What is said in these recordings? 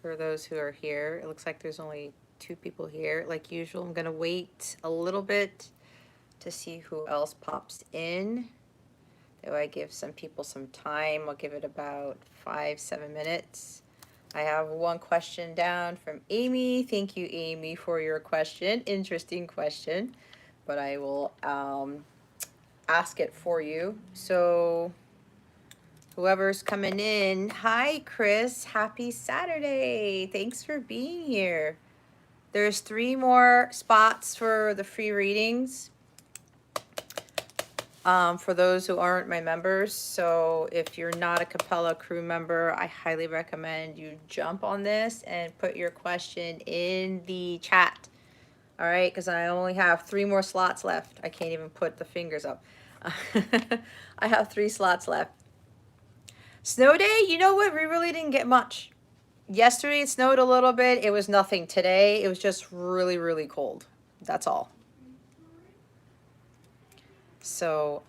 for those who are here. It looks like there's only 2 people here. Like usual, I'm going to wait a little bit to see who else pops in. That way I give some people some time. I'll give it about 5-7 minutes. I have one question down from Amy. Thank you, Amy, for your question. Interesting question, but I will ask it for you. So whoever's coming in, hi, Chris. Happy Saturday. Thanks for being here. There's 3 more spots for the free readings. For those who aren't my members. So if you're not a Capella crew member, I highly recommend you jump on this and put your question in the chat. All right, because I only have 3 more slots left. I can't even put the fingers up. I have 3 slots left. Snow day, you know what? We really didn't get much. Yesterday it snowed a little bit. It was nothing. Today it was just really, really cold. That's all. So,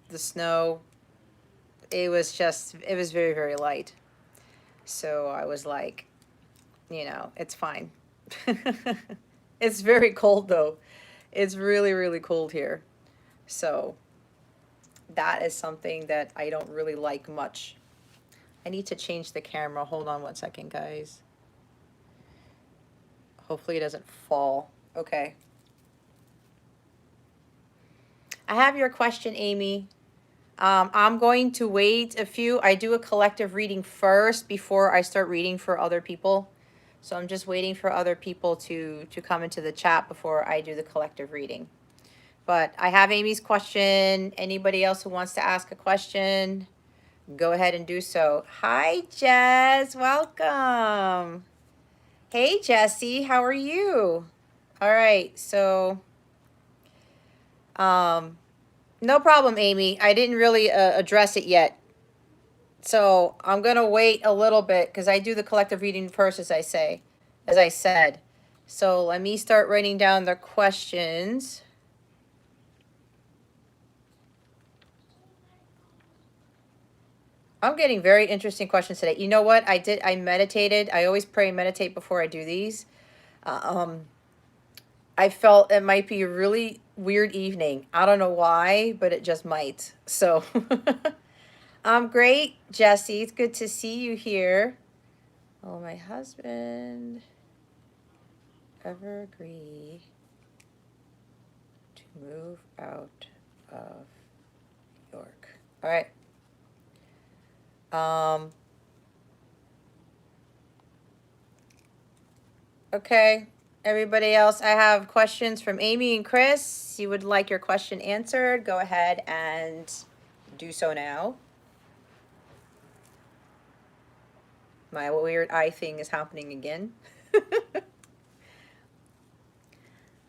the snow, it was very, very light. So I was like, you know, it's fine. It's very cold though. It's really, really cold here. So that is something that I don't really like much. I need to change the camera. Hold on one second, guys. Hopefully it doesn't fall. Okay. I have your question, Amy. I'm going to wait a few. I do a collective reading first before I start reading for other people. So I'm just waiting for other people to come into the chat before I do the collective reading. But I have Amy's question. Anybody else who wants to ask a question, go ahead and do so. Hi, Jess. Welcome. Hey, Jessie. How are you? All right. So, no problem, Amy. I didn't really address it yet. So I'm going to wait a little bit because I do the collective reading first, as I said. So let me start writing down the questions. I'm getting very interesting questions today. You know what? I meditated. I always pray and meditate before I do these. I felt it might be a really weird evening. I don't know why, but it just might. So, great, Jessie. It's good to see you here. Will my husband ever agree to move out of York? All right. Okay. Everybody else, I have questions from Amy and Chris. You would like your question answered, go ahead and do so now. My weird eye thing is happening again.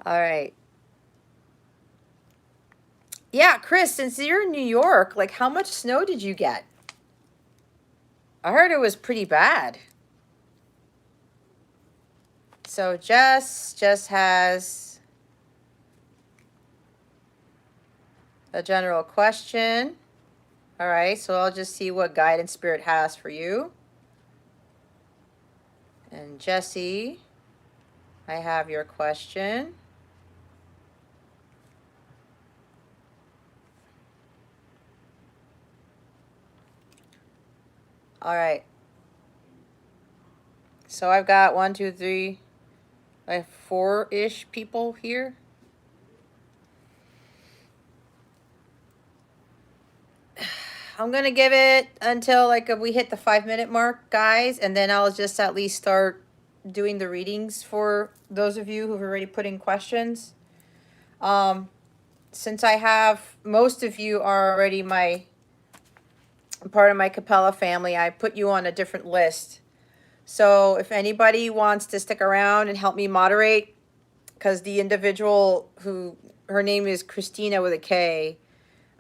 All right. Yeah, Chris, since you're in New York, like how much snow did you get? I heard it was pretty bad. So Jess has a general question. All right, so I'll just see what guidance spirit has for you. And Jessie, I have your question. All right. So I've got 1, 2, 3, like 4-ish people here. I'm going to give it until like we hit the 5-minute mark, guys, and then I'll just at least start doing the readings for those of you who've already put in questions. Since I have, most of you are already part of my Capella family, I put you on a different list. So if anybody wants to stick around and help me moderate, because the individual who, her name is Christina with a K,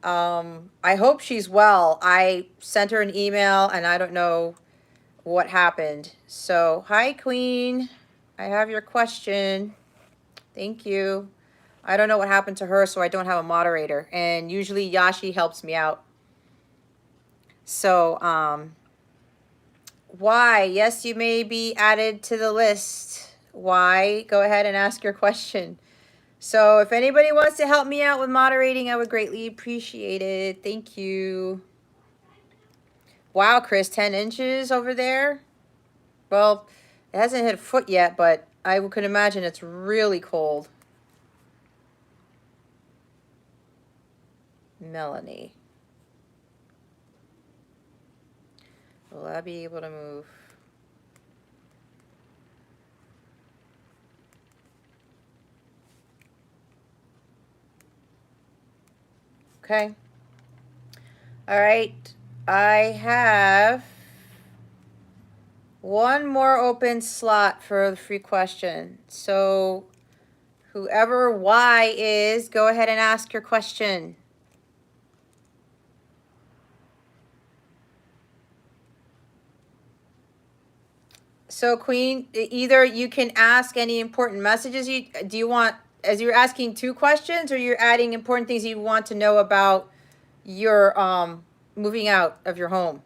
I hope she's well. I sent her an email and I don't know what happened. So, hi, Queen. I have your question. Thank you. I don't know what happened to her, so I don't have a moderator. And usually Yashi helps me out. So, Why? Yes, you may be added to the list. Why? Go ahead and ask your question. So if anybody wants to help me out with moderating, I would greatly appreciate it. Thank you. Wow, Chris, 10 inches over there? Well, it hasn't hit a foot yet, but I could imagine it's really cold. Melanie. Will I be able to move? Okay. All right. I have one more open slot for the free question. So whoever Y is, go ahead and ask your question. So Queen, either you can ask any important messages. Do you want, as you're asking two questions, or you're adding important things you want to know about your moving out of your home?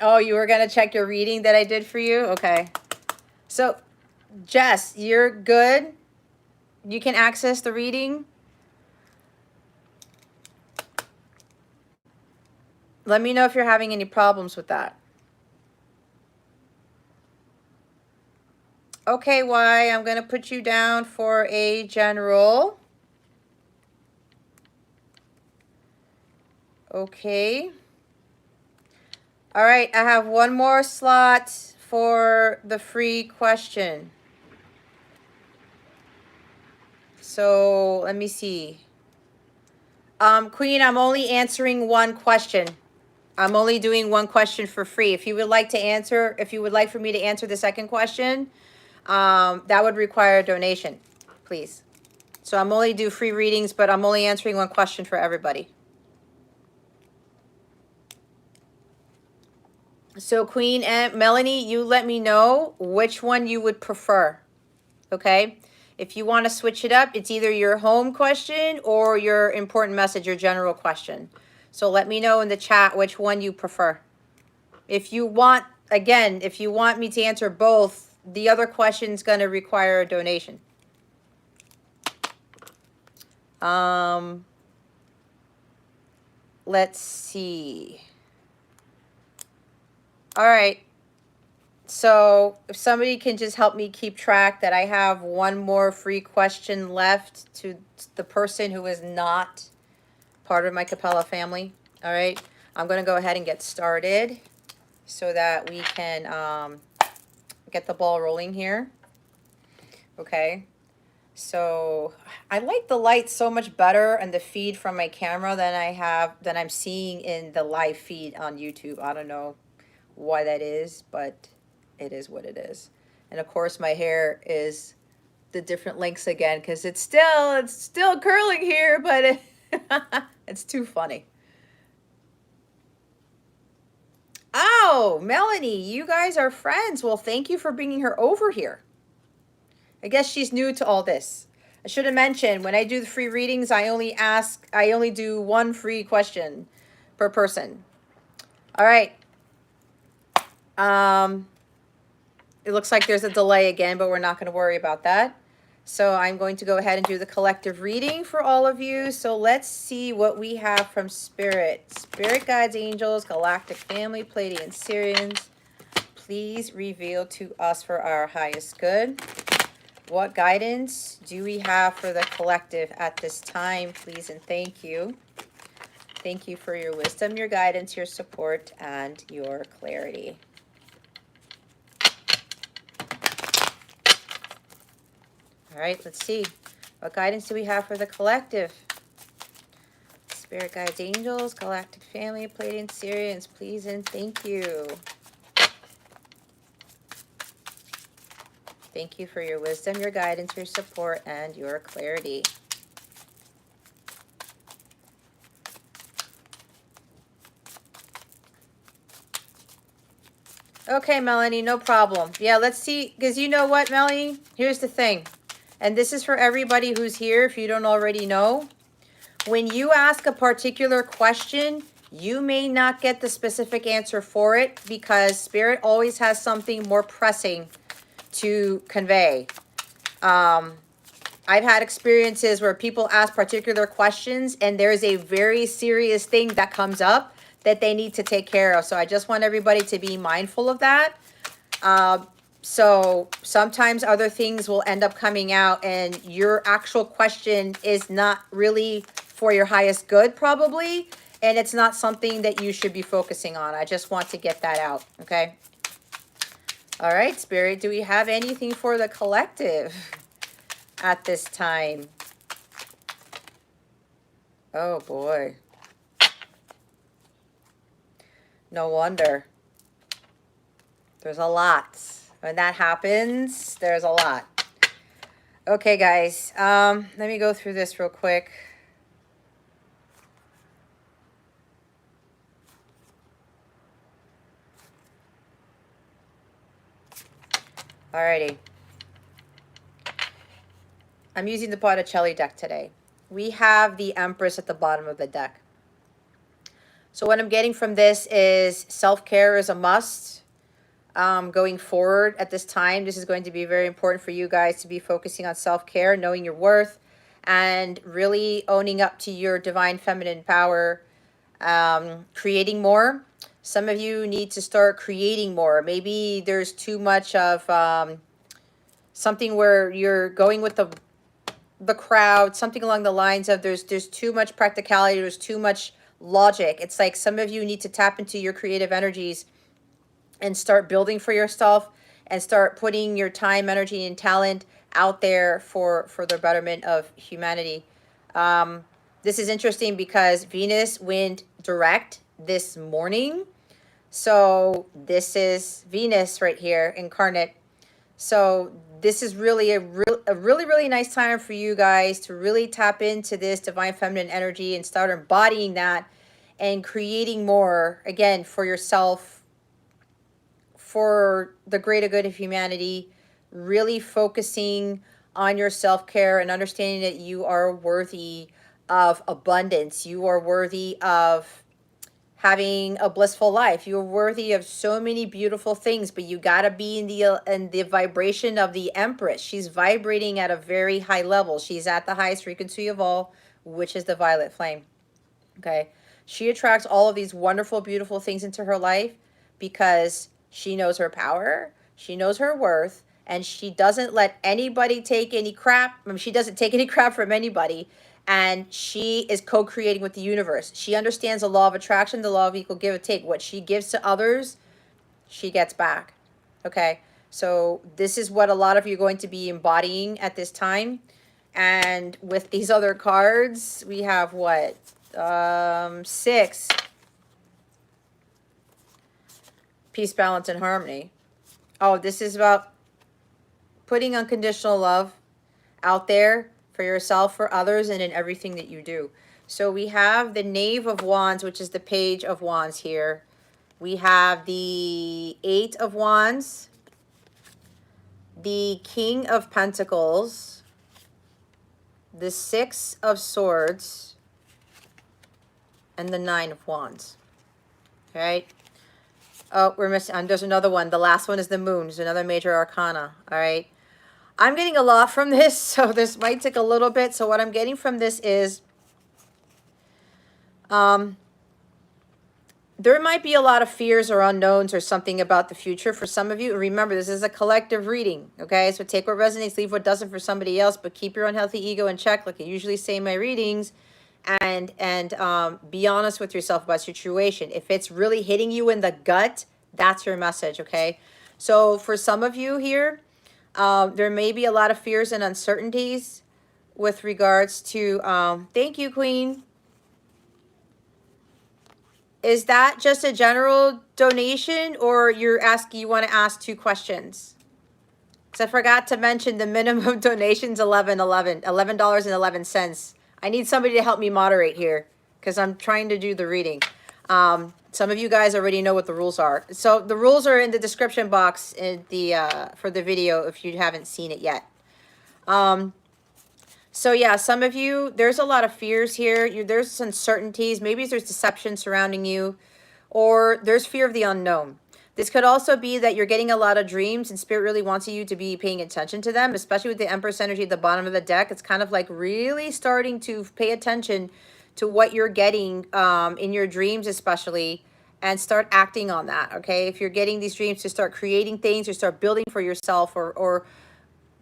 Oh, you were gonna check your reading that I did for you? Okay. So Jess, you're good. You can access the reading. Let me know if you're having any problems with that. Okay, Y, I'm going to put you down for a general. Okay. All right, I have one more slot for the free question. So let me see. Queen, I'm only answering one question. I'm only doing one question for free. If you would like to answer, if you would like for me to answer the second question, that would require a donation, please. So I'm only do free readings, but I'm only answering one question for everybody. So Queen and Melanie, you let me know which one you would prefer, okay? If you want to switch it up, it's either your home question or your important message, your general question. So let me know in the chat which one you prefer. If you want, again, if you want me to answer both, the other question's going to require a donation. Let's see. All right. So if somebody can just help me keep track that I have one more free question left to the person who is not part of my Capella family. All right. I'm going to go ahead and get started so that we can get the ball rolling here. Okay. So I like the light so much better and the feed from my camera than I'm seeing in the live feed on YouTube. I don't know why that is, but it is what it is. And of course my hair is the different lengths again because it's still curling here, but it's too funny. Oh, Melanie, you guys are friends. Well, thank you for bringing her over here. I guess she's new to all this. I should have mentioned when I do the free readings, I only do one free question per person. All right. It looks like there's a delay again, but we're not going to worry about that. So I'm going to go ahead and do the collective reading for all of you. So let's see what we have from Spirit. Spirit guides, angels, galactic family, Pleiadian Syrians. Please reveal to us for our highest good. What guidance do we have for the collective at this time, please and thank you. Thank you for your wisdom, your guidance, your support, and your clarity. All right, let's see. What guidance do we have for the collective? Spirit guides, angels, galactic family, Pleiadian Syrians, please and thank you. Thank you for your wisdom, your guidance, your support, and your clarity. Okay, Melanie, no problem. Yeah, let's see, because you know what, Melanie? Here's the thing, and this is for everybody who's here, if you don't already know. when you ask a particular question, you may not get the specific answer for it because Spirit always has something more pressing to convey. I've had experiences where people ask particular questions and there's a very serious thing that comes up that they need to take care of. So I just want everybody to be mindful of that. So sometimes other things will end up coming out and your actual question is not really for your highest good probably. And it's not something that you should be focusing on. I just want to get that out. Okay. All right, Spirit, do we have anything for the collective at this time? Oh boy. No wonder. There's a lot. When that happens, there's a lot. Okay, guys. Let me go through this real quick. Alrighty. I'm using the Botticelli deck today. We have the Empress at the bottom of the deck. So what I'm getting from this is self-care is a must. Going forward at this time, this is going to be very important for you guys to be focusing on self-care, knowing your worth, and really owning up to your divine feminine power, creating more. Some of you need to start creating more. Maybe there's too much of something where you're going with the crowd, something along the lines of there's too much practicality, there's too much logic. It's like some of you need to tap into your creative energies and start building for yourself and start putting your time, energy, and talent out there for the betterment of humanity. This is interesting because Venus went direct this morning. So this is Venus right here, incarnate. So this is really a really nice time for you guys to really tap into this divine feminine energy and start embodying that and creating more, again, for yourself, for the greater good of humanity, really focusing on your self-care and understanding that you are worthy of abundance. You are worthy of having a blissful life. You're worthy of so many beautiful things, but you got to be in the vibration of the Empress. She's vibrating at a very high level. She's at the highest frequency of all, which is the violet flame. Okay. She attracts all of these wonderful, beautiful things into her life because she knows her power, she knows her worth, and she doesn't let anybody take any crap. I mean, she doesn't take any crap from anybody. And she is co-creating with the universe. She understands the law of attraction, the law of equal give and take. What she gives to others, she gets back. Okay, so this is what a lot of you are going to be embodying at this time. And with these other cards, we have what? 6. Peace, balance, and harmony. Oh, this is about putting unconditional love out there for yourself, for others, and in everything that you do. So we have the Knave of Wands, which is the Page of Wands here. We have the 8 of Wands, the King of Pentacles, the 6 of Swords, and the 9 of Wands. All right. Oh, we're missing, and there's another one. The last one is the Moon. There's another major arcana. All right. I'm getting a lot from this, so this might take a little bit. So what I'm getting from this is there might be a lot of fears or unknowns or something about the future for some of you. Remember, this is a collective reading, okay? So take what resonates, leave what doesn't for somebody else, but keep your unhealthy ego in check, like I usually say in my readings, and be honest with yourself about situation. If it's really hitting you in the gut, that's your message, okay? So for some of you here, there may be a lot of fears and uncertainties with regards to, thank you, Queen. Is that just a general donation or you want to ask 2 questions? Because I forgot to mention the minimum donation's $11.11. I need somebody to help me moderate here because I'm trying to do the reading. Some of you guys already know what the rules are. So the rules are in the description box in the for the video if you haven't seen it yet. So yeah, some of you, there's a lot of fears here. There's uncertainties. Maybe there's deception surrounding you, or there's fear of the unknown. This could also be that you're getting a lot of dreams and Spirit really wants you to be paying attention to them, especially with the Empress energy at the bottom of the deck. It's kind of like really starting to pay attention to what you're getting in your dreams especially, and start acting on that, okay? If you're getting these dreams, to start creating things or start building for yourself, or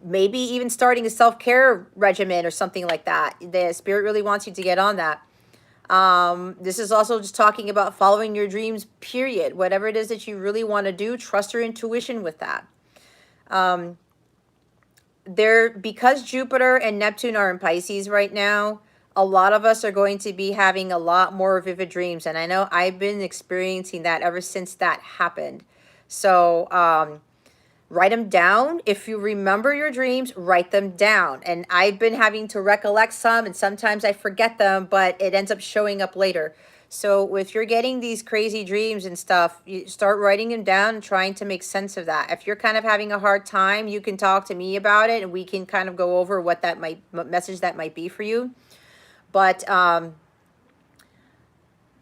maybe even starting a self-care regimen or something like that. The Spirit really wants you to get on that. This is also just talking about following your dreams, period. Whatever it is that you really want to do, trust your intuition with that. Because Jupiter and Neptune are in Pisces right now, a lot of us are going to be having a lot more vivid dreams. And I know I've been experiencing that ever since that happened. So, write them down. If you remember your dreams, write them down. And I've been having to recollect some, and sometimes I forget them, but it ends up showing up later. So if you're getting these crazy dreams and stuff, you start writing them down and trying to make sense of that. If you're kind of having a hard time, you can talk to me about it, and we can kind of go over what message that might be for you. But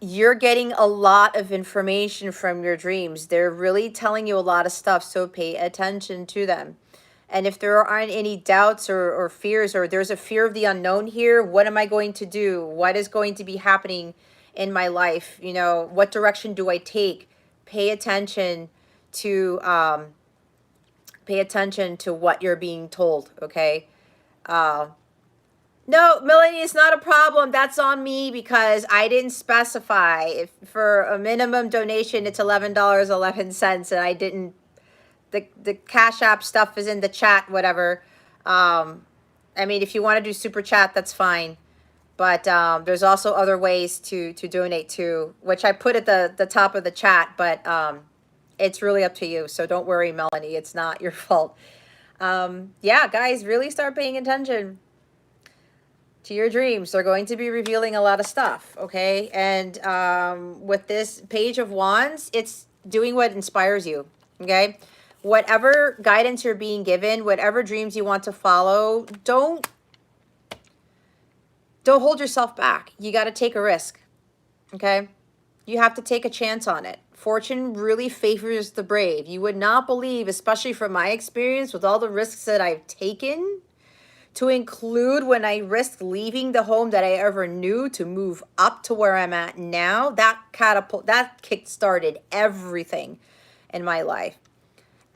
you're getting a lot of information from your dreams. They're really telling you a lot of stuff, so pay attention to them. And if there aren't any doubts or fears, or there's a fear of the unknown here, what am I going to do? What is going to be happening in my life? You know, what direction do I take? Pay attention to what you're being told, okay? No, Melanie, it's not a problem. That's on me because I didn't specify. If for a minimum donation, it's $11.11, and I didn't. The Cash App stuff is in the chat, whatever. I mean, if you want to do super chat, that's fine. But there's also other ways to donate to, which I put at the top of the chat. But it's really up to you. So don't worry, Melanie. It's not your fault. Yeah, guys, really start paying attention to your dreams. They're going to be revealing a lot of stuff, okay? And with this Page of Wands, it's doing what inspires you, okay? Whatever guidance you're being given, whatever dreams you want to follow, don't hold yourself back. You got to take a risk, okay? You have to take a chance on it. Fortune really favors the brave. You would not believe, especially from my experience with all the risks that I've taken, to include when I risked leaving the home that I ever knew to move up to where I'm at now. That kick-started everything in my life.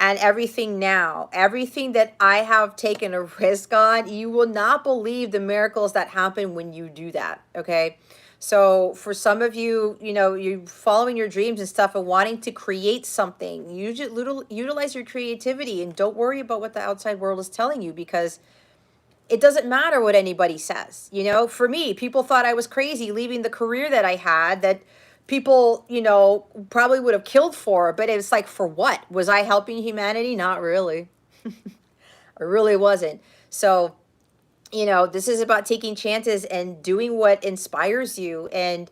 And everything now, everything that I have taken a risk on, you will not believe the miracles that happen when you do that, okay? So for some of you, you know, you're following your dreams and stuff and wanting to create something, you just utilize your creativity and don't worry about what the outside world is telling you, because it doesn't matter what anybody says. You know, for me, people thought I was crazy leaving the career that I had, that people, you know, probably would have killed for, but it's like, for what? Was I helping humanity? Not really. I really wasn't. So, you know, this is about taking chances and doing what inspires you, and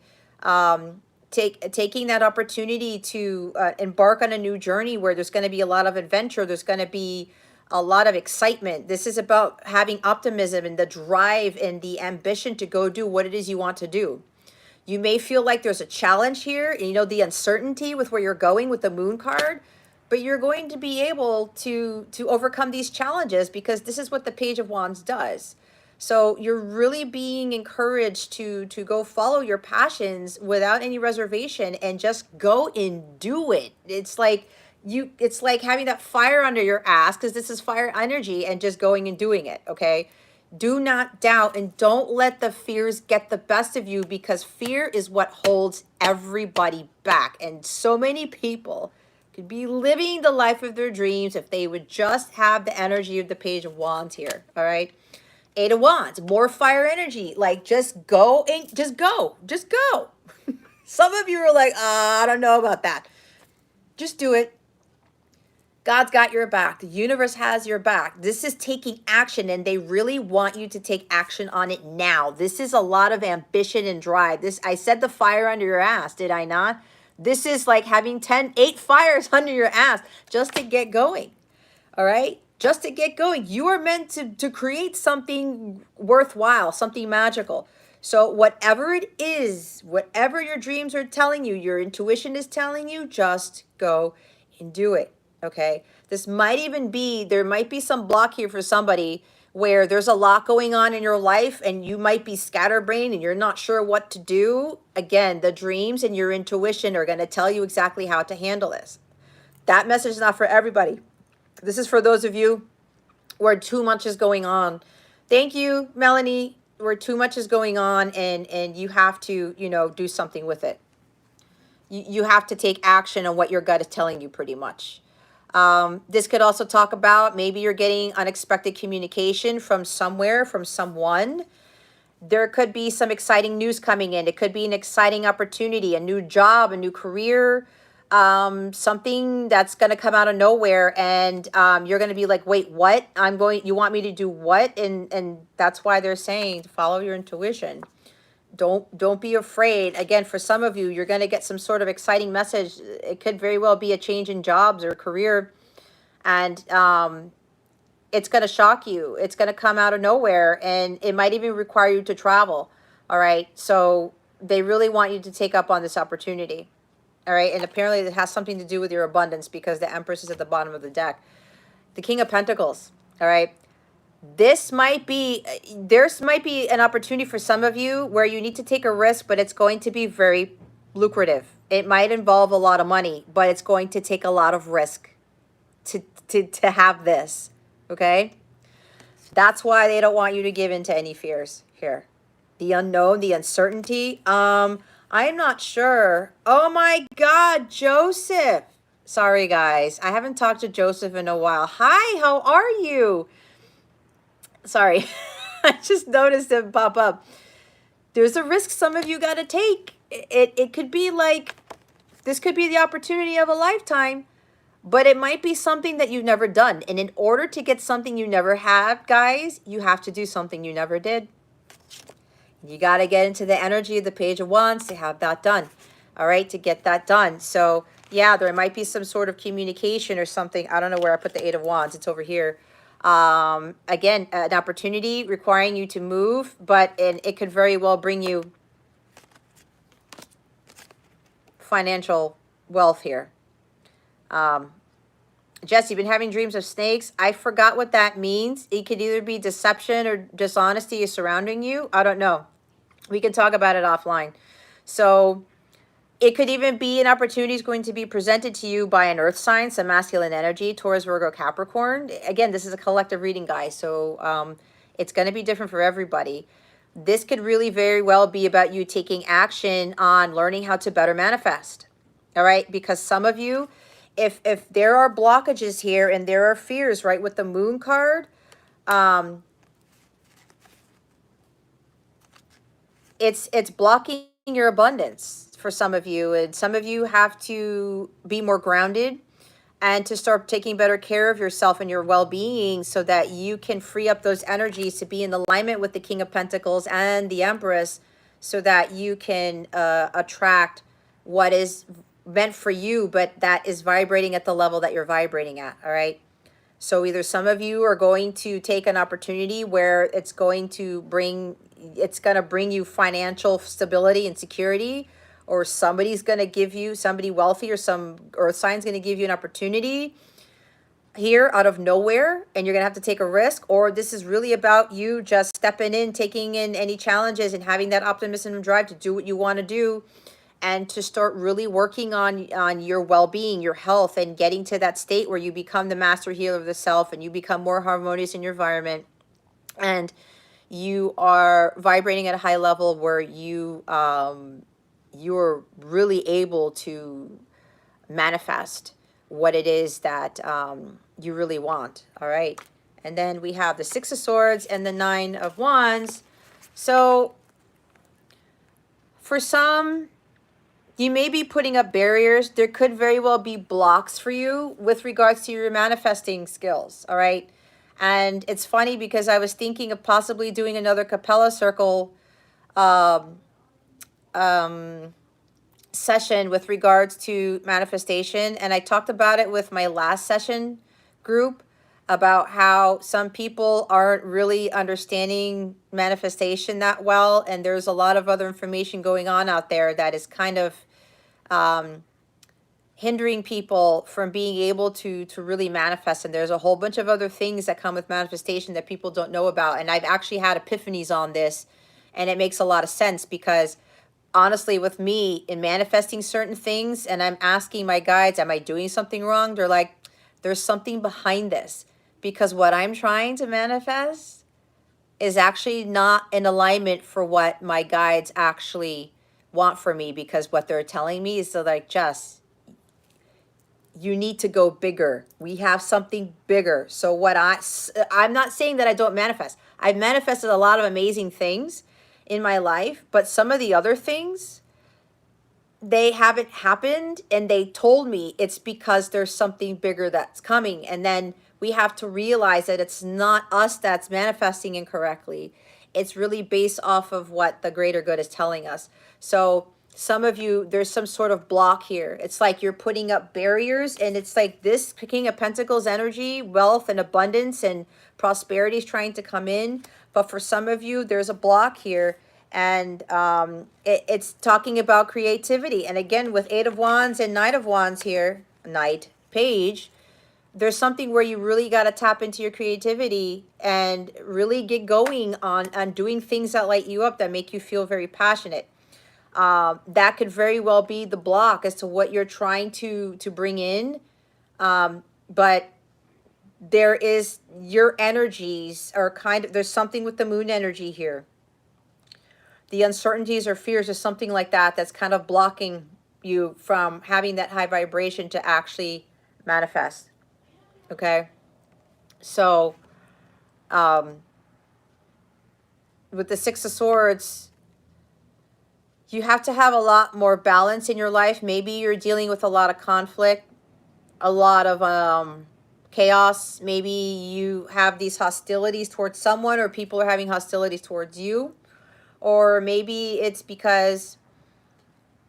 taking that opportunity to embark on a new journey where there's going to be a lot of adventure. There's going to be a lot of excitement. This is about having optimism and the drive and the ambition to go do what it is you want to do. You may feel like there's a challenge here, and you know, the uncertainty with where you're going with the Moon card, but you're going to be able to overcome these challenges, because this is what the Page of Wands does. So you're really being encouraged to go follow your passions without any reservation and just go and do it. It's like having that fire under your ass, because this is fire energy, and just going and doing it, okay? Do not doubt, and don't let the fears get the best of you, because fear is what holds everybody back. And so many people could be living the life of their dreams if they would just have the energy of the Page of Wands here, all right? Eight of Wands, more fire energy. Like, just go and just go. Just go. Some of you are like, I don't know about that. Just do it. God's got your back. The universe has your back. This is taking action, and they really want you to take action on it now. This is a lot of ambition and drive. I said the fire under your ass, did I not? This is like having 8 fires under your ass just to get going. All right? just to get going. You are meant to create something worthwhile, something magical. So whatever it is, whatever your dreams are telling you, your intuition is telling you, just go and do it. Okay. This might even be, there might be some block here for somebody where there's a lot going on in your life and you might be scatterbrained and you're not sure what to do. Again, the dreams and your intuition are going to tell you exactly how to handle this. That message is not for everybody. This is for those of you where too much is going on. Thank you, Melanie. Where too much is going on and you have to, you know, do something with it. You have to take action on what your gut is telling you pretty much. This could also talk about maybe you're getting unexpected communication from somewhere, from someone. There could be some exciting news coming in. It could be an exciting opportunity, a new job, a new career, something that's going to come out of nowhere. And you're going to be like, wait, what? You want me to do what? And that's why they're saying to follow your intuition. Don't be afraid. Again, for some of you, you're going to get some sort of exciting message. It could very well be a change in jobs or career. And it's going to shock you. It's going to come out of nowhere, and it might even require you to travel. All right. So they really want you to take up on this opportunity. All right. And apparently it has something to do with your abundance because the Empress is at the bottom of the deck. The King of Pentacles. All right. There might be an opportunity for some of you where you need to take a risk, but it's going to be very lucrative. It might involve a lot of money, but it's going to take a lot of risk to have this. Okay. That's why they don't want you to give in to any fears here. The unknown, the uncertainty. I'm not sure. Oh my God, Joseph. Sorry, guys. I haven't talked to Joseph in a while. Hi, how are you? Sorry. I just noticed it pop up. There's a risk some of you got to take. It could be like, this could be the opportunity of a lifetime. But it might be something that you've never done. And in order to get something you never have, guys, you have to do something you never did. You got to get into the energy of the Page of Wands to have that done. All right, to get that done. So, yeah, there might be some sort of communication or something. I don't know where I put the Eight of Wands. It's over here. Again, an opportunity requiring you to move, but it could very well bring you financial wealth here. Jess, you've been having dreams of snakes. I forgot what that means. It could either be deception or dishonesty is surrounding you. I don't know. We can talk about it offline. So it could even be an opportunity is going to be presented to you by an earth sign, some masculine energy, Taurus, Virgo, Capricorn. Again, this is a collective reading, guys. So it's going to be different for everybody. This could really very well be about you taking action on learning how to better manifest. All right. Because some of you, if there are blockages here and there are fears, right, with the Moon card, it's blocking your abundance for some of you. And some of you have to be more grounded and to start taking better care of yourself and your well-being so that you can free up those energies to be in alignment with the King of Pentacles and the Empress so that you can attract what is meant for you, but that is vibrating at the level that you're vibrating at. All right. So either some of you are going to take an opportunity where it's going to bring you financial stability and security, or somebody's going to give you, somebody wealthy or some earth sign's going to give you an opportunity here out of nowhere, and you're going to have to take a risk. Or this is really about you just stepping in, taking in any challenges and having that optimism and drive to do what you want to do and to start really working on your well-being, your health, and getting to that state where you become the master healer of the self and you become more harmonious in your environment and you are vibrating at a high level where you're really able to manifest what it is that you really want. All right. And then we have the Six of Swords and the Nine of Wands. So for some, you may be putting up barriers. There could very well be blocks for you with regards to your manifesting skills. All right. And it's funny because I was thinking of possibly doing another Capella circle session with regards to manifestation. And I talked about it with my last session group. about how some people aren't really understanding manifestation that well, and there's a lot of other information going on out there that is kind of hindering people from being able to really manifest. And there's a whole bunch of other things that come with manifestation that people don't know about. And I've actually had epiphanies on this, and it makes a lot of sense because honestly, with me in manifesting certain things, and I'm asking my guides, am I doing something wrong? They're like, there's something behind this, because what I'm trying to manifest is actually not in alignment for what my guides actually want for me, because what they're telling me is they're like, Jess, you need to go bigger. We have something bigger. So what I'm not saying that I don't manifest. I've manifested a lot of amazing things in my life, but some of the other things, they haven't happened, and they told me it's because there's something bigger that's coming. And then we have to realize that it's not us that's manifesting incorrectly. It's really based off of what the greater good is telling us. So some of you, there's some sort of block here. It's like you're putting up barriers, and it's like this King of Pentacles energy, wealth and abundance and prosperity is trying to come in. But for some of you, there's a block here, and it's talking about creativity. And again, with Eight of Wands and Knight of Wands here, Knight, Page, there's something where you really got to tap into your creativity and really get going on doing things that light you up, that make you feel very passionate. That could very well be the block as to what you're trying to bring in. But there is, your energies are kind of, there's something with the moon energy here. The uncertainties or fears or something like that that's kind of blocking you from having that high vibration to actually manifest. Okay? So, with the Six of Swords, you have to have a lot more balance in your life. Maybe you're dealing with a lot of conflict, a lot of chaos. Maybe you have these hostilities towards someone, or people are having hostilities towards you. Or maybe it's because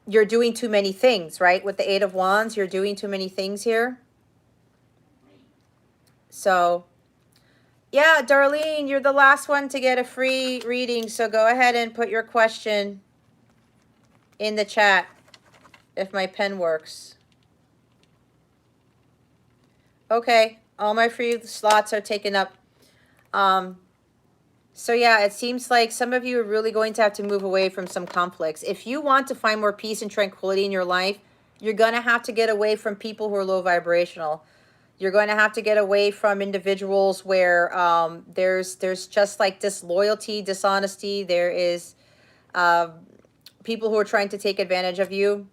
you're doing too many things, right? With the Eight of Wands, you're doing too many things here. So, yeah, Darlene, you're the last one to get a free reading. So go ahead and put your question in the chat if my pen works. Okay, all my free slots are taken up. So yeah, it seems like some of you are really going to have to move away from some conflicts. If you want to find more peace and tranquility in your life, you're going to have to get away from people who are low vibrational. You're going to have to get away from individuals where there's just like disloyalty, dishonesty. There is people who are trying to take advantage of you.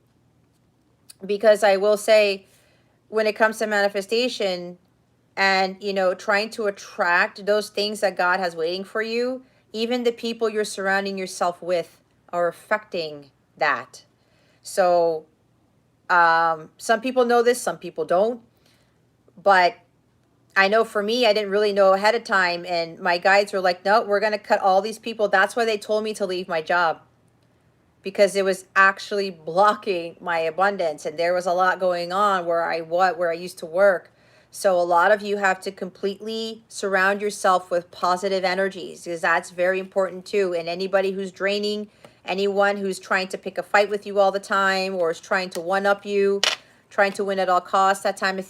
Because I will say, when it comes to manifestation and, you know, trying to attract those things that God has waiting for you, even the people you're surrounding yourself with are affecting that. So some people know this, some people don't. But I know for me, I didn't really know ahead of time. And my guides were like, no, we're going to cut all these people. That's why they told me to leave my job. Because it was actually blocking my abundance. And there was a lot going on where I used to work. So a lot of you have to completely surround yourself with positive energies, because that's very important too. And anybody who's draining, anyone who's trying to pick a fight with you all the time, or is trying to one-up you, trying to win at all costs, that type of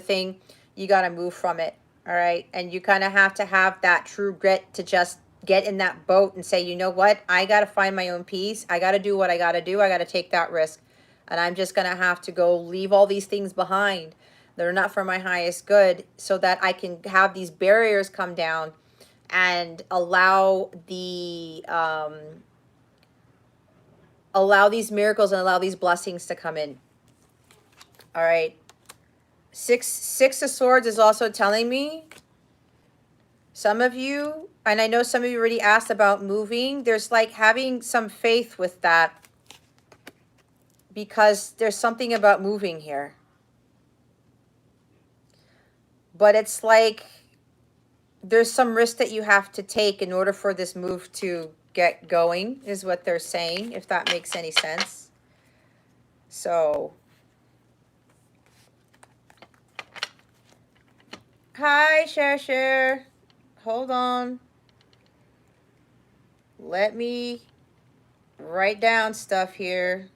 thing, you got to move from it. All right. And you kind of have to have that true grit to just get in that boat and say, you know what? I got to find my own peace. I got to do what I got to do. I got to take that risk. And I'm just going to have to go leave all these things behind. They're not for my highest good, so that I can have these barriers come down and allow the allow these miracles and allow these blessings to come in. All right. Six of Swords is also telling me, some of you, and I know some of you already asked about moving, there's like having some faith with that, because there's something about moving here. But it's like there's some risk that you have to take in order for this move to get going, is what they're saying, if that makes any sense. So Hi, Share. Hold on. Let me write down stuff here.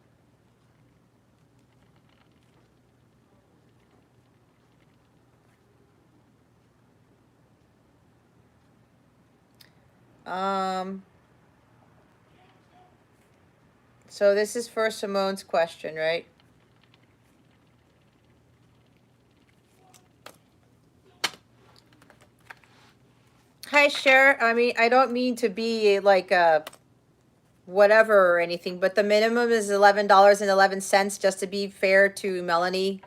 So this is for Simone's question, right? Hi, Cher. I mean, I don't mean to be like a whatever or anything, but the minimum is $11.11, just to be fair to Melanie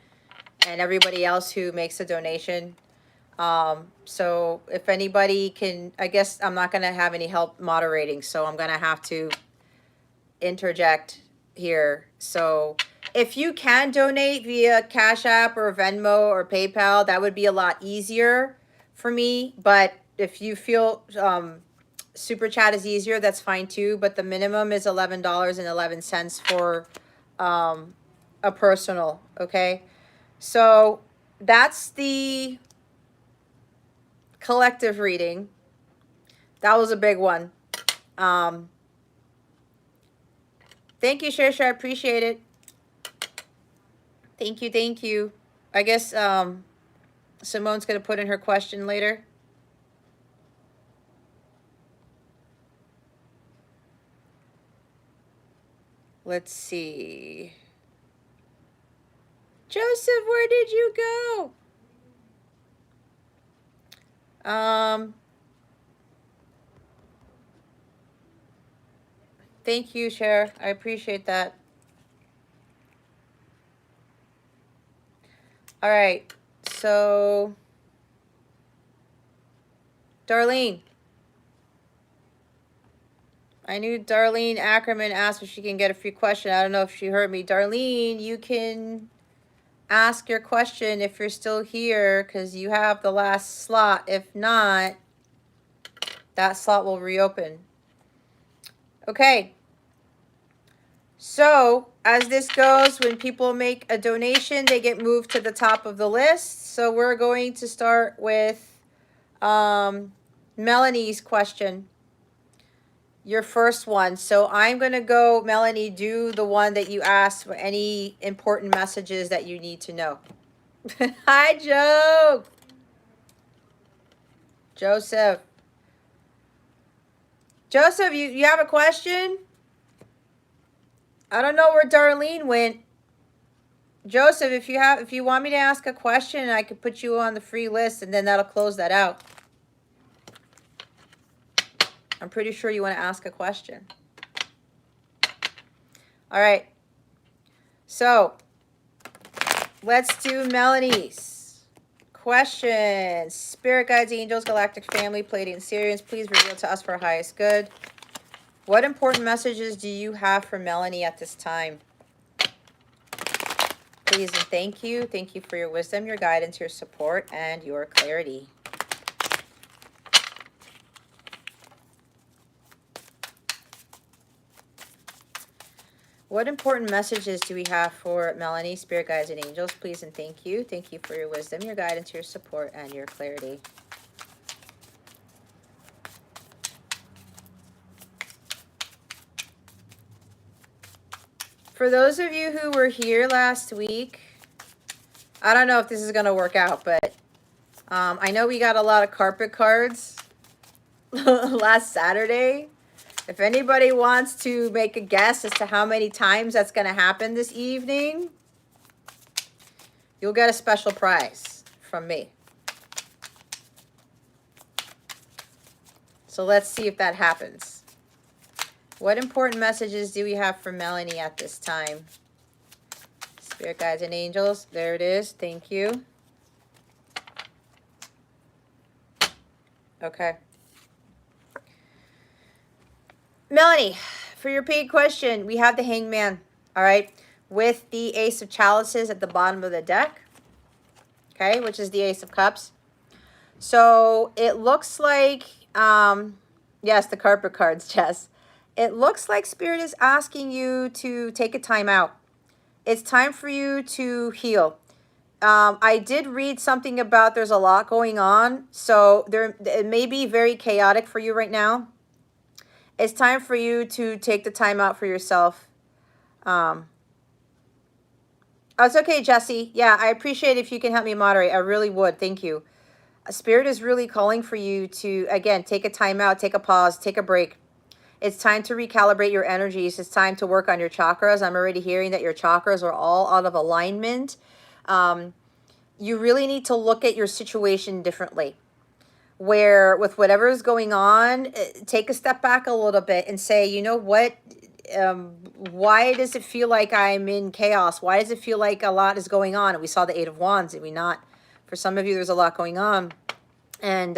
and everybody else who makes a donation. So if anybody can, I guess I'm not going to have any help moderating, so I'm going to have to interject here. So if you can donate via Cash App or Venmo or PayPal, that would be a lot easier for me. But if you feel Super Chat is easier, that's fine too. But the minimum is $11.11 for a personal, okay? So that's the collective reading. That was a big one. Thank you, Shasha. I appreciate it. Thank you. I guess Simone's going to put in her question later. Let's see. Joseph, where did you go? Thank you, Cher. I appreciate that. All right. So, Darlene. I knew Darlene Ackerman asked if she can get a free question. I don't know if she heard me. Darlene, you can ask your question if you're still here because you have the last slot. If not, that slot will reopen. Okay. So, as this goes, when people make a donation, they get moved to the top of the list. So, we're going to start with Melanie's question. Your first one. So, I'm going to go, Melanie, do the one that you asked for any important messages that you need to know. Hi, Joe. Joseph, you have a question? I don't know where Darlene went. Joseph, if you want me to ask a question, I could put you on the free list and then that'll close that out. I'm pretty sure you want to ask a question. All right. So, let's do Melanie's question. Spirit guides, angels, galactic family, Pleiadian Sirians, please reveal to us for our highest good. What important messages do you have for Melanie at this time? Please and thank you. Thank you for your wisdom, your guidance, your support, and your clarity. What important messages do we have for Melanie, spirit guides, and angels? Please and thank you. Thank you for your wisdom, your guidance, your support, and your clarity. For those of you who were here last week, I don't know if this is going to work out, but I know we got a lot of carpet cards last Saturday. If anybody wants to make a guess as to how many times that's going to happen this evening, you'll get a special prize from me. So let's see if that happens. What important messages do we have for Melanie at this time? Spirit guides and angels. There it is. Thank you. Okay. Melanie, for your paid question, we have the Hangman, all right, with the Ace of Chalices at the bottom of the deck, okay, which is the Ace of Cups. So it looks like, yes, the carpet cards, Jess. It looks like Spirit is asking you to take a time out. It's time for you to heal. I did read something about there's a lot going on. So it may be very chaotic for you right now. It's time for you to take the time out for yourself. Oh, it's okay, Jesse. Yeah, I appreciate if you can help me moderate. I really would. Thank you. Spirit is really calling for you to, again, take a time out, take a pause, take a break. It's time to recalibrate your energies. It's time to work on your chakras. I'm already hearing that your chakras are all out of alignment. You really need to look at your situation differently. Where with whatever is going on, take a step back a little bit and say, you know what? Why does it feel like I'm in chaos? Why does it feel like a lot is going on? And we saw the Eight of Wands, did we not? For some of you, there's a lot going on. And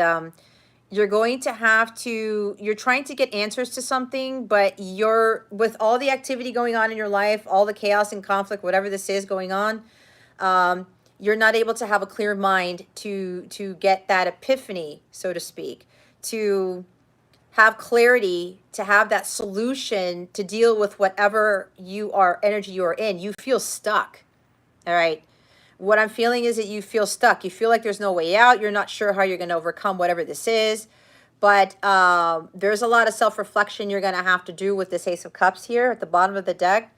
you're going to have to, you're trying to get answers to something, but you're, with all the activity going on in your life, all the chaos and conflict, whatever this is going on, you're not able to have a clear mind to get that epiphany, so to speak, to have clarity, to have that solution to deal with whatever energy you are in. You feel stuck. All right. What I'm feeling is that you feel stuck. You feel like there's no way out. You're not sure how you're going to overcome whatever this is. But there's a lot of self-reflection you're going to have to do with this Ace of Cups here at the bottom of the deck.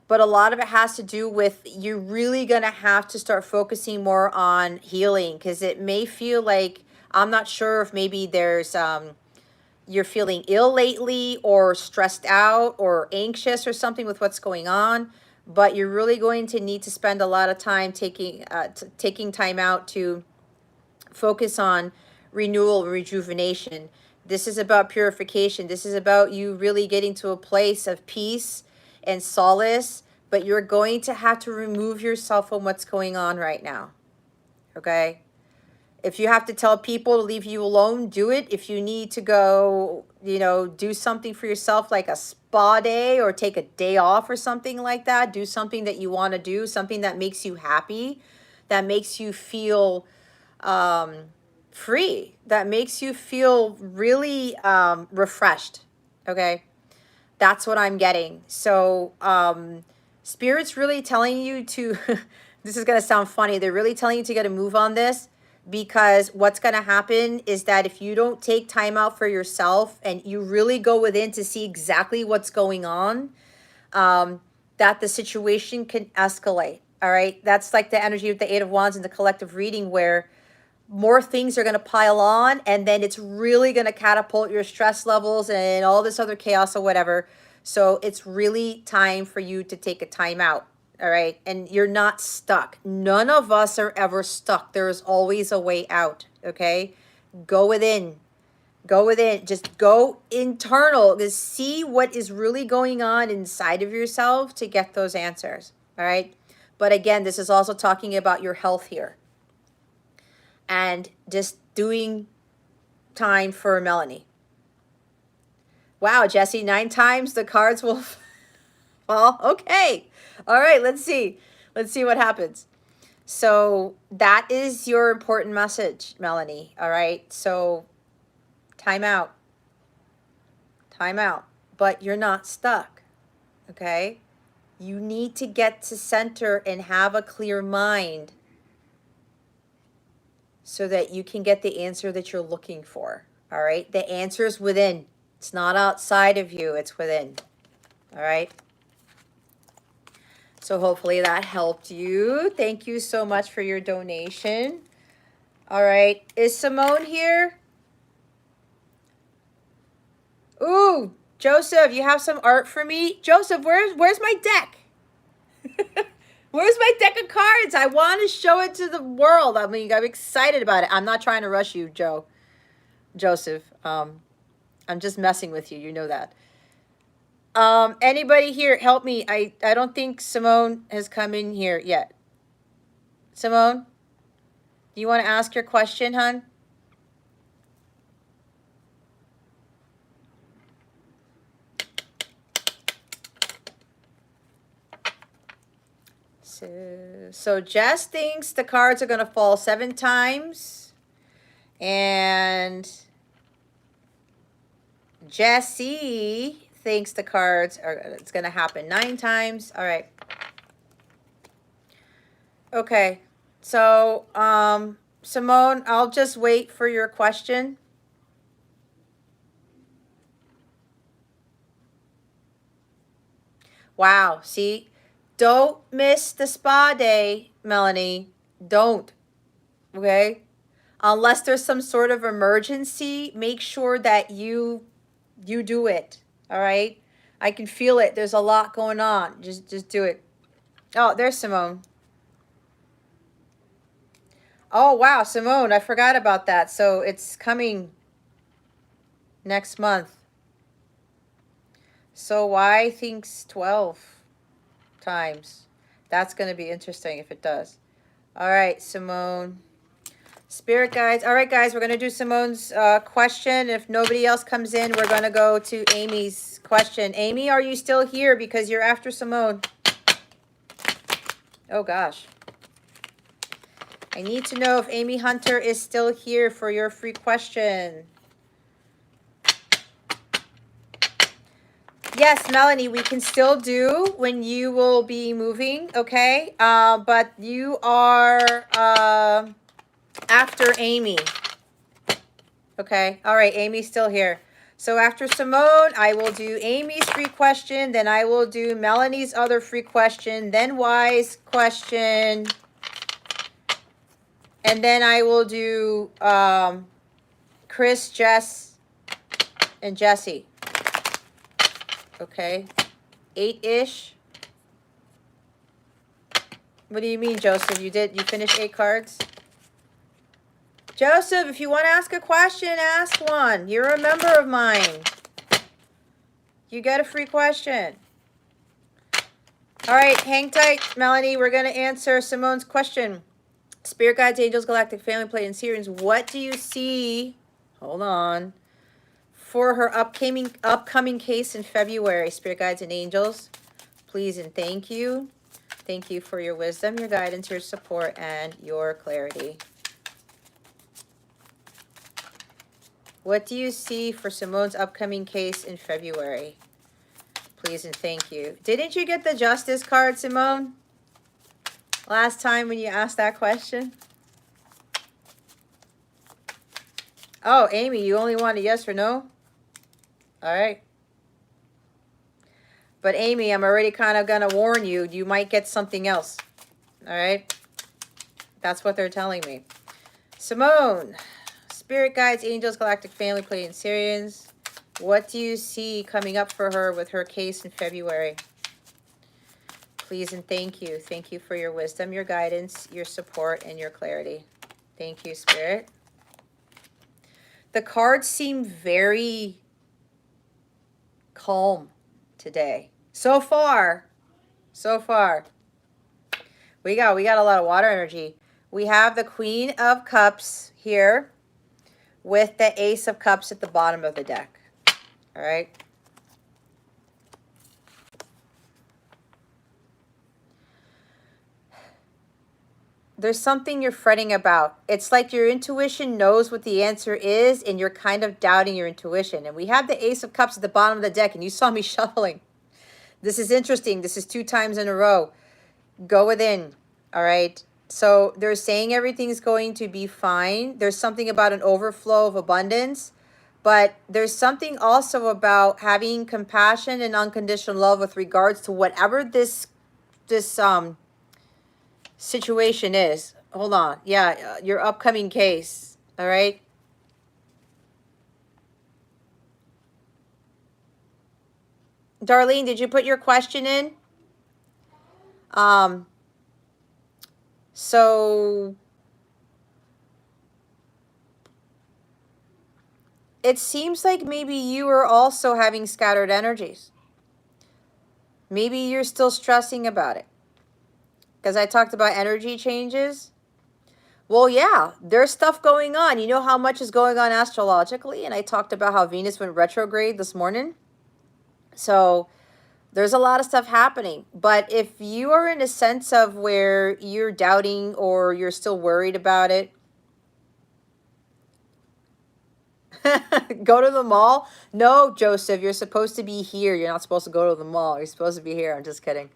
But a lot of it has to do with you're really going to have to start focusing more on healing, because it may feel like, I'm not sure if maybe there's, you're feeling ill lately or stressed out or anxious or something with what's going on. But you're really going to need to spend a lot of time taking time out to focus on renewal, rejuvenation. This is about purification. This is about you really getting to a place of peace and solace, but you're going to have to remove yourself from what's going on right now. Okay? If you have to tell people to leave you alone, do it. If you need to go, you know, do something for yourself like a spa day or take a day off or something like that, do something that you want to do, something that makes you happy, that makes you feel free, that makes you feel really refreshed. Okay? That's what I'm getting. So Spirit's really telling you to, this is going to sound funny, they're really telling you to get a move on this, because what's going to happen is that if you don't take time out for yourself and you really go within to see exactly what's going on, that the situation can escalate. All right. That's like the energy of the Eight of Wands in the collective reading, where more things are going to pile on, and then it's really going to catapult your stress levels and all this other chaos or whatever. So it's really time for you to take a time out. All right. And you're not stuck. None of us are ever stuck. There is always a way out. Okay. Go within. Go within. Just go internal. Just see what is really going on inside of yourself to get those answers. All right. But again, this is also talking about your health here. And just doing time for Melanie. Wow, Jesse, 9 times the cards will fall. Okay. All right, let's see. Let's see what happens. So that is your important message, Melanie. All right. So time out. Time out. But you're not stuck. Okay. You need to get to center and have a clear mind so that you can get the answer that you're looking for. All right. The answer is within. It's not outside of you. It's within. All right. So hopefully that helped you. Thank you so much for your donation. All right. Is Simone here? Ooh, Joseph, you have some art for me? Joseph, where's my deck? Where's my deck of cards? I want to show it to the world. I mean, I'm excited about it. I'm not trying to rush you, Joseph. I'm just messing with you. You know that. Anybody here, help me. I don't think Simone has come in here yet. Simone, do you want to ask your question, hon? So Jess thinks the cards are going to fall 7 times. And Jesse thinks the cards are, it's going to happen 9 times. All right. Okay. So, Simone, I'll just wait for your question. Wow, see? Don't miss the spa day, Melanie. Don't, okay? Unless there's some sort of emergency, make sure that you do it, all right? I can feel it. There's a lot going on. Just do it. Oh, there's Simone. Oh, wow, Simone, I forgot about that. So it's coming next month. So why thinks 12 times? That's going to be interesting if it does. All right, Simone. Spirit guides. All right, guys, we're going to do Simone's question. If nobody else comes in, we're going to go to Amy's question. Amy, are you still here? Because you're after Simone. Oh, gosh. I need to know if Amy Hunter is still here for your free question. Yes, Melanie, we can still do when you will be moving, okay? But you are after Amy. Okay, all right, Amy's still here. So after Simone, I will do Amy's free question, then I will do Melanie's other free question, then Y's question, and then I will do Chris, Jess, and Jesse. Okay, 8-ish. What do you mean, Joseph? You finished 8 cards? Joseph, if you want to ask a question, ask one. You're a member of mine. You get a free question. All right, hang tight, Melanie. We're going to answer Simone's question. Spirit guides, angels, galactic family, Pleiadian Sirians. What do you see? Hold on. For her upcoming case in February, Spirit guides and angels, please and thank you. Thank you for your wisdom, your guidance, your support, and your clarity. What do you see for Simone's upcoming case in February? Please and thank you. Didn't you get the Justice card, Simone? Last time when you asked that question? Oh, Amy, you only want a yes or no? All right. But Amy, I'm already kind of going to warn you. You might get something else. All right? That's what they're telling me. Simone, Spirit guides, angels, galactic family, Pleiadian Sirians. What do you see coming up for her with her case in February? Please and thank you. Thank you for your wisdom, your guidance, your support, and your clarity. Thank you, Spirit. The cards seem very calm today. So far. We got a lot of water energy. We have the Queen of Cups here with the Ace of Cups at the bottom of the deck. All right. There's something you're fretting about. It's like your intuition knows what the answer is, and you're kind of doubting your intuition. And we have the Ace of Cups at the bottom of the deck, and you saw me shuffling. This is interesting. This is 2 times in a row. Go within, all right? So they're saying everything's going to be fine. There's something about an overflow of abundance, but there's something also about having compassion and unconditional love with regards to whatever this situation is. Hold on. Yeah, your upcoming case, all right? Darlene, did you put your question in? So it seems like maybe you are also having scattered energies. Maybe you're still stressing about it. Because I talked about energy changes. Well, yeah, there's stuff going on. You know how much is going on astrologically? And I talked about how Venus went retrograde this morning. So there's a lot of stuff happening. But if you are in a sense of where you're doubting or you're still worried about it, go to the mall? No, Joseph, you're supposed to be here. You're not supposed to go to the mall. You're supposed to be here. I'm just kidding.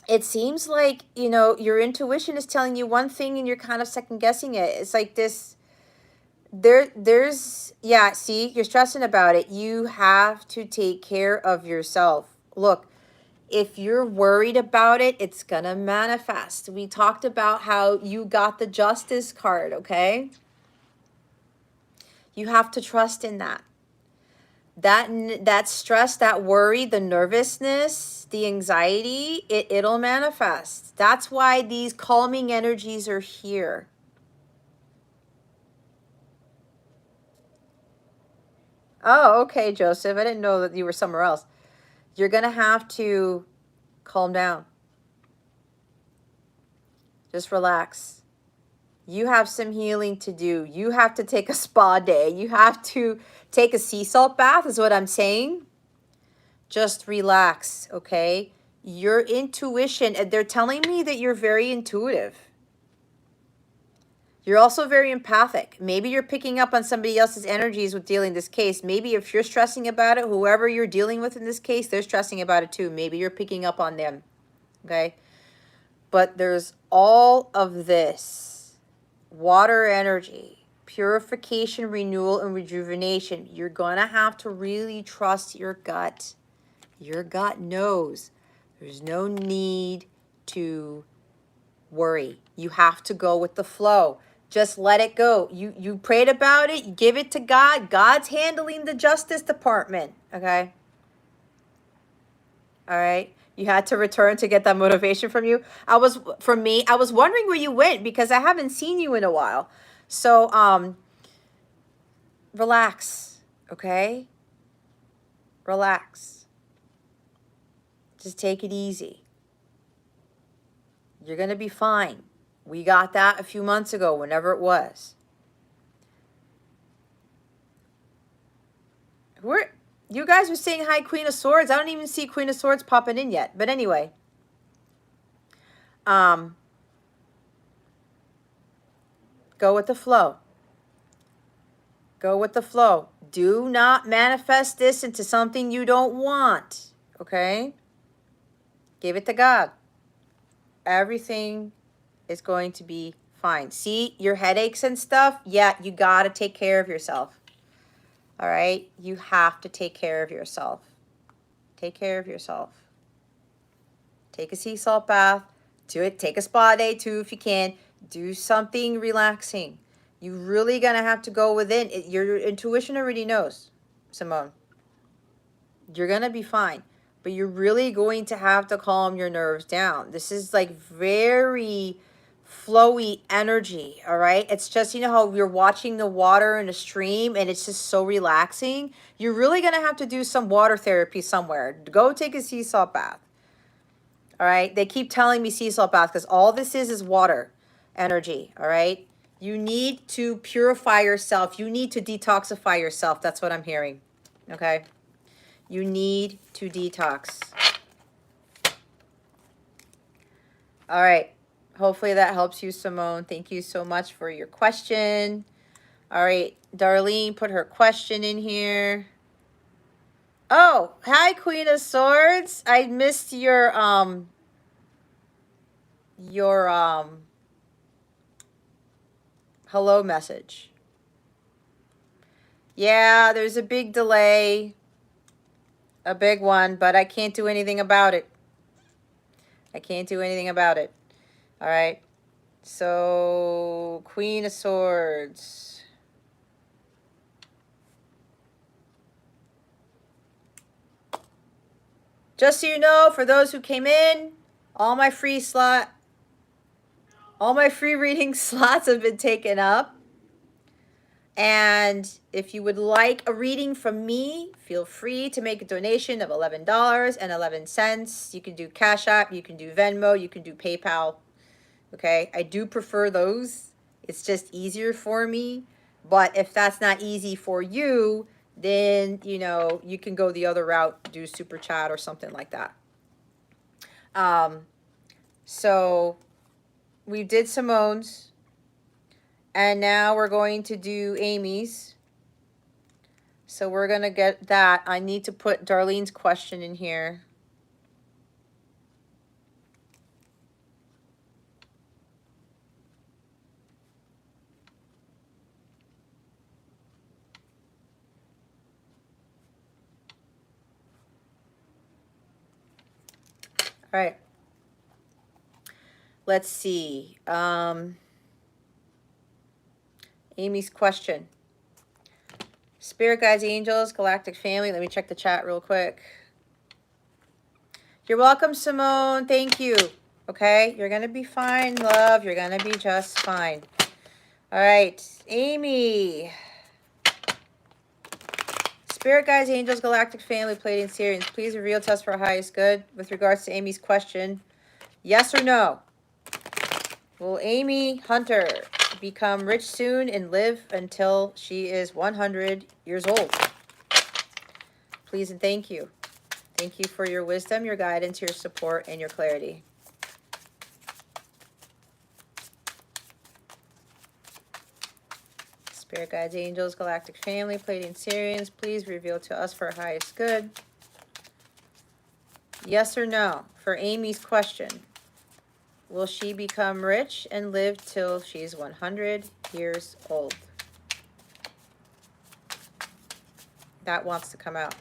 it seems like, you know, your intuition is telling you one thing and you're kind of second guessing it. It's like this, there's, yeah, see, you're stressing about it. You have to take care of yourself. Look, if you're worried about it, it's gonna manifest. We talked about how you got the Justice card, okay? You have to trust in that. That stress, that worry, the nervousness, the anxiety, it'll manifest. That's why these calming energies are here. Oh, okay, Joseph. I didn't know that you were somewhere else. You're going to have to calm down. Just relax. You have some healing to do. You have to take a spa day. You have to take a sea salt bath, is what I'm saying. Just relax, okay? Your intuition, they're telling me that you're very intuitive. You're also very empathic. Maybe you're picking up on somebody else's energies with dealing this case. Maybe if you're stressing about it, whoever you're dealing with in this case, they're stressing about it too. Maybe you're picking up on them, okay? But there's all of this water energy, purification, renewal, and rejuvenation. You're going to have to really trust your gut. Your gut knows. There's no need to worry. You have to go with the flow. Just let it go. You prayed about it. You give it to God. God's handling the Justice Department. Okay? All right? You had to return to get that motivation from you. From me, I was wondering where you went because I haven't seen you in a while. So, relax. Okay? Relax. Just take it easy. You're going to be fine. We got that a few months ago, whenever it was. You guys were saying hi, Queen of Swords. I don't even see Queen of Swords popping in yet. But anyway. Go with the flow. Go with the flow. Do not manifest this into something you don't want. Okay? Give it to God. Everything is going to be fine. See, your headaches and stuff? Yeah, you got to take care of yourself. All right? You have to take care of yourself. Take care of yourself. Take a sea salt bath. Do it. Take a spa day too if you can. Do something relaxing. You're really going to have to go within. Your intuition already knows, Simone. You're going to be fine. But you're really going to have to calm your nerves down. This is like very flowy energy, all right? It's just, you know how you're watching the water in a stream and it's just so relaxing? You're really going to have to do some water therapy somewhere. Go take a sea salt bath. All right? They keep telling me sea salt bath because all this is water energy, all right? You need to purify yourself. You need to detoxify yourself. That's what I'm hearing, okay? You need to detox. All right. Hopefully that helps you, Simone. Thank you so much for your question. All right. Darlene put her question in here. Oh, hi, Queen of Swords. I missed your hello message. Yeah, there's a big delay. A big one, but I can't do anything about it. I can't do anything about it. All right. So, Queen of Swords. Just so you know, for those who came in, all my free reading slots have been taken up. And if you would like a reading from me, feel free to make a donation of $11.11. You can do Cash App, you can do Venmo, you can do PayPal. Okay, I do prefer those. It's just easier for me. But if that's not easy for you, then, you know, you can go the other route, do Super Chat or something like that. So we did Simone's. And now we're going to do Amy's. So we're going to get that. I need to put Darlene's question in here. All right. Let's see. Amy's question. Spirit guides, angels, galactic family. Let me check the chat real quick. You're welcome, Simone. Thank you. Okay, you're going to be fine, love. You're going to be just fine. All right, Amy. Spirit guides, angels, galactic family, Pleiadian Sirians. Please reveal to us for our highest good with regards to Amy's question. Yes or no? Will Amy Hunter become rich soon and live until she is 100 years old? Please and thank you. Thank you for your wisdom, your guidance, your support, and your clarity. Spirit guides, angels, galactic family, Pleiadian Sirians, please reveal to us for our highest good. Yes or no? For Amy's question. Will she become rich and live till she's 100 years old? That wants to come out.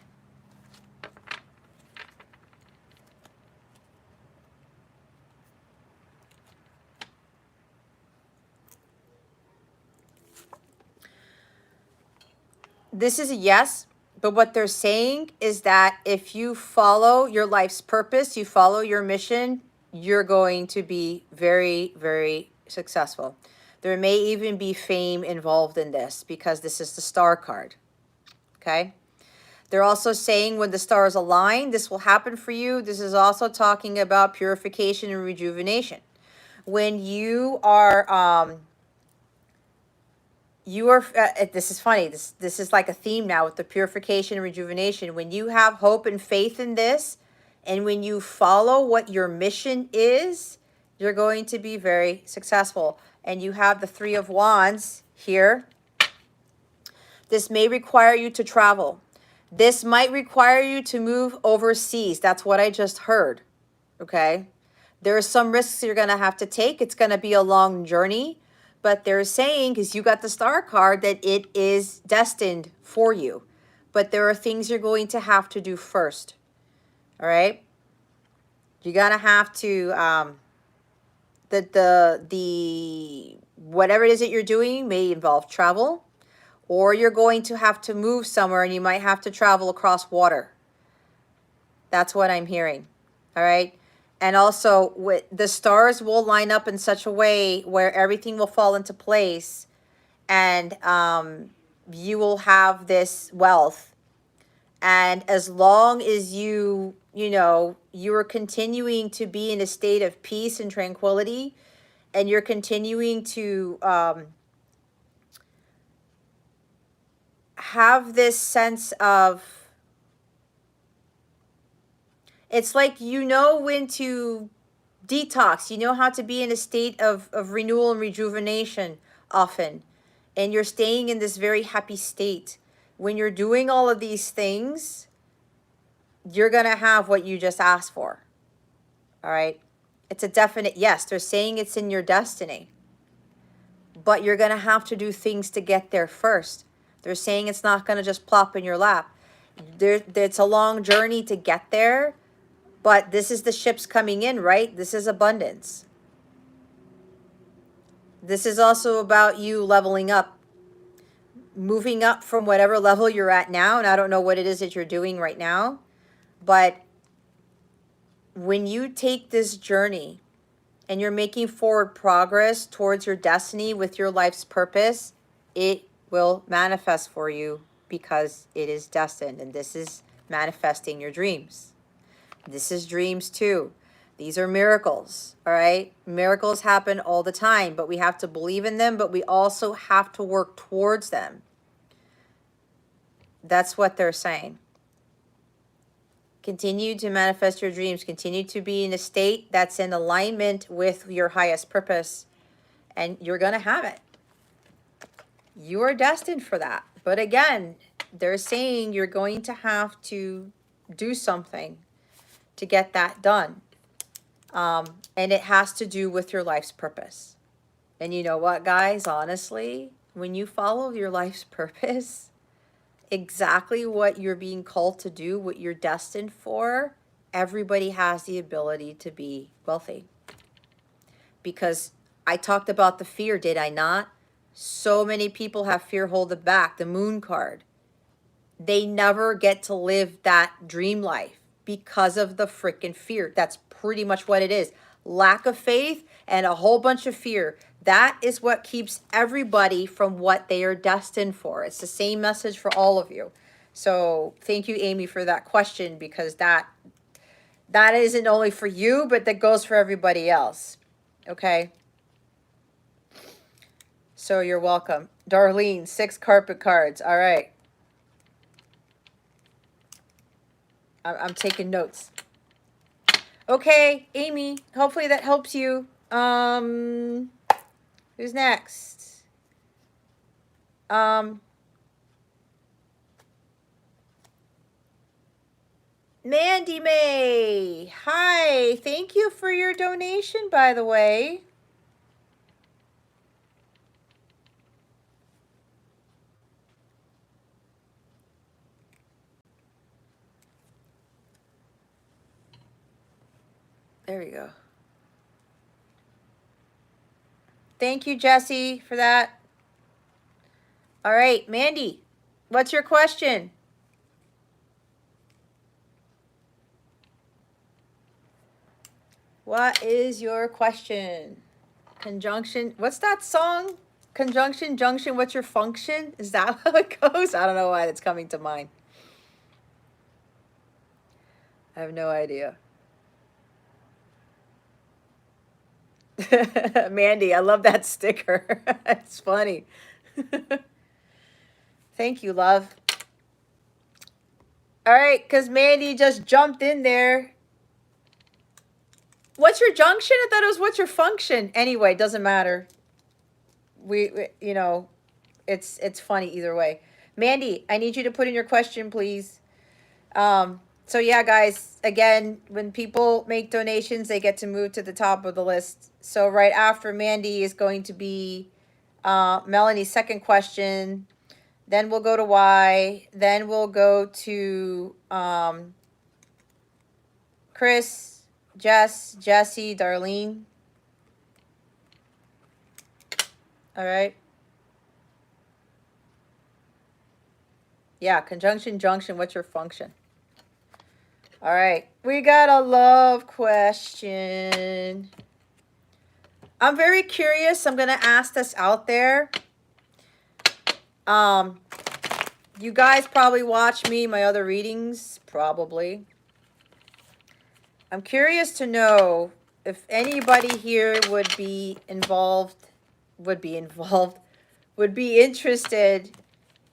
This is a yes, but what they're saying is that if you follow your life's purpose, you follow your mission, you're going to be very, very successful. There may even be fame involved in this because this is the star card. Okay? They're also saying when the stars align, this will happen for you. This is also talking about purification and rejuvenation. When you are, this is funny. This is like a theme now with the purification and rejuvenation. When you have hope and faith in this, and when you follow what your mission is, you're going to be very successful. And you have the Three of Wands here. This may require you to travel. This might require you to move overseas. That's what I just heard. Okay? There are some risks you're going to have to take. It's going to be a long journey. But they're saying, because you got the star card, that it is destined for you. But there are things you're going to have to do first. All right? You're going to have to, whatever it is that you're doing may involve travel. Or you're going to have to move somewhere and you might have to travel across water. That's what I'm hearing. All right? And also, the stars will line up in such a way where everything will fall into place. And you will have this wealth. And as long as you are continuing to be in a state of peace and tranquility, and you're continuing to have this sense of, it's like you know when to detox, you know how to be in a state of renewal and rejuvenation often, and you're staying in this very happy state. When you're doing all of these things, you're going to have what you just asked for. All right? It's a definite yes. They're saying it's in your destiny, but you're going to have to do things to get there first. They're saying it's not going to just plop in your lap. It's a long journey to get there, but this is the ships coming in, right? This is abundance. This is also about you leveling up, moving up from whatever level you're at now. And I don't know what it is that you're doing right now, but when you take this journey and you're making forward progress towards your destiny with your life's purpose, it will manifest for you because it is destined. And this is manifesting your dreams. This is dreams too. These are miracles, all right? Miracles happen all the time, but we have to believe in them, but we also have to work towards them. That's what they're saying. Continue to manifest your dreams. Continue to be in a state that's in alignment with your highest purpose, and you're going to have it. You are destined for that. But again, they're saying you're going to have to do something to get that done. And it has to do with your life's purpose. And you know what, guys? Honestly, when you follow your life's purpose, exactly what you're being called to do, what you're destined for, everybody has the ability to be wealthy. Because I talked about the fear, did I not? So many people have fear hold it back. The moon card. They never get to live that dream life because of the freaking fear. That's pretty much what it is. Lack of faith and a whole bunch of fear. That is what keeps everybody from what they are destined for. It's the same message for all of you. So thank you, Amy, for that question, because that isn't only for you, but that goes for everybody else. Okay? So you're welcome. Darlene, 6 carpet cards. All right. I'm taking notes. Okay, Amy, hopefully that helps you. Who's next? Mandy May. Hi, thank you for your donation, by the way. There we go. Thank you, Jesse, for that. All right, Mandy, what's your question? What is your question? Conjunction. What's that song? Conjunction, junction, what's your function? Is that how it goes? I don't know why that's coming to mind. I have no idea. Mandy, I love that sticker. It's funny. Thank you, love. All right, because Mandy just jumped in there. What's your junction? I thought it was what's your function. Anyway, doesn't matter. We you know, it's funny either way. Mandy, I need you to put in your question, please. So yeah, guys, again, when people make donations, they get to move to the top of the list. So right after Mandy is going to be Melanie's second question. Then we'll go to Y. Then we'll go to Chris, Jess, Jesse, Darlene. All right. Yeah, conjunction, junction, what's your function? All right, we got a love question. I'm very curious. I'm going to ask this out there. You guys probably watch me, my other readings, probably. I'm curious to know if anybody here would be interested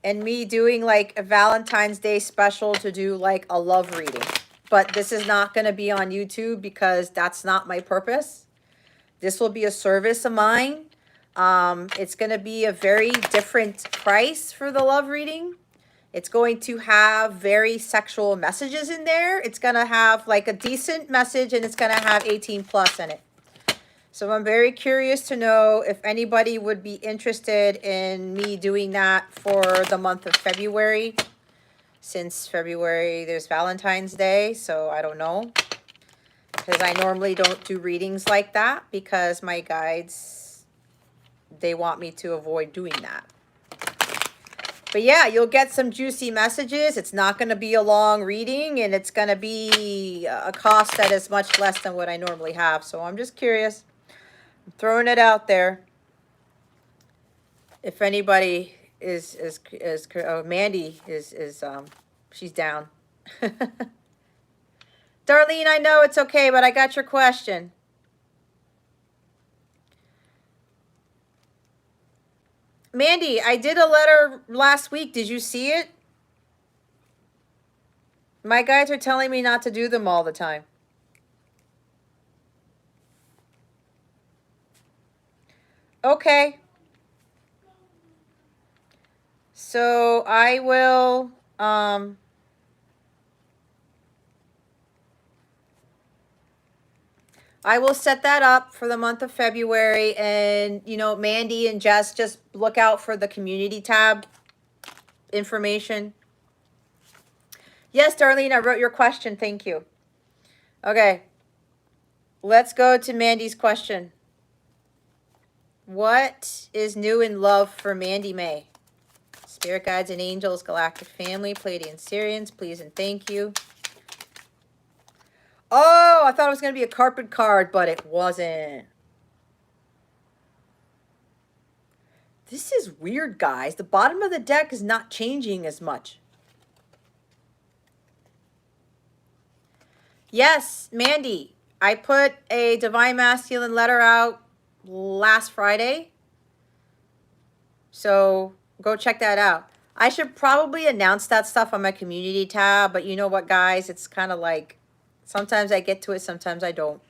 in me doing like a Valentine's Day special to do like a love reading. But this is not going to be on YouTube because that's not my purpose. This will be a service of mine. It's going to be a very different price for the love reading. It's going to have very sexual messages in there. It's going to have like a decent message, and it's going to have 18 plus in it. So I'm very curious to know if anybody would be interested in me doing that for the month of February. Since February, there's Valentine's Day, so I don't know. Because I normally don't do readings like that because my guides, they want me to avoid doing that. But yeah, you'll get some juicy messages. It's not going to be a long reading, and it's going to be a cost that is much less than what I normally have. So I'm just curious. I'm throwing it out there. If anybody Mandy is she's down. Darlene, I know it's okay, but I got your question. Mandy, I did a letter last week. Did you see it? My guides are telling me not to do them all the time. Okay. So I will set that up for the month of February. And, you know, Mandy and Jess, just look out for the community tab information. Yes, Darlene, I wrote your question. Thank you. Okay. Let's go to Mandy's question. What is new in love for Mandy May? Spirit guides and angels, galactic family, Pleiadian Syrians, please and thank you. Oh, I thought it was going to be a carpet card, but it wasn't. This is weird, guys. The bottom of the deck is not changing as much. Yes, Mandy, I put a Divine Masculine letter out last Friday. So go check that out. I should probably announce that stuff on my community tab, but you know what, guys? It's kind of like sometimes I get to it, sometimes I don't.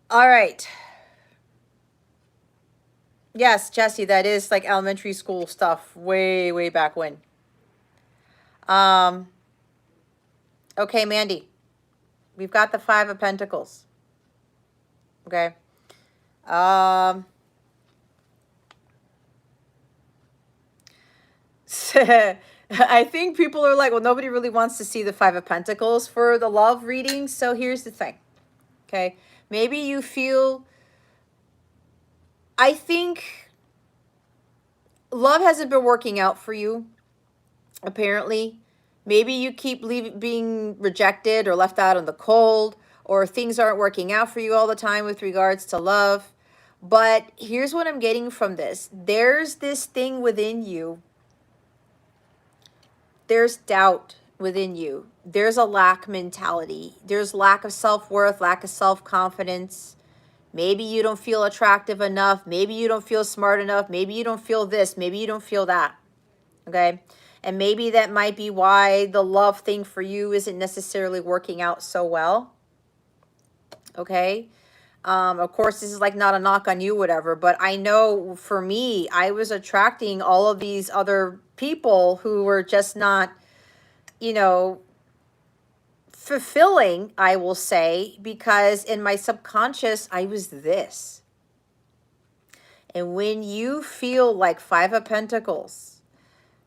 All right. Yes, Jesse, that is like elementary school stuff way, way back when. Okay, Mandy. We've got the Five of Pentacles. Okay. I think people are like, well, nobody really wants to see the Five of Pentacles for the love reading. So here's the thing. Okay. Maybe you feel, I think love hasn't been working out for you, apparently. Maybe you keep being rejected or left out in the cold, or things aren't working out for you all the time with regards to love. But here's what I'm getting from this. There's this thing within you. There's doubt within you. There's a lack mentality. There's lack of self-worth, lack of self-confidence. Maybe you don't feel attractive enough. Maybe you don't feel smart enough. Maybe you don't feel this. Maybe you don't feel that. Okay? And maybe that might be why the love thing for you isn't necessarily working out so well. Okay? Of course, this is like not a knock on you, whatever. But I know for me, I was attracting all of these other people who were just not, you know, fulfilling, I will say, because in my subconscious, I was this. And when you feel like Five of Pentacles,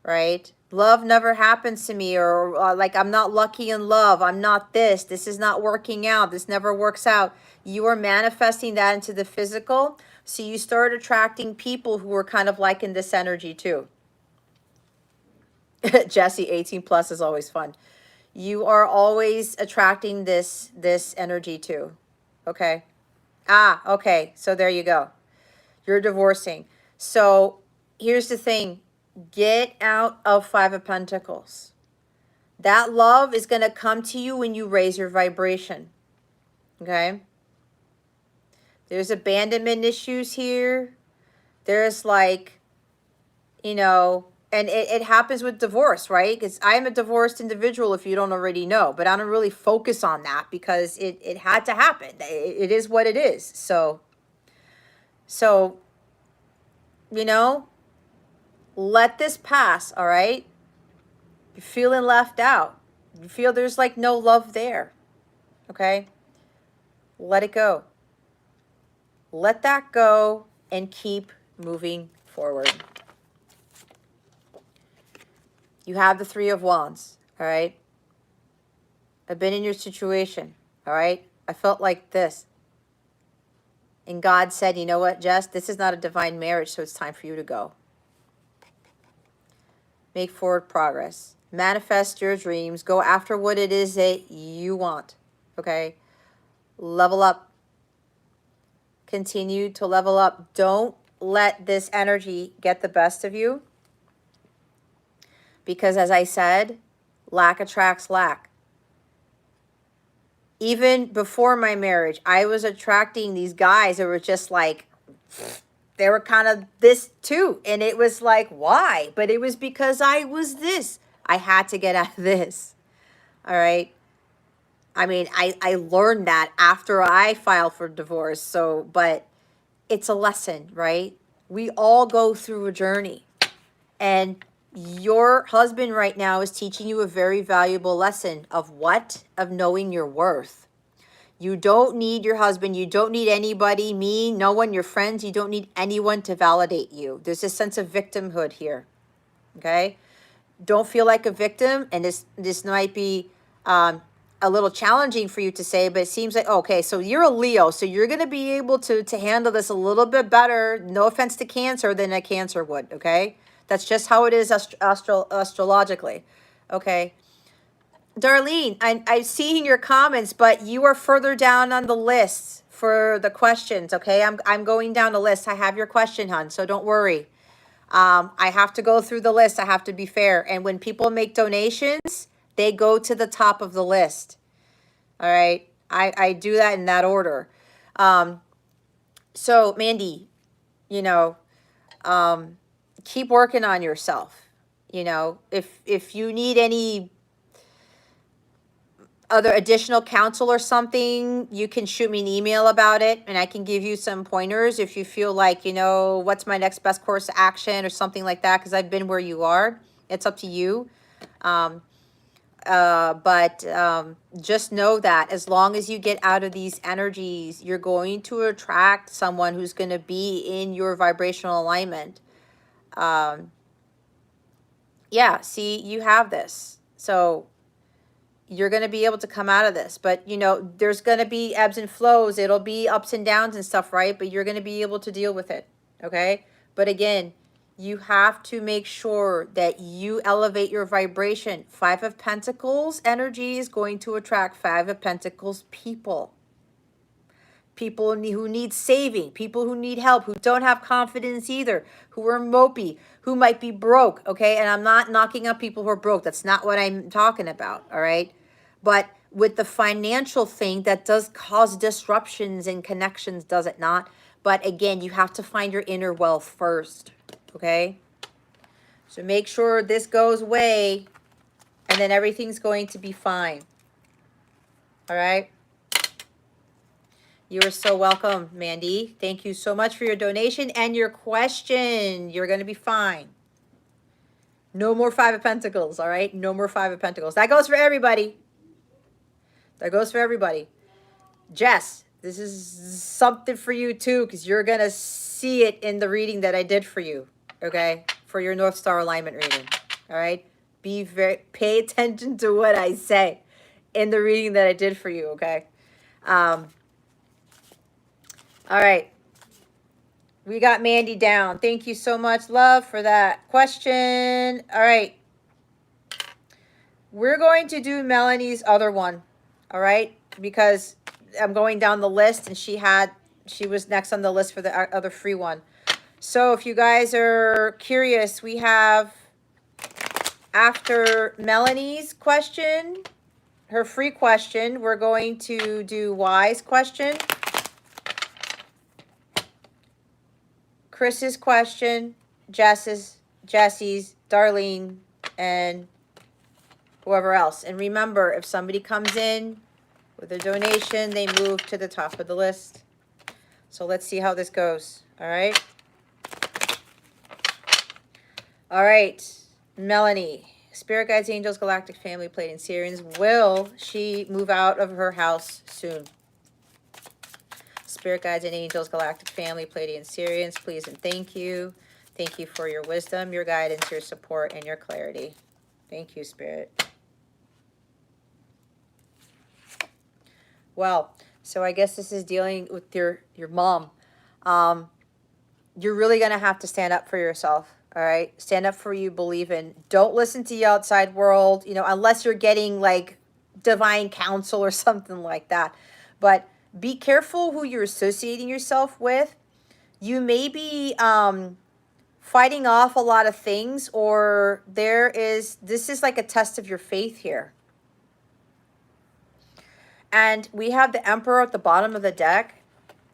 right? Love never happens to me, or like I'm not lucky in love. I'm not this. This is not working out. This never works out. You are manifesting that into the physical. So you start attracting people who are kind of like in this energy too. Jesse, 18 plus is always fun. You are always attracting this energy too. Okay. Okay. So there you go. You're divorcing. So here's the thing. Get out of Five of Pentacles. That love is going to come to you when you raise your vibration. Okay? There's abandonment issues here. There's like, you know, and it happens with divorce, right? Because I'm a divorced individual, if you don't already know. But I don't really focus on that because it had to happen. It is what it is. So, you know, let this pass, all right? You're feeling left out. You feel there's like no love there, okay? Let it go. Let that go and keep moving forward. You have the Three of Wands, all right? I've been in your situation, all right? I felt like this. And God said, you know what, Jess, this is not a divine marriage, so it's time for you to go. Make forward progress. Manifest your dreams. Go after what it is that you want, okay? Level up. Continue to level up. Don't let this energy get the best of you. Because as I said, lack attracts lack. Even before my marriage, I was attracting these guys that were just like, they were kind of this too. And it was like, why? But it was because I was this. I had to get out of this. All right. I mean, I learned that after I filed for divorce. So, but it's a lesson, right? We all go through a journey. And your husband right now is teaching you a very valuable lesson of what? Of knowing your worth. You don't need your husband. You don't need anybody, me, no one, your friends. You don't need anyone to validate you. There's a sense of victimhood here, okay? Don't feel like a victim, and this might be a a little challenging for you to say, but it seems like, okay, so you're a Leo, so you're going to be able to handle this a little bit better, no offense to Cancer, than a Cancer would, okay? That's just how it is astrologically, okay? Darlene, I'm seeing your comments, but you are further down on the list for the questions, okay? I'm going down the list. I have your question, hon, so don't worry. I have to go through the list. I have to be fair. And when people make donations, they go to the top of the list. All right. I do that in that order. So Mandy, you know, keep working on yourself. You know, if you need any other additional counsel or something, you can shoot me an email about it and I can give you some pointers if you feel like, you know, what's my next best course of action or something like that, because I've been where you are. It's up to you. But just know that as long as you get out of these energies, you're going to attract someone who's going to be in your vibrational alignment. Yeah, see, you have this. So you're going to be able to come out of this, but you know, there's going to be ebbs and flows. It'll be ups and downs and stuff, right? But you're going to be able to deal with it. Okay. But again, you have to make sure that you elevate your vibration. 5 of Pentacles energy is going to attract 5 of Pentacles people. People who need saving, people who need help, who don't have confidence either, who are mopey, who might be broke, okay? And I'm not knocking up people who are broke. That's not what I'm talking about, all right? But with the financial thing, that does cause disruptions in connections, does it not? But again, you have to find your inner wealth first, okay? So make sure this goes away, and then everything's going to be fine, all right? You are so welcome, Mandy. Thank you so much for your donation and your question. You're going to be fine. No more 5 of Pentacles, all right? No more 5 of Pentacles. That goes for everybody. That goes for everybody. Jess, this is something for you too, because you're going to see it in the reading that I did for you, okay? For your North Star alignment reading, all right? Pay attention to what I say in the reading that I did for you, okay? All right. We got Mandy down. Thank you so much, love, for that question. All right. We're going to do Melanie's other one. All right. Because I'm going down the list and she was next on the list for the other free one. So if you guys are curious, we have, after Melanie's question, her free question, we're going to do Y's question, Chris's question, Jesse's, Darlene, and whoever else. And remember, if somebody comes in with a donation, they move to the top of the list. So let's see how this goes. All right. All right. Melanie, Spirit Guides, Angels, Galactic Family, Pleiadian, Sirians. Will she move out of her house soon? Spirit Guides and Angels, Galactic Family, Pleiadian, Sirians, please and thank you. Thank you for your wisdom, your guidance, your support, and your clarity. Thank you, Spirit. Well, so I guess this is dealing with your mom. You're really going to have to stand up for yourself, all right? Stand up for you believe in. Don't listen to the outside world, you know, unless you're getting like divine counsel or something like that. But be careful who you're associating yourself with. You may be fighting off a lot of things, or this is like a test of your faith here. And we have the Emperor at the bottom of the deck.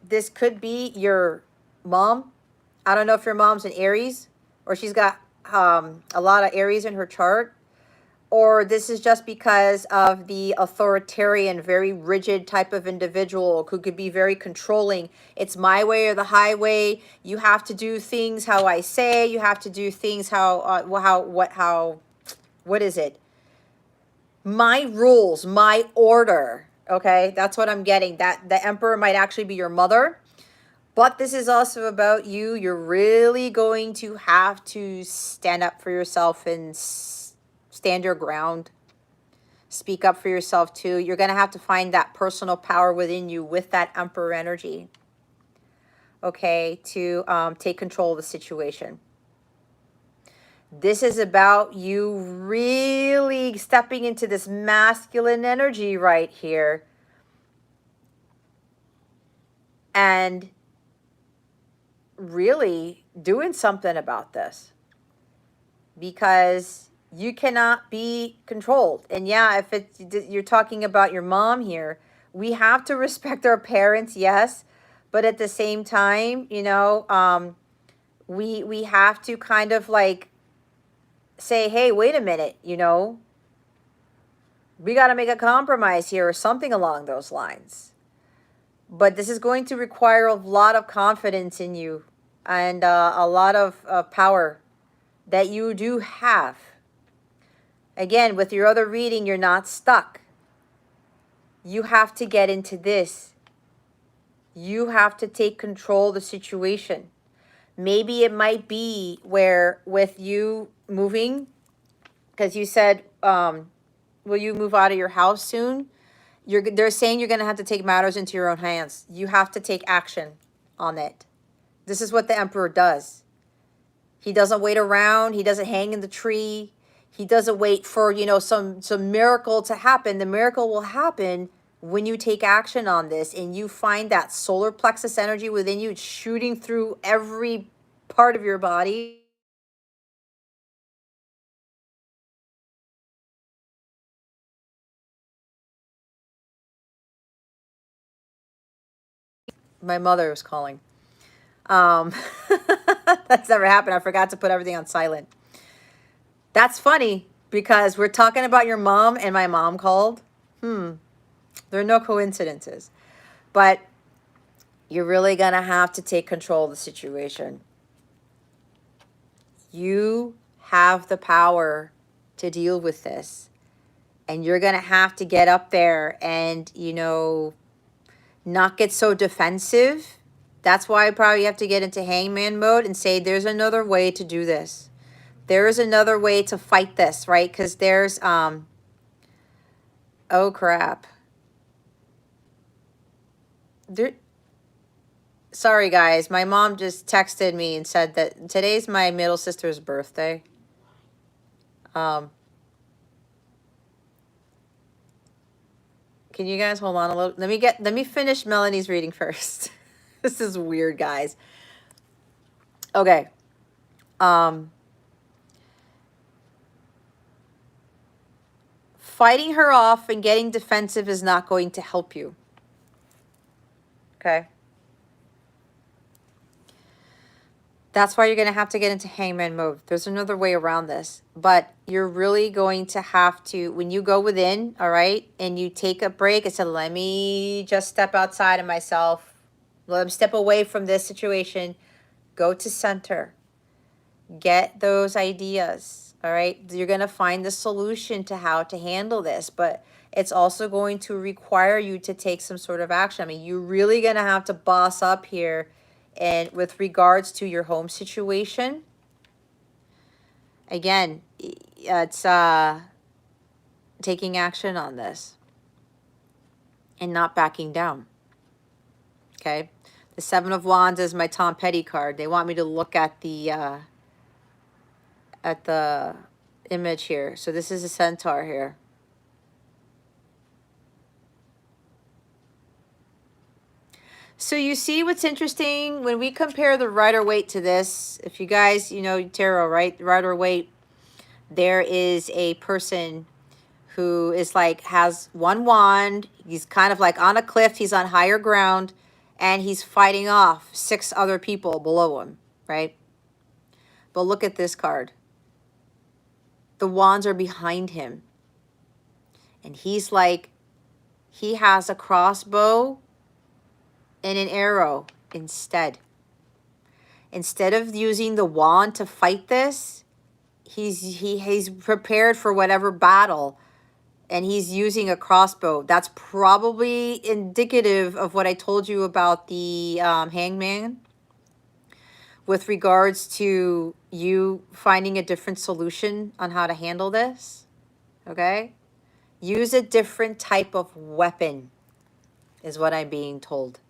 This could be your mom. I don't know if your mom's an Aries, or she's got a lot of Aries in her chart. Or this is just because of the authoritarian, very rigid type of individual who could be very controlling. It's my way or the highway. You have to do things how I say. You have to do things what is it? My rules, my order. Okay, that's what I'm getting. That the Emperor might actually be your mother. But this is also about you. You're really going to have to stand up for yourself and stand your ground. speak up for yourself too. You're going to have to find that personal power within you with that Emperor energy, okay, to take control of the situation. This is about you really stepping into this masculine energy right here and really doing something about this, because you cannot be controlled. And yeah, if it's, you're talking about your mom here, we have to respect our parents, yes, but at the same time, you know, we have to kind of like say, hey, wait a minute, you know, we got to make a compromise here or something along those lines. But this is going to require a lot of confidence in you and a lot of power that you do have. Again, with your other reading, you're not stuck. You have to get into this. You have to take control of the situation. Maybe it might be where with you moving, because you said, will you move out of your house soon? They're saying you're going to have to take matters into your own hands. You have to take action on it. This is what the Emperor does. He doesn't wait around. He doesn't hang in the tree. He doesn't wait for, you know, some miracle to happen. The miracle will happen when you take action on this and you find that solar plexus energy within you shooting through every part of your body. My mother was calling. That's never happened. I forgot to put everything on silent. That's funny because we're talking about your mom and my mom called. There are no coincidences. But you're really going to have to take control of the situation. You have the power to deal with this. And you're going to have to get up there and, you know, not get so defensive. That's why probably you have to get into hangman mode and say, there's another way to do this. There is another way to fight this, right? Because there's, oh crap. Sorry guys, my mom just texted me and said that today's my middle sister's birthday. Can you guys hold on a little? Let me finish Melanie's reading first. This is weird, guys. Okay. Fighting her off and getting defensive is not going to help you. Okay. That's why you're going to have to get into hangman mode. There's another way around this. But you're really going to have to, when you go within, all right, and you take a break and say, let me just step outside of myself. Let me step away from this situation. Go to center. Get those ideas, all right? You're going to find the solution to how to handle this. But it's also going to require you to take some sort of action. I mean, you're really going to have to boss up here. And with regards to your home situation, again, it's taking action on this and not backing down. Okay, the Seven of Wands is my Tom Petty card. They want me to look at the image here. So this is a centaur here. So you see what's interesting when we compare the Rider-Waite to this. If you guys, you know tarot, right? Rider-Waite, there is a person who is like, has one wand. He's kind of like on a cliff. He's on higher ground and he's fighting off 6 other people below him, right? But look at this card. The wands are behind him. And he's like, he has a crossbow and an arrow instead. Instead of using the wand to fight this, he's prepared for whatever battle, and he's using a crossbow. That's probably indicative of what I told you about the hangman with regards to you finding a different solution on how to handle this, okay? Use a different type of weapon, is what I'm being told.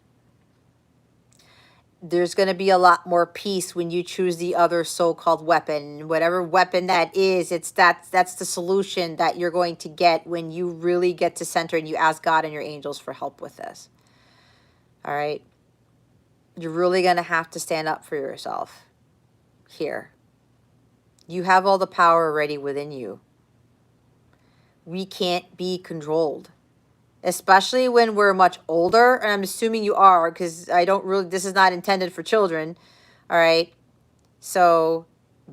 There's going to be a lot more peace when you choose the other so-called weapon. Whatever weapon that is, that's the solution that you're going to get when you really get to center and you ask God and your angels for help with this. All right? You're really going to have to stand up for yourself here. You have all the power already within you. We can't be controlled. Especially when we're much older, and I'm assuming you are, because this is not intended for children, all right? So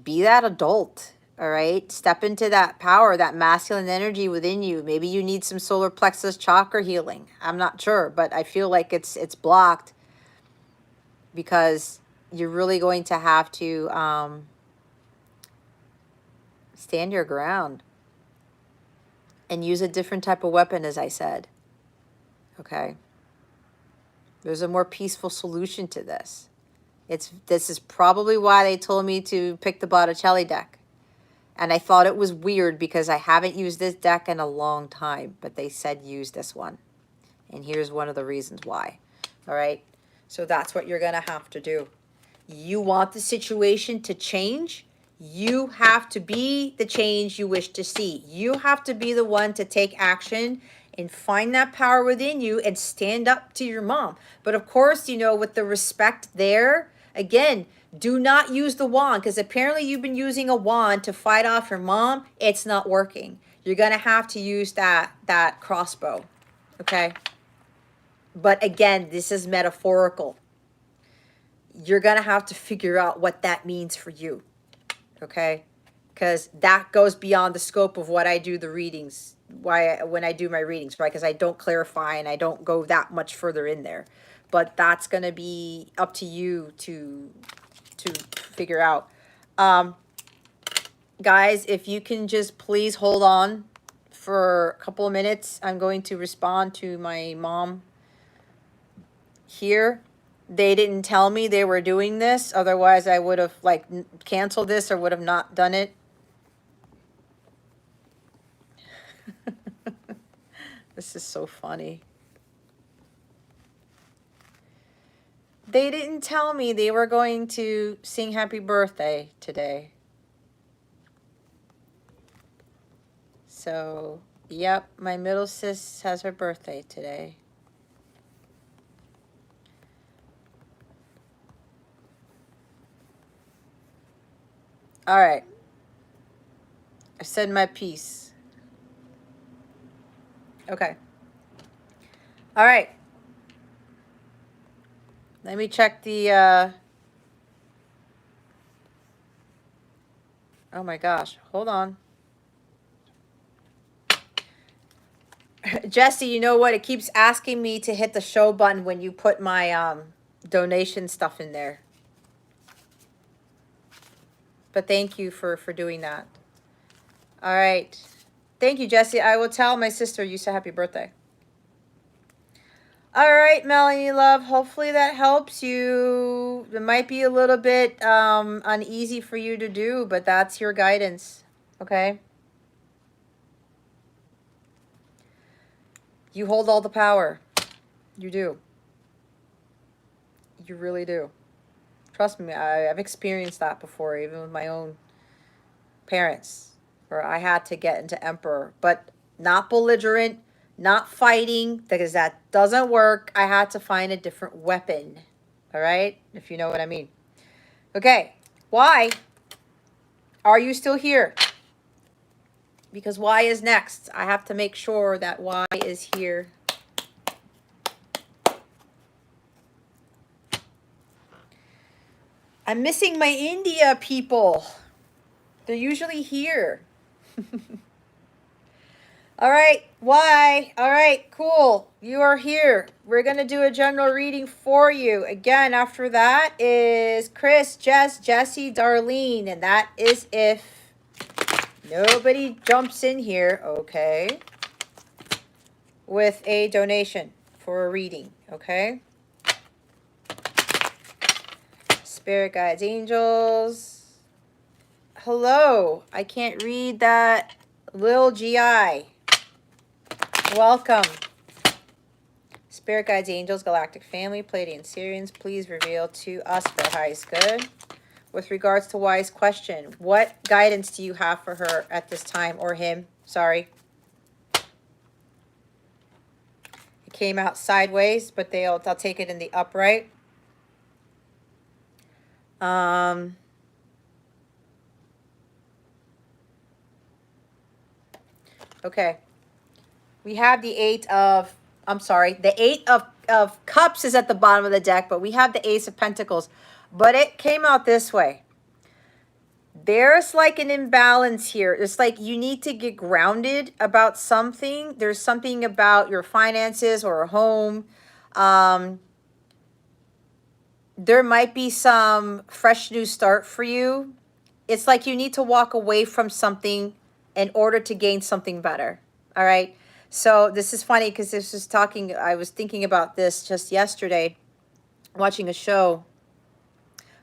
be that adult, all right? Step into that power, that masculine energy within you. Maybe you need some solar plexus chakra healing. I'm not sure, but I feel like it's blocked, because you're really going to have to stand your ground and use a different type of weapon, as I said. Okay, there's a more peaceful solution to this. This is probably why they told me to pick the Botticelli deck. And I thought it was weird because I haven't used this deck in a long time, but they said use this one. And here's one of the reasons why. All right, so that's what you're going to have to do. You want the situation to change? You have to be the change you wish to see. You have to be the one to take action and find that power within you and stand up to your mom. But of course, you know, with the respect there, again, do not use the wand, because apparently you've been using a wand to fight off your mom. It's not working. You're going to have to use that crossbow, okay? But again, this is metaphorical. You're going to have to figure out what that means for you, okay? Because that goes beyond the scope of what I do the readings, when I do my readings, right? Because I don't clarify and I don't go that much further in there. But that's going to be up to you to figure out. Guys, if you can just please hold on for a couple of minutes. I'm going to respond to my mom here. They didn't tell me they were doing this. Otherwise, I would have like canceled this or would have not done it. This is so funny. They didn't tell me they were going to sing happy birthday today. So, yep, my middle sis has her birthday today. All right. I said my piece. Okay. All right. Let me check the, oh my gosh, hold on. Jesse, you know what? It keeps asking me to hit the show button when you put my donation stuff in there. But thank you for doing that. All right. Thank you, Jesse. I will tell my sister you said happy birthday. All right, Melanie love. Hopefully that helps you. It might be a little bit uneasy for you to do, but that's your guidance. Okay? You hold all the power. You do. You really do. Trust me, I've experienced that before, even with my own parents, where I had to get into Emperor, but not belligerent, not fighting, because that doesn't work. I had to find a different weapon, all right? If you know what I mean. Okay, why are you still here? Because Y is next. I have to make sure that Y is here. I'm missing my India people. They're usually here. All right, Y. All right, cool. You are here. We're going to do a general reading for you. Again, after that is Chris, Jess, Jesse, Darlene. And that is if nobody jumps in here, okay, with a donation for a reading, okay? Spirit guides, angels. Hello. I can't read that. Lil GI. Welcome. Spirit guides, angels, galactic family, Pleiadian Syrians, please reveal to us for our highest good. With regards to Wise question, what guidance do you have for her at this time, or him? Sorry. It came out sideways, but they'll take it in the upright. Okay. We have the the eight of cups is at the bottom of the deck, but we have the Ace of Pentacles. But it came out this way. There's like an imbalance here. It's like you need to get grounded about something. There's something about your finances or a home. There might be some fresh new start for you. It's like you need to walk away from something in order to gain something better. All right. So this is funny because I was thinking about this just yesterday, watching a show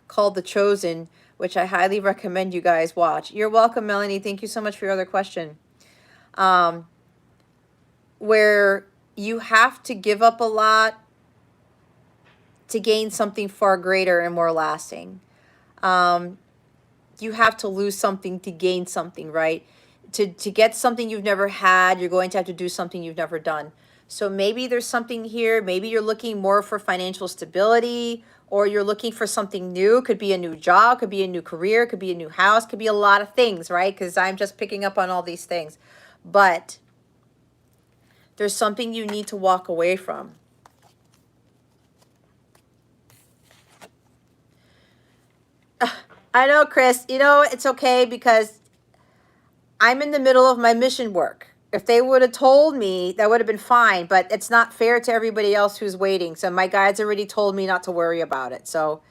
called The Chosen, which I highly recommend you guys watch. You're welcome, Melanie. Thank you so much for your other question. Where you have to give up a lot to gain something far greater and more lasting. You have to lose something to gain something, right? To get something you've never had, you're going to have to do something you've never done. So maybe there's something here. Maybe you're looking more for financial stability, or you're looking for something new. Could be a new job, could be a new career, could be a new house, could be a lot of things, right? Because I'm just picking up on all these things. But there's something you need to walk away from. I know, Chris. You know, it's okay because I'm in the middle of my mission work. If they would have told me, that would have been fine, but it's not fair to everybody else who's waiting. So my guides already told me not to worry about it. So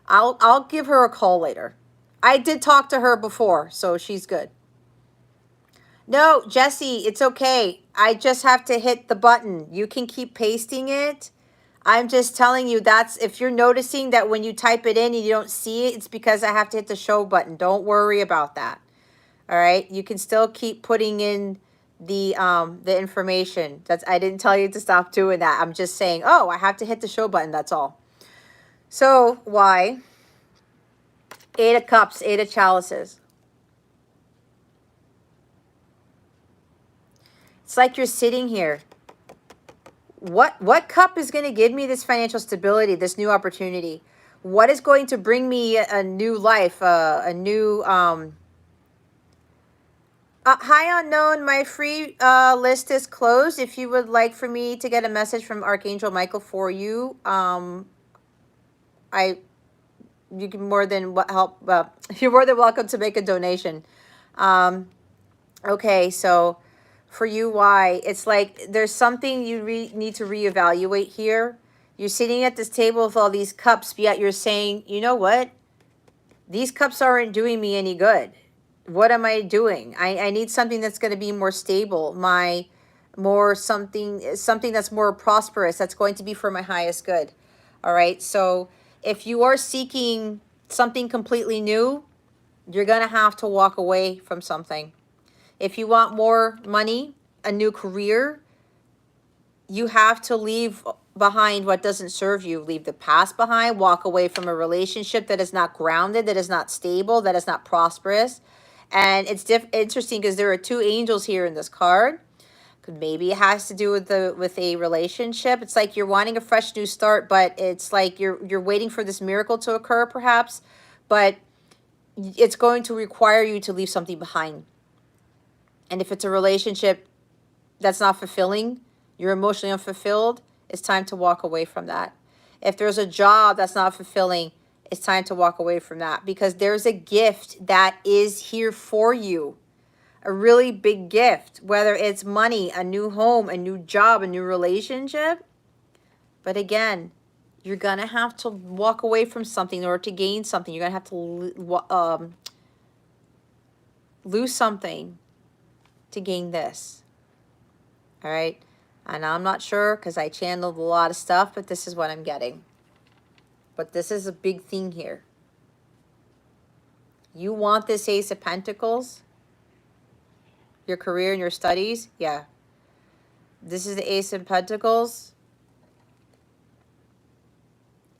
I'll give her a call later. I did talk to her before, so she's good. No, Jesse, it's okay. I just have to hit the button. You can keep pasting it. I'm just telling you, that's if you're noticing that when you type it in and you don't see it, it's because I have to hit the show button. Don't worry about that. All right, you can still keep putting in the information. I didn't tell you to stop doing that. I'm just saying, oh, I have to hit the show button. That's all. So why? Eight of Cups, Eight of Chalices. It's like you're sitting here. What cup is going to give me this financial stability, this new opportunity? What is going to bring me a new life, a new hi, unknown. My free list is closed. If you would like for me to get a message from Archangel Michael for you, you can more than help. You're more than welcome to make a donation. Okay, so for you, why? It's like there's something you need to reevaluate here. You're sitting at this table with all these cups, yet you're saying, you know what? These cups aren't doing me any good. What am I doing? I need something that's going to be more stable, something that's more prosperous, that's going to be for my highest good. All right. So if you are seeking something completely new, you're going to have to walk away from something. If you want more money, a new career, you have to leave behind what doesn't serve you. Leave the past behind, walk away from a relationship that is not grounded, that is not stable, that is not prosperous. And it's interesting because there are two angels here in this card. Maybe it has to do with a relationship. It's like you're wanting a fresh new start, but it's like you're waiting for this miracle to occur, perhaps. But it's going to require you to leave something behind. And if it's a relationship that's not fulfilling, you're emotionally unfulfilled, it's time to walk away from that. If there's a job that's not fulfilling, it's time to walk away from that, because there's a gift that is here for you. A really big gift, whether it's money, a new home, a new job, a new relationship. But again, you're going to have to walk away from something in order to gain something. You're going to have to lose something to gain this. All right. And I'm not sure because I channeled a lot of stuff, but this is what I'm getting. But this is a big thing here. You want this Ace of Pentacles? Your career and your studies? Yeah. This is the Ace of Pentacles.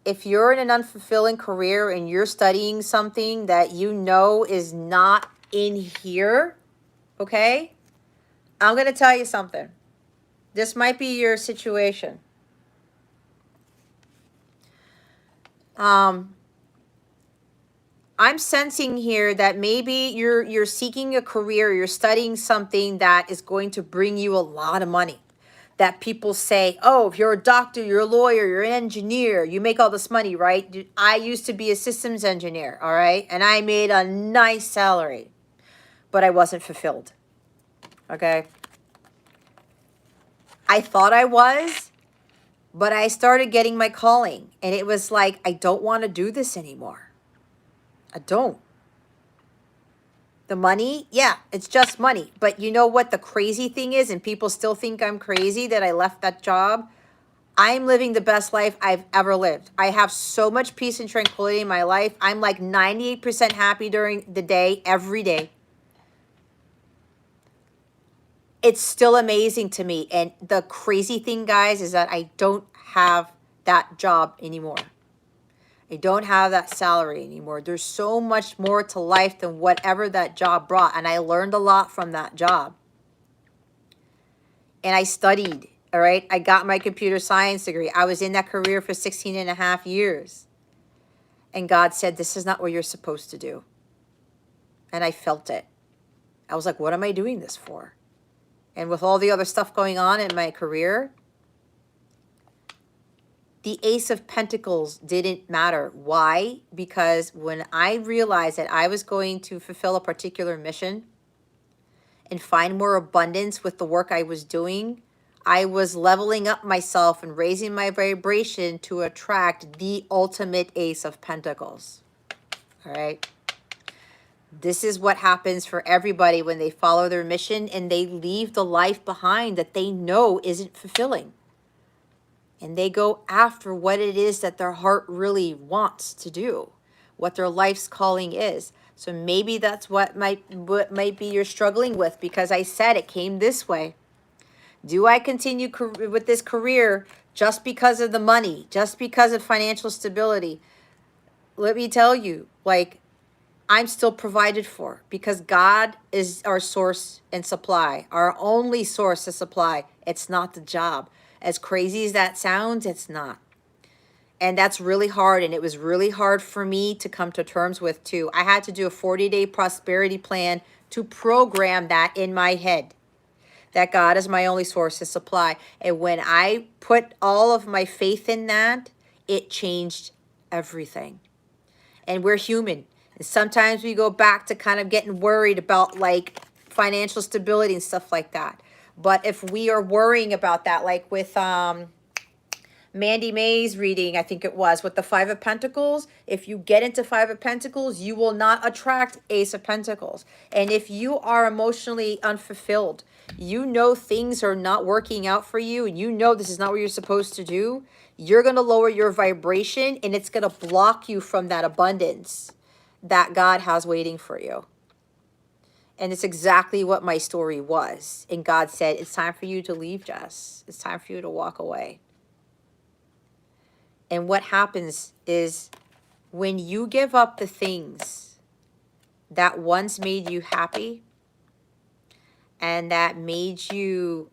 If you're in an unfulfilling career and you're studying something that you know is not in here, okay? I'm going to tell you something. This might be your situation. I'm sensing here that maybe you're seeking a career, you're studying something that is going to bring you a lot of money. That people say, oh, if you're a doctor, you're a lawyer, you're an engineer, you make all this money, right? I used to be a systems engineer, all right? And I made a nice salary, but I wasn't fulfilled, okay? I thought I was, but I started getting my calling. And it was like, I don't want to do this anymore. I don't. The money, yeah, it's just money. But you know what the crazy thing is? And people still think I'm crazy that I left that job. I'm living the best life I've ever lived. I have so much peace and tranquility in my life. I'm like 98% happy during the day, every day. It's still amazing to me. And the crazy thing, guys, is that I don't have that job anymore. I don't have that salary anymore. There's so much more to life than whatever that job brought. And I learned a lot from that job. And I studied, all right? I got my computer science degree. I was in that career for 16 and a half years. And God said, this is not what you're supposed to do. And I felt it. I was like, what am I doing this for? And with all the other stuff going on in my career, the Ace of Pentacles didn't matter. Why? Because when I realized that I was going to fulfill a particular mission and find more abundance with the work I was doing, I was leveling up myself and raising my vibration to attract the ultimate Ace of Pentacles. All right? This is what happens for everybody when they follow their mission and they leave the life behind that they know isn't fulfilling. And they go after what it is that their heart really wants to do, what their life's calling is. So maybe that's what might be you're struggling with, because I said it came this way. Do I continue with this career just because of the money, just because of financial stability? Let me tell you, like, I'm still provided for because God is our source and supply, our only source of supply. It's not the job. As crazy as that sounds, it's not. And that's really hard. And it was really hard for me to come to terms with too. I had to do a 40-day prosperity plan to program that in my head, that God is my only source of supply. And when I put all of my faith in that, it changed everything. And we're human. And sometimes we go back to kind of getting worried about like financial stability and stuff like that. But if we are worrying about that, like with Mandy May's reading, I think it was, with the Five of Pentacles, if you get into Five of Pentacles, you will not attract Ace of Pentacles. And if you are emotionally unfulfilled, you know things are not working out for you, and you know this is not what you're supposed to do, you're going to lower your vibration, and it's going to block you from that abundance that God has waiting for you. And it's exactly what my story was. And God said, it's time for you to leave, Jess. It's time for you to walk away. And what happens is when you give up the things that once made you happy and that made you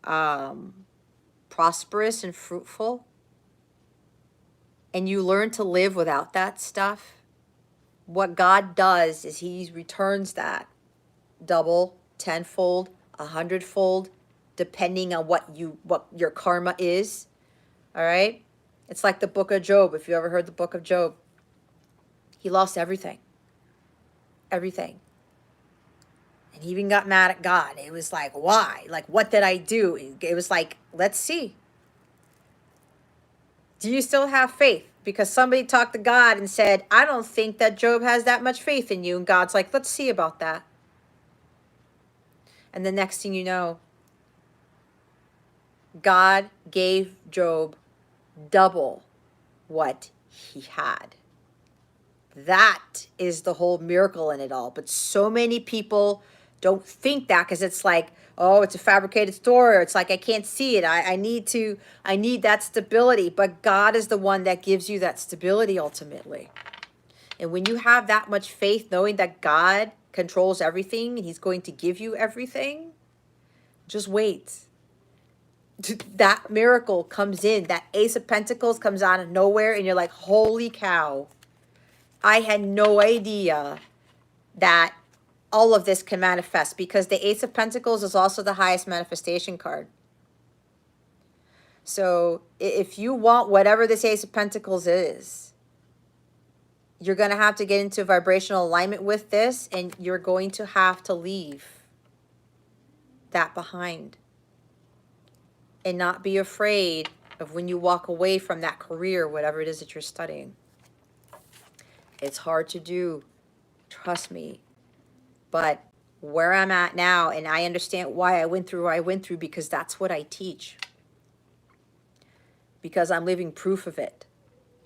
prosperous and fruitful, and you learn to live without that stuff, what God does is he returns that double, tenfold, 100-fold, depending on what your karma is. All right? It's like the book of Job. If you ever heard the book of Job, he lost everything. Everything. And he even got mad at God. It was like, why? Like, what did I do? It was like, let's see. Do you still have faith? Because somebody talked to God and said, I don't think that Job has that much faith in you. And God's like, let's see about that. And the next thing you know, God gave Job double what he had. That is the whole miracle in it all. But so many people Don't think that, because it's like, oh, it's a fabricated story, or it's like I can't see it. I need that stability. But God is the one that gives you that stability ultimately. And when you have that much faith, knowing that God controls everything and he's going to give you everything, just wait. That miracle comes in. That Ace of Pentacles comes out of nowhere and you're like, holy cow. I had no idea that all of this can manifest, because the Ace of Pentacles is also the highest manifestation card. So if you want whatever this Ace of Pentacles is, you're going to have to get into vibrational alignment with this, and you're going to have to leave that behind. And not be afraid of when you walk away from that career, whatever it is that you're studying. It's hard to do, trust me. But where I'm at now, and I understand why I went through what I went through, because that's what I teach. Because I'm living proof of it.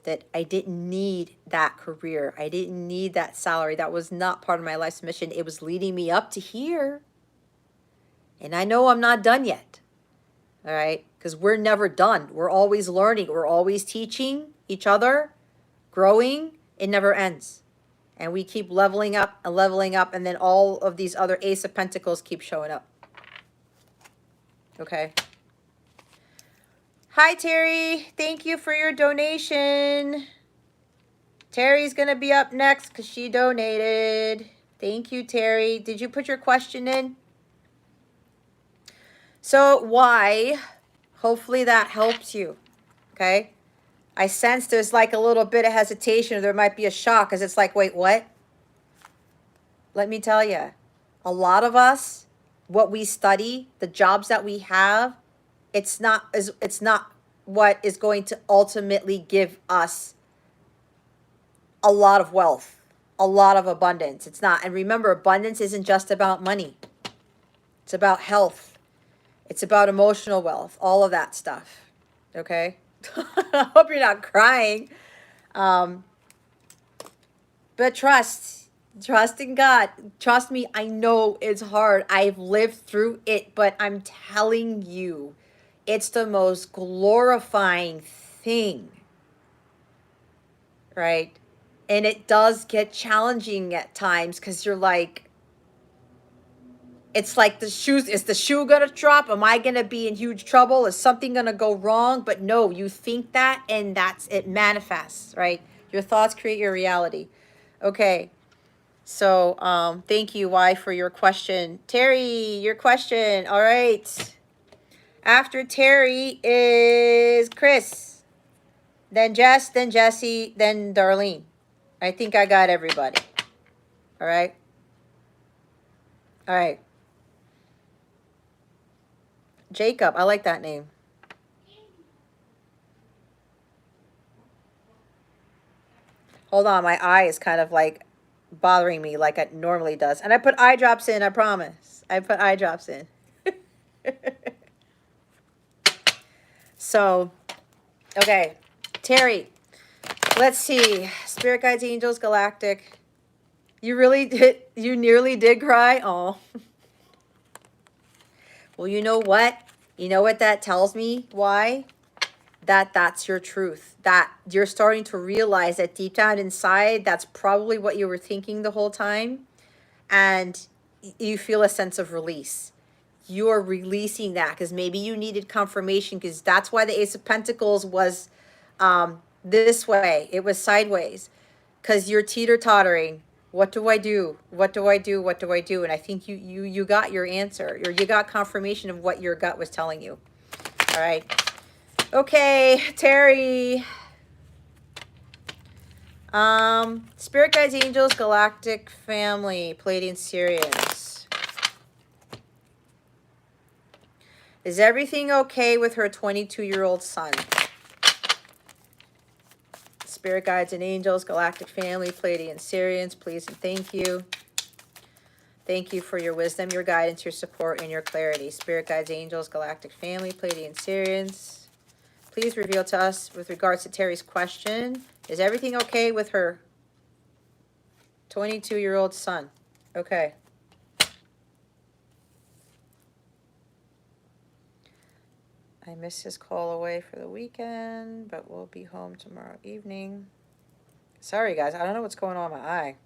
That I didn't need that career. I didn't need that salary. That was not part of my life's mission. It was leading me up to here. And I know I'm not done yet. All right? Because we're never done. We're always learning. We're always teaching each other, growing. It never ends. And we keep leveling up, and then all of these other Ace of Pentacles keep showing up. Okay? Hi, Terry. Thank you for your donation. Terry's going to be up next because she donated. Thank you, Terry. Did you put your question in? So why? Hopefully that helps you. Okay? I sense there's like a little bit of hesitation, or there might be a shock, because it's like, wait, what? Let me tell you, a lot of us, what we study, the jobs that we have, it's not what is going to ultimately give us a lot of wealth, a lot of abundance. It's not. And remember, abundance isn't just about money. It's about health. It's about emotional wealth, all of that stuff. Okay? I hope you're not crying. But trust in God. Trust me, I know it's hard. I've lived through it, but I'm telling you, it's the most glorifying thing. Right? And it does get challenging at times, because you're like, it's like is the shoe gonna drop? Am I gonna be in huge trouble? Is something gonna go wrong? But no, you think that, and it manifests, right? Your thoughts create your reality. Okay. So thank you, Y, for your question. Terry, your question. All right. After Terry is Chris. Then Jess, then Jesse, then Darlene. I think I got everybody. All right. All right. Jacob, I like that name. Hold on, my eye is kind of like bothering me like it normally does. And I put eye drops in, I promise. I put eye drops in. So, okay. Terry, let's see. Spirit guides, angels, galactic. You really did, you nearly did cry? Oh. Well, you know what? You know what that tells me? Why? That's your truth. That you're starting to realize that deep down inside, that's probably what you were thinking the whole time. And you feel a sense of release. You're releasing that because maybe you needed confirmation, because that's why the Ace of Pentacles was this way. It was sideways because you're teeter-tottering. What do I do? What do I do? What do I do? And I think you got your answer, or you got confirmation of what your gut was telling you. All right. Okay, Terry. Spirit guides, angels, galactic family, Palladian Syrians. Is everything okay with her 22-year-old son? Spirit guides and angels, galactic family, Palladian Syrians, please and thank you. Thank you for your wisdom, your guidance, your support, and your clarity. Spirit guides, angels, galactic family, Palladian Syrians, please reveal to us with regards to Terry's question. Is everything okay with her 22-year-old son? Okay. I missed his call away for the weekend, but we'll be home tomorrow evening. Sorry, guys. I don't know what's going on in my eye.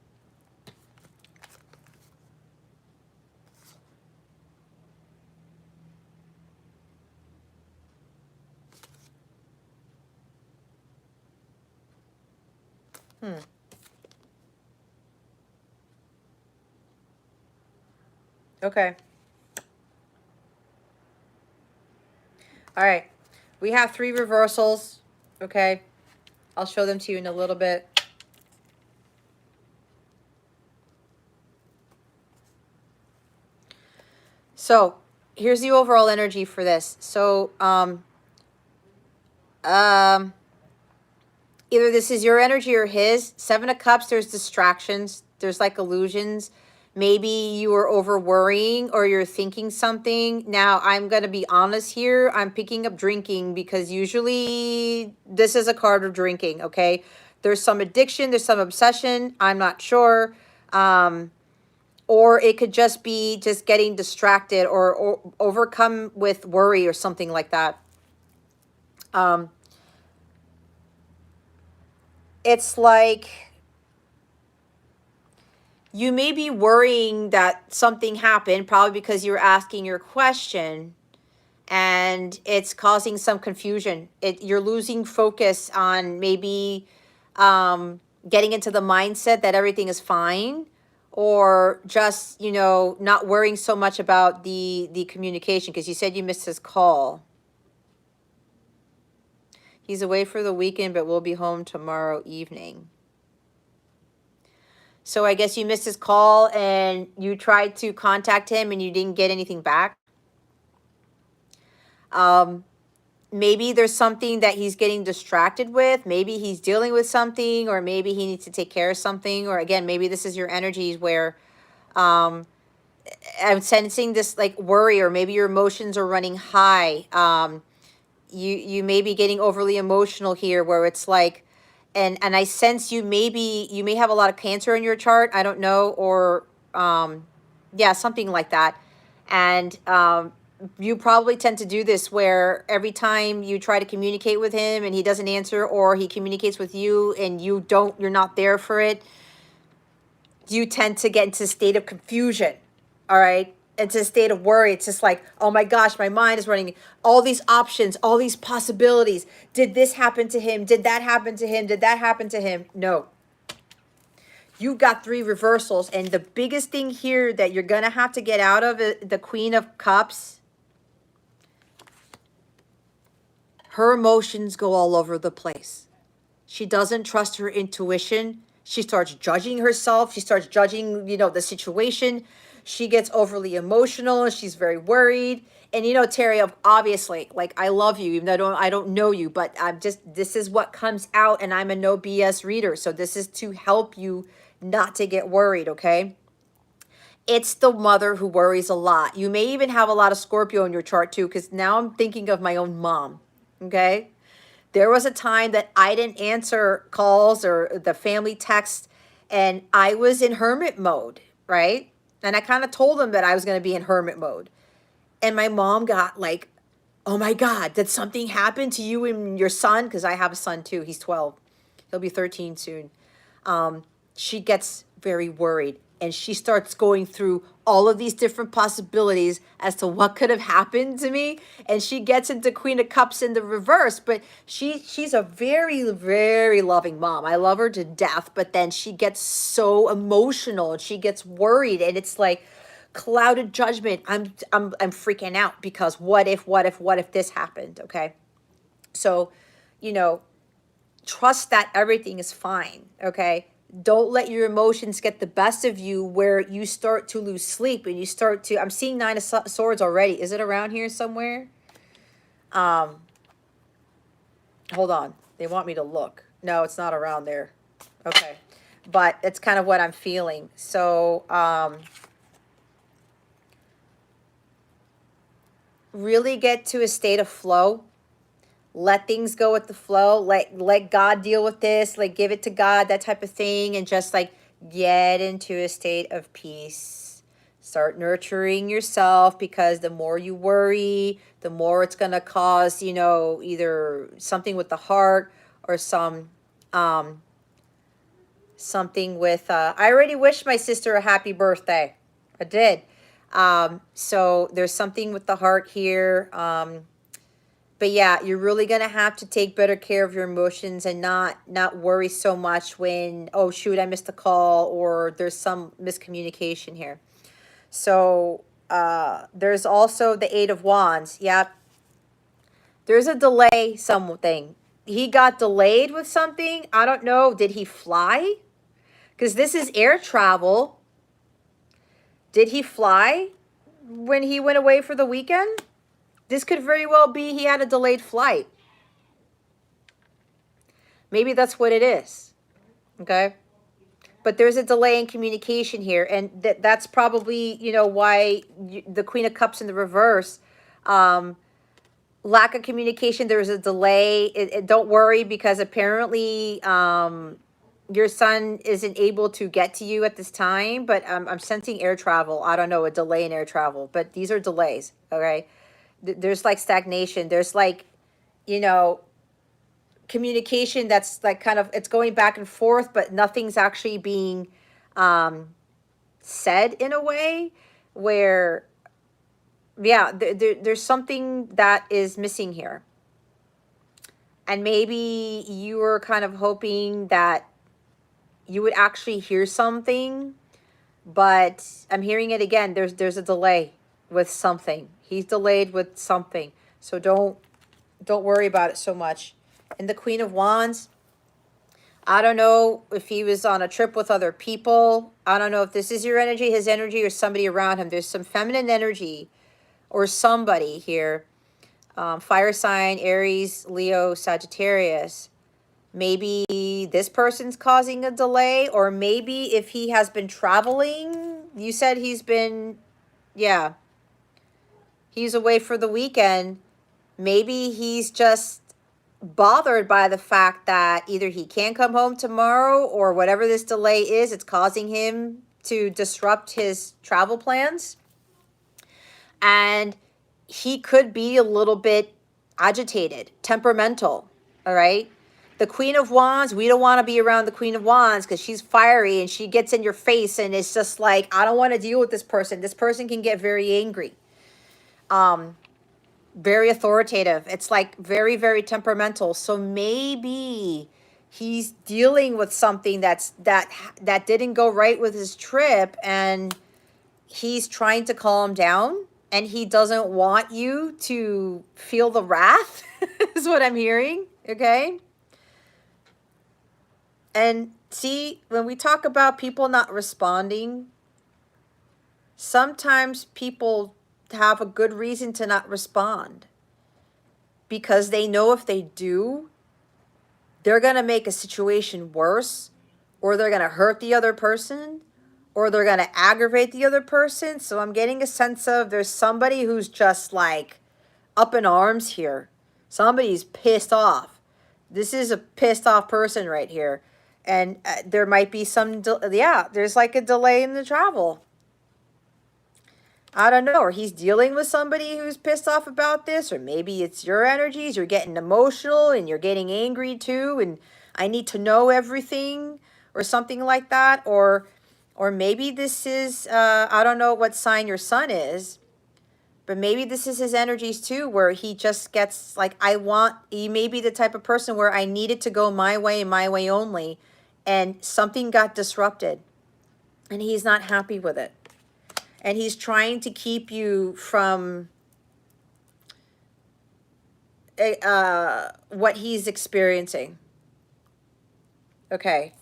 Okay. All right. We have 3 reversals. Okay. I'll show them to you in a little bit. So here's the overall energy for this. So either this is your energy or his. 7 of Cups, there's distractions. There's like illusions. Maybe you are over worrying or you're thinking something. Now, I'm going to be honest here. I'm picking up drinking because usually this is a card of drinking, okay? There's some addiction. There's some obsession. I'm not sure. Or it could just be just getting distracted or overcome with worry or something like that. It's like you may be worrying that something happened, probably because you're asking your question and it's causing some confusion. You're losing focus on maybe getting into the mindset that everything is fine, or just, you know, not worrying so much about the communication, because you said you missed his call. He's away for the weekend, but we'll be home tomorrow evening. So I guess you missed his call and you tried to contact him and you didn't get anything back. Maybe there's something that he's getting distracted with. Maybe he's dealing with something, or maybe he needs to take care of something. Or again, maybe this is your energies where I'm sensing this like worry, or maybe your emotions are running high. You may be getting overly emotional here, where it's like, and I sense you may have a lot of Cancer in your chart. I don't know, or yeah, something like that. And you probably tend to do this where every time you try to communicate with him and he doesn't answer, or he communicates with you and you're not there for it, you tend to get into a state of confusion. All right. Into a state of worry. It's just like, oh my gosh, my mind is running all these options, all these possibilities. Did this happen to him? Did that happen to him? Did that happen to him? No. You got 3 reversals. And the biggest thing here that you're going to have to get out of it, the Queen of Cups, her emotions go all over the place. She doesn't trust her intuition. She starts judging herself. She starts judging, you know, the situation. She gets overly emotional. She's very worried. And, you know, Terry, obviously, like, I love you, even though I don't know you, but this is what comes out, and I'm a no BS reader. So this is to help you not to get worried, okay? It's the mother who worries a lot. You may even have a lot of Scorpio in your chart too, because now I'm thinking of my own mom, okay? There was a time that I didn't answer calls or the family text, and I was in hermit mode, right? And I kind of told them that I was going to be in hermit mode. And my mom got like, oh my God, did something happen to you and your son? Because I have a son too. He's 12. He'll be 13 soon. She gets very worried, and she starts going through all of these different possibilities as to what could have happened to me. And she gets into Queen of Cups in the reverse, but she's a very, very loving mom. I love her to death, but then she gets so emotional and she gets worried, and it's like clouded judgment. I'm freaking out because what if this happened, okay? So, you know, trust that everything is fine, okay? Don't let your emotions get the best of you where you start to lose sleep and you start to, I'm seeing 9 of Swords already. Is it around here somewhere? Hold on. They want me to look. No, it's not around there. Okay. But it's kind of what I'm feeling. So, really get to a state of flow. Let things go with the flow. Let God deal with this. Like, give it to God, that type of thing. And just like get into a state of peace. Start nurturing yourself, because the more you worry, the more it's going to cause, you know, either something with the heart or something with, I already wished my sister a happy birthday. I did. So there's something with the heart here. But yeah, you're really going to have to take better care of your emotions and not worry so much when, oh shoot, I missed a call, or there's some miscommunication here. So there's also the Eight of Wands. Yep. There's a delay, something. He got delayed with something. I don't know. Did he fly? Because this is air travel. Did he fly when he went away for the weekend? This could very well be he had a delayed flight. Maybe that's what it is. Okay. But there's a delay in communication here. And that's probably, you know, why the Queen of Cups in the reverse, lack of communication, there's a delay. Don't worry, because apparently your son isn't able to get to you at this time. But I'm sensing air travel. I don't know, a delay in air travel. But these are delays, okay? There's like stagnation. There's like, you know, communication that's like kind of, it's going back and forth, but nothing's actually being said in a way where, yeah, there's something that is missing here. And maybe you were kind of hoping that you would actually hear something, but I'm hearing it again. There's a delay with something. He's delayed with something. So don't worry about it so much. And the Queen of Wands, I don't know if he was on a trip with other people. I don't know if this is your energy, his energy, or somebody around him. There's some feminine energy or somebody here. Fire sign, Aries, Leo, Sagittarius. Maybe this person's causing a delay, or maybe if he has been traveling, you said he's been, yeah, he's away for the weekend. Maybe he's just bothered by the fact that either he can't come home tomorrow, or whatever this delay is, it's causing him to disrupt his travel plans. And he could be a little bit agitated, temperamental, all right? The Queen of Wands, we don't want to be around the Queen of Wands because she's fiery and she gets in your face, and it's just like, I don't want to deal with this person. This person can get very angry. Very authoritative. It's like very, very temperamental. So maybe he's dealing with something that didn't go right with his trip, and he's trying to calm down, and he doesn't want you to feel the wrath is what I'm hearing. Okay. And see, when we talk about people not responding, sometimes people have a good reason to not respond, because they know if they do, they're going to make a situation worse, or they're going to hurt the other person, or they're going to aggravate the other person. So I'm getting a sense of there's somebody who's just like up in arms here. Somebody's pissed off. This is a pissed off person right here. And there might be some, there's like a delay in the travel. I don't know, or he's dealing with somebody who's pissed off about this, or maybe it's your energies. You're getting emotional and you're getting angry too, and I need to know everything, or something like that. Or maybe this is, I don't know what sign your son is, but maybe this is his energies too, where he just gets like, he may be the type of person where I need it to go my way and my way only, and something got disrupted and he's not happy with it. And he's trying to keep you from what he's experiencing. Okay.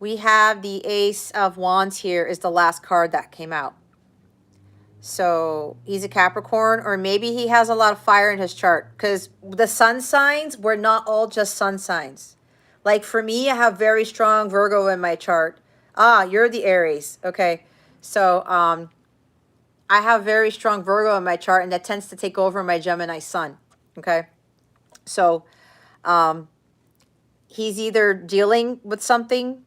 We have the Ace of Wands here is the last card that came out. So he's a Capricorn, or maybe he has a lot of fire in his chart, because the sun signs were not all just sun signs. Like for me, I have very strong Virgo in my chart. Ah, you're the Aries. Okay. So I have very strong Virgo in my chart, and that tends to take over my Gemini sun. Okay. So he's either dealing with something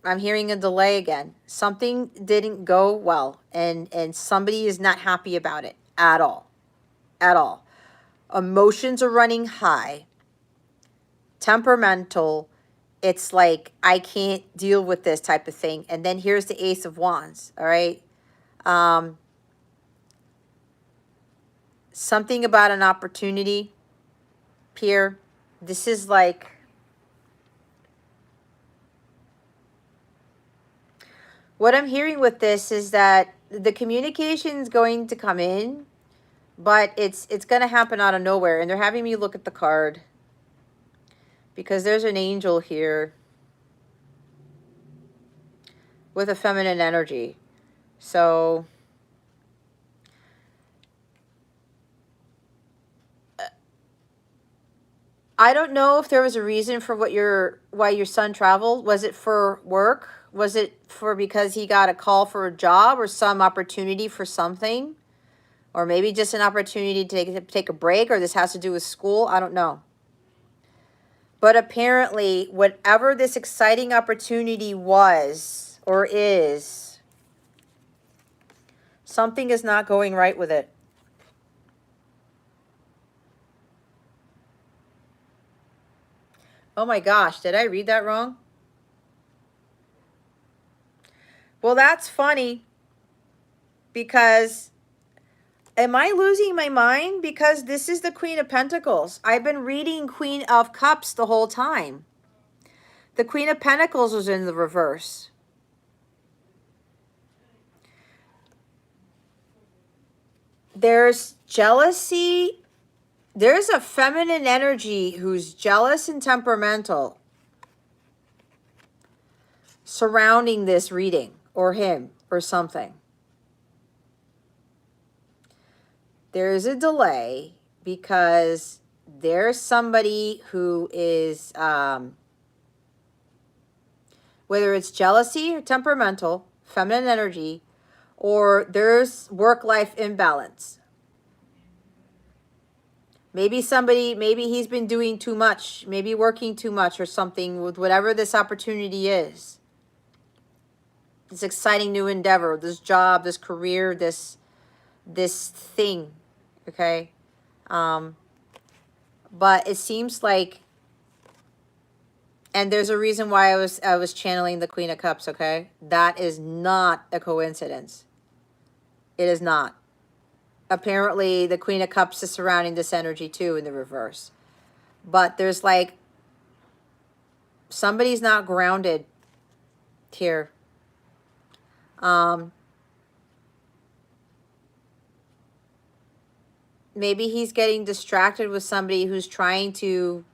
I'm hearing a delay again. Something didn't go well, and somebody is not happy about it at all. At all. Emotions are running high. Temperamental. It's like, I can't deal with this type of thing. And then here's the Ace of Wands, all right? Something about an opportunity here. This is like, what I'm hearing with this is that the communication is going to come in, but it's going to happen out of nowhere. And they're having me look at the card because there's an angel here with a feminine energy. So I don't know if there was a reason for why your son traveled. Was it for work? Was it for because he got a call for a job or some opportunity for something? Or maybe just an opportunity to take a break, or this has to do with school? I don't know. But apparently, whatever this exciting opportunity was or is, something is not going right with it. Oh my gosh, did I read that wrong? Well, that's funny because am I losing my mind? Because this is the Queen of Pentacles. I've been reading Queen of Cups the whole time. The Queen of Pentacles was in the reverse. There's jealousy. There's a feminine energy who's jealous and temperamental surrounding this reading, or him, or something. There's a delay because there's somebody who is, whether it's jealousy or temperamental, feminine energy, or there's work-life imbalance. Maybe he's been doing too much, maybe working too much or something with whatever this opportunity is. This exciting new endeavor, this job, this career, this thing, okay? But it seems like, and there's a reason why I was channeling the Queen of Cups, okay? That is not a coincidence. It is not. Apparently, the Queen of Cups is surrounding this energy too in the reverse. But there's like, somebody's not grounded here. Maybe he's getting distracted with somebody who's trying to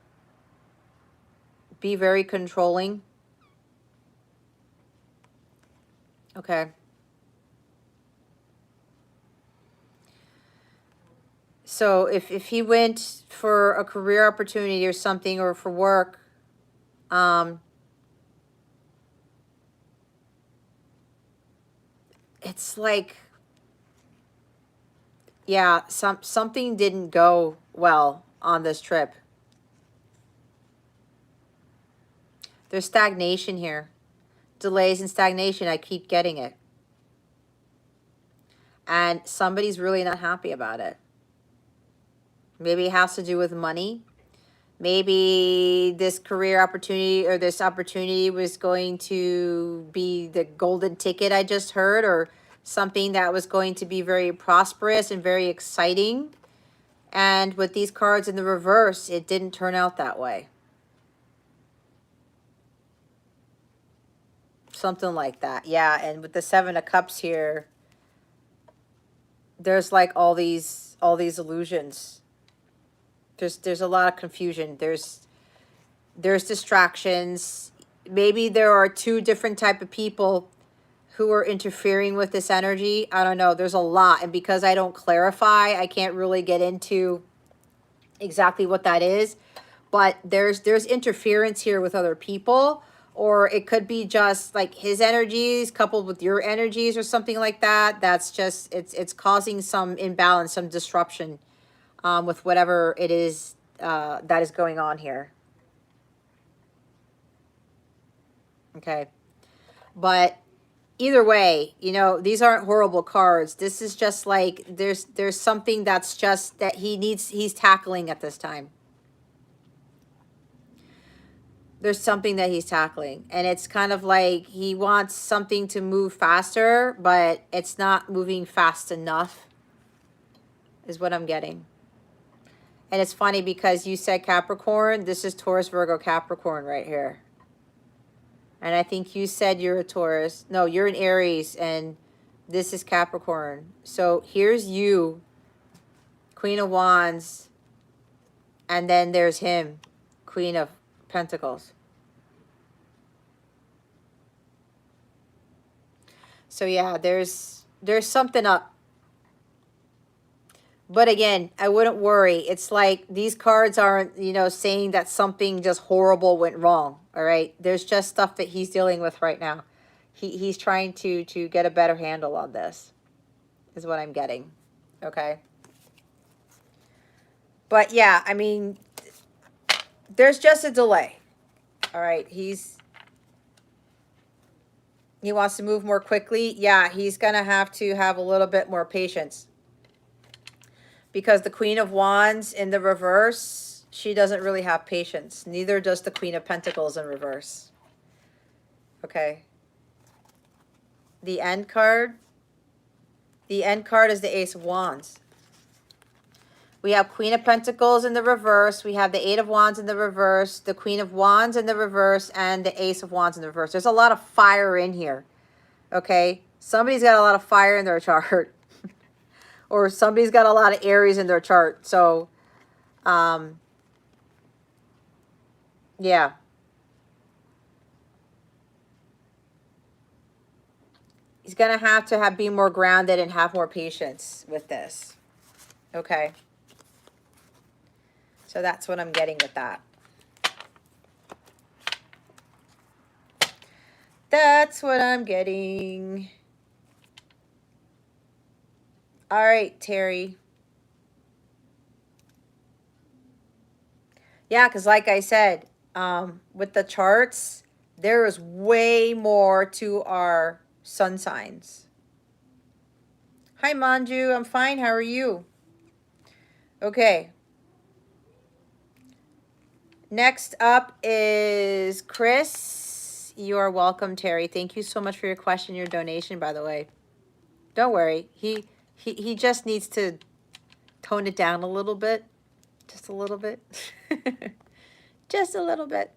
be very controlling. Okay. So if he went for a career opportunity or something, or for work, it's like, yeah, something didn't go well on this trip. There's stagnation here. Delays and stagnation. I keep getting it. And somebody's really not happy about it. Maybe it has to do with money. Maybe this career opportunity or this opportunity was going to be the golden ticket I just heard, or something that was going to be very prosperous and very exciting. And with these cards in the reverse, it didn't turn out that way. Something like that. Yeah, and with the Seven of Cups here, there's like all these illusions. There's a lot of confusion. There's distractions. Maybe there are two different type of people who are interfering with this energy. I don't know. There's a lot. And because I don't clarify, I can't really get into exactly what that is. But there's interference here with other people. Or it could be just like his energies coupled with your energies or something like that. That's just, it's causing some imbalance, some disruption with whatever it is that is going on here. Okay. But either way, you know, these aren't horrible cards. This is just like there's something that's just that he's tackling at this time. There's something that he's tackling, and it's kind of like he wants something to move faster, but it's not moving fast enough, is what I'm getting. And it's funny because you said Capricorn. This is Taurus, Virgo, Capricorn right here. And I think you said you're a Taurus. No, you're an Aries, and this is Capricorn. So here's you, Queen of Wands, and then there's him, Queen of Pentacles. So yeah, there's something up. But again, I wouldn't worry. It's like these cards aren't, you know, saying that something just horrible went wrong. All right. There's just stuff that he's dealing with right now. He's trying to get a better handle on this, is what I'm getting. Okay. But yeah, I mean, there's just a delay. All right. He wants to move more quickly. Yeah, he's going to have a little bit more patience. Because the Queen of Wands in the reverse, she doesn't really have patience. Neither does the Queen of Pentacles in reverse. Okay. The end card. The end card is the Ace of Wands. We have Queen of Pentacles in the reverse. We have the Eight of Wands in the reverse. The Queen of Wands in the reverse. And the Ace of Wands in the reverse. There's a lot of fire in here. Okay. Somebody's got a lot of fire in their chart. Or somebody's got a lot of Aries in their chart. So, yeah. He's going to have be more grounded and have more patience with this. Okay. So that's what I'm getting with that. That's what I'm getting. All right, Terry. Yeah, because like I said, with the charts, there is way more to our sun signs. Hi, Manju. I'm fine. How are you? Okay. Next up is Chris. You are welcome, Terry. Thank you so much for your question, your donation, by the way. Don't worry. He just needs to tone it down a little bit. Just a little bit. Just a little bit.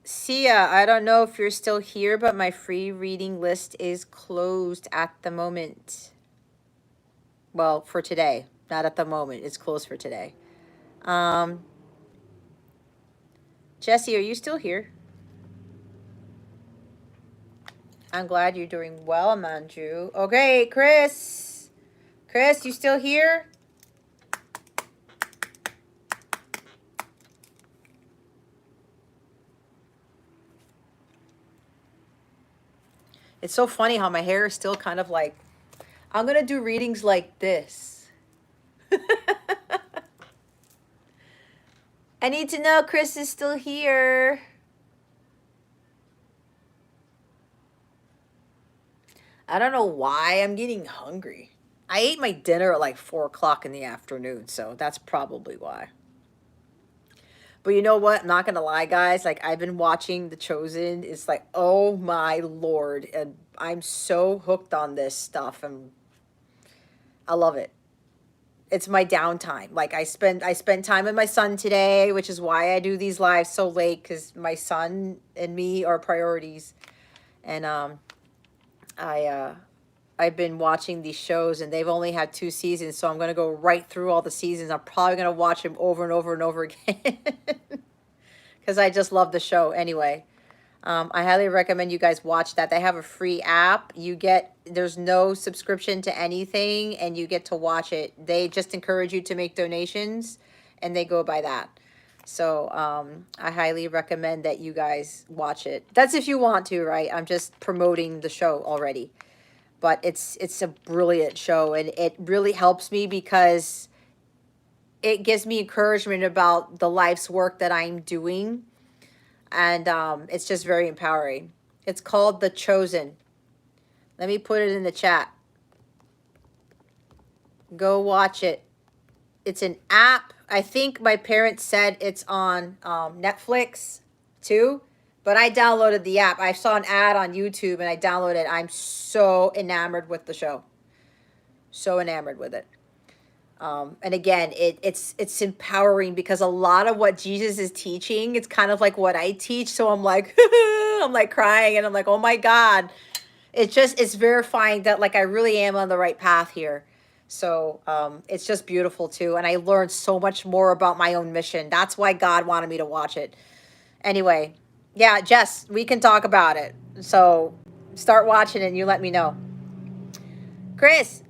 Sia, I don't know if you're still here, but my free reading list is closed at the moment. Well, for today. Not at the moment. It's closed for today. Jesse, are you still here? I'm glad you're doing well, Manju. Okay, Chris. Chris, you still here? It's so funny how my hair is still kind of like, I'm going to do readings like this. I need to know Chris is still here. I don't know why I'm getting hungry. I ate my dinner at like 4 o'clock in the afternoon, so that's probably why. But you know what? I'm not going to lie, guys. Like, I've been watching The Chosen. It's like, oh my Lord. And I'm so hooked on this stuff. And I love it. It's my downtime. Like, I spend time with my son today, which is why I do these lives so late, because my son and me are priorities. And I've been watching these shows, and they've only had 2 seasons, so I'm going to go right through all the seasons. I'm probably going to watch them over and over and over again because I just love the show anyway. I highly recommend you guys watch that. They have a free app. There's no subscription to anything, and you get to watch it. They just encourage you to make donations, and they go by that. So I highly recommend that you guys watch it. That's if you want to, right? I'm just promoting the show already. But it's a brilliant show, and it really helps me because it gives me encouragement about the life's work that I'm doing. And it's just very empowering. It's called The Chosen. Let me put it in the chat. Go watch it. It's an app. I think my parents said it's on Netflix too, but I downloaded the app. I saw an ad on YouTube and I downloaded it. I'm so enamored with the show. So enamored with it. And again, it's empowering because a lot of what Jesus is teaching, it's kind of like what I teach. So I'm like, I'm like crying and I'm like, oh my God. It's verifying that like I really am on the right path here. So it's just beautiful too. And I learned so much more about my own mission. That's why God wanted me to watch it. Anyway, yeah, Jess, we can talk about it. So start watching it and you let me know. Chris.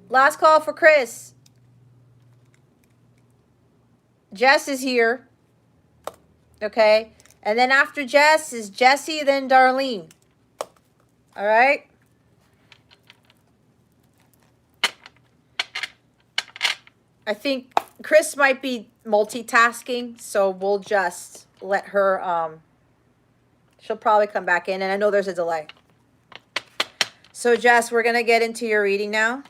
Last call for Chris. Jess is here. Okay. And then after Jess is Jessie, then Darlene. All right. I think Chris might be multitasking, so we'll just let her, she'll probably come back in, and I know there's a delay. So Jess, we're going to get into your reading now.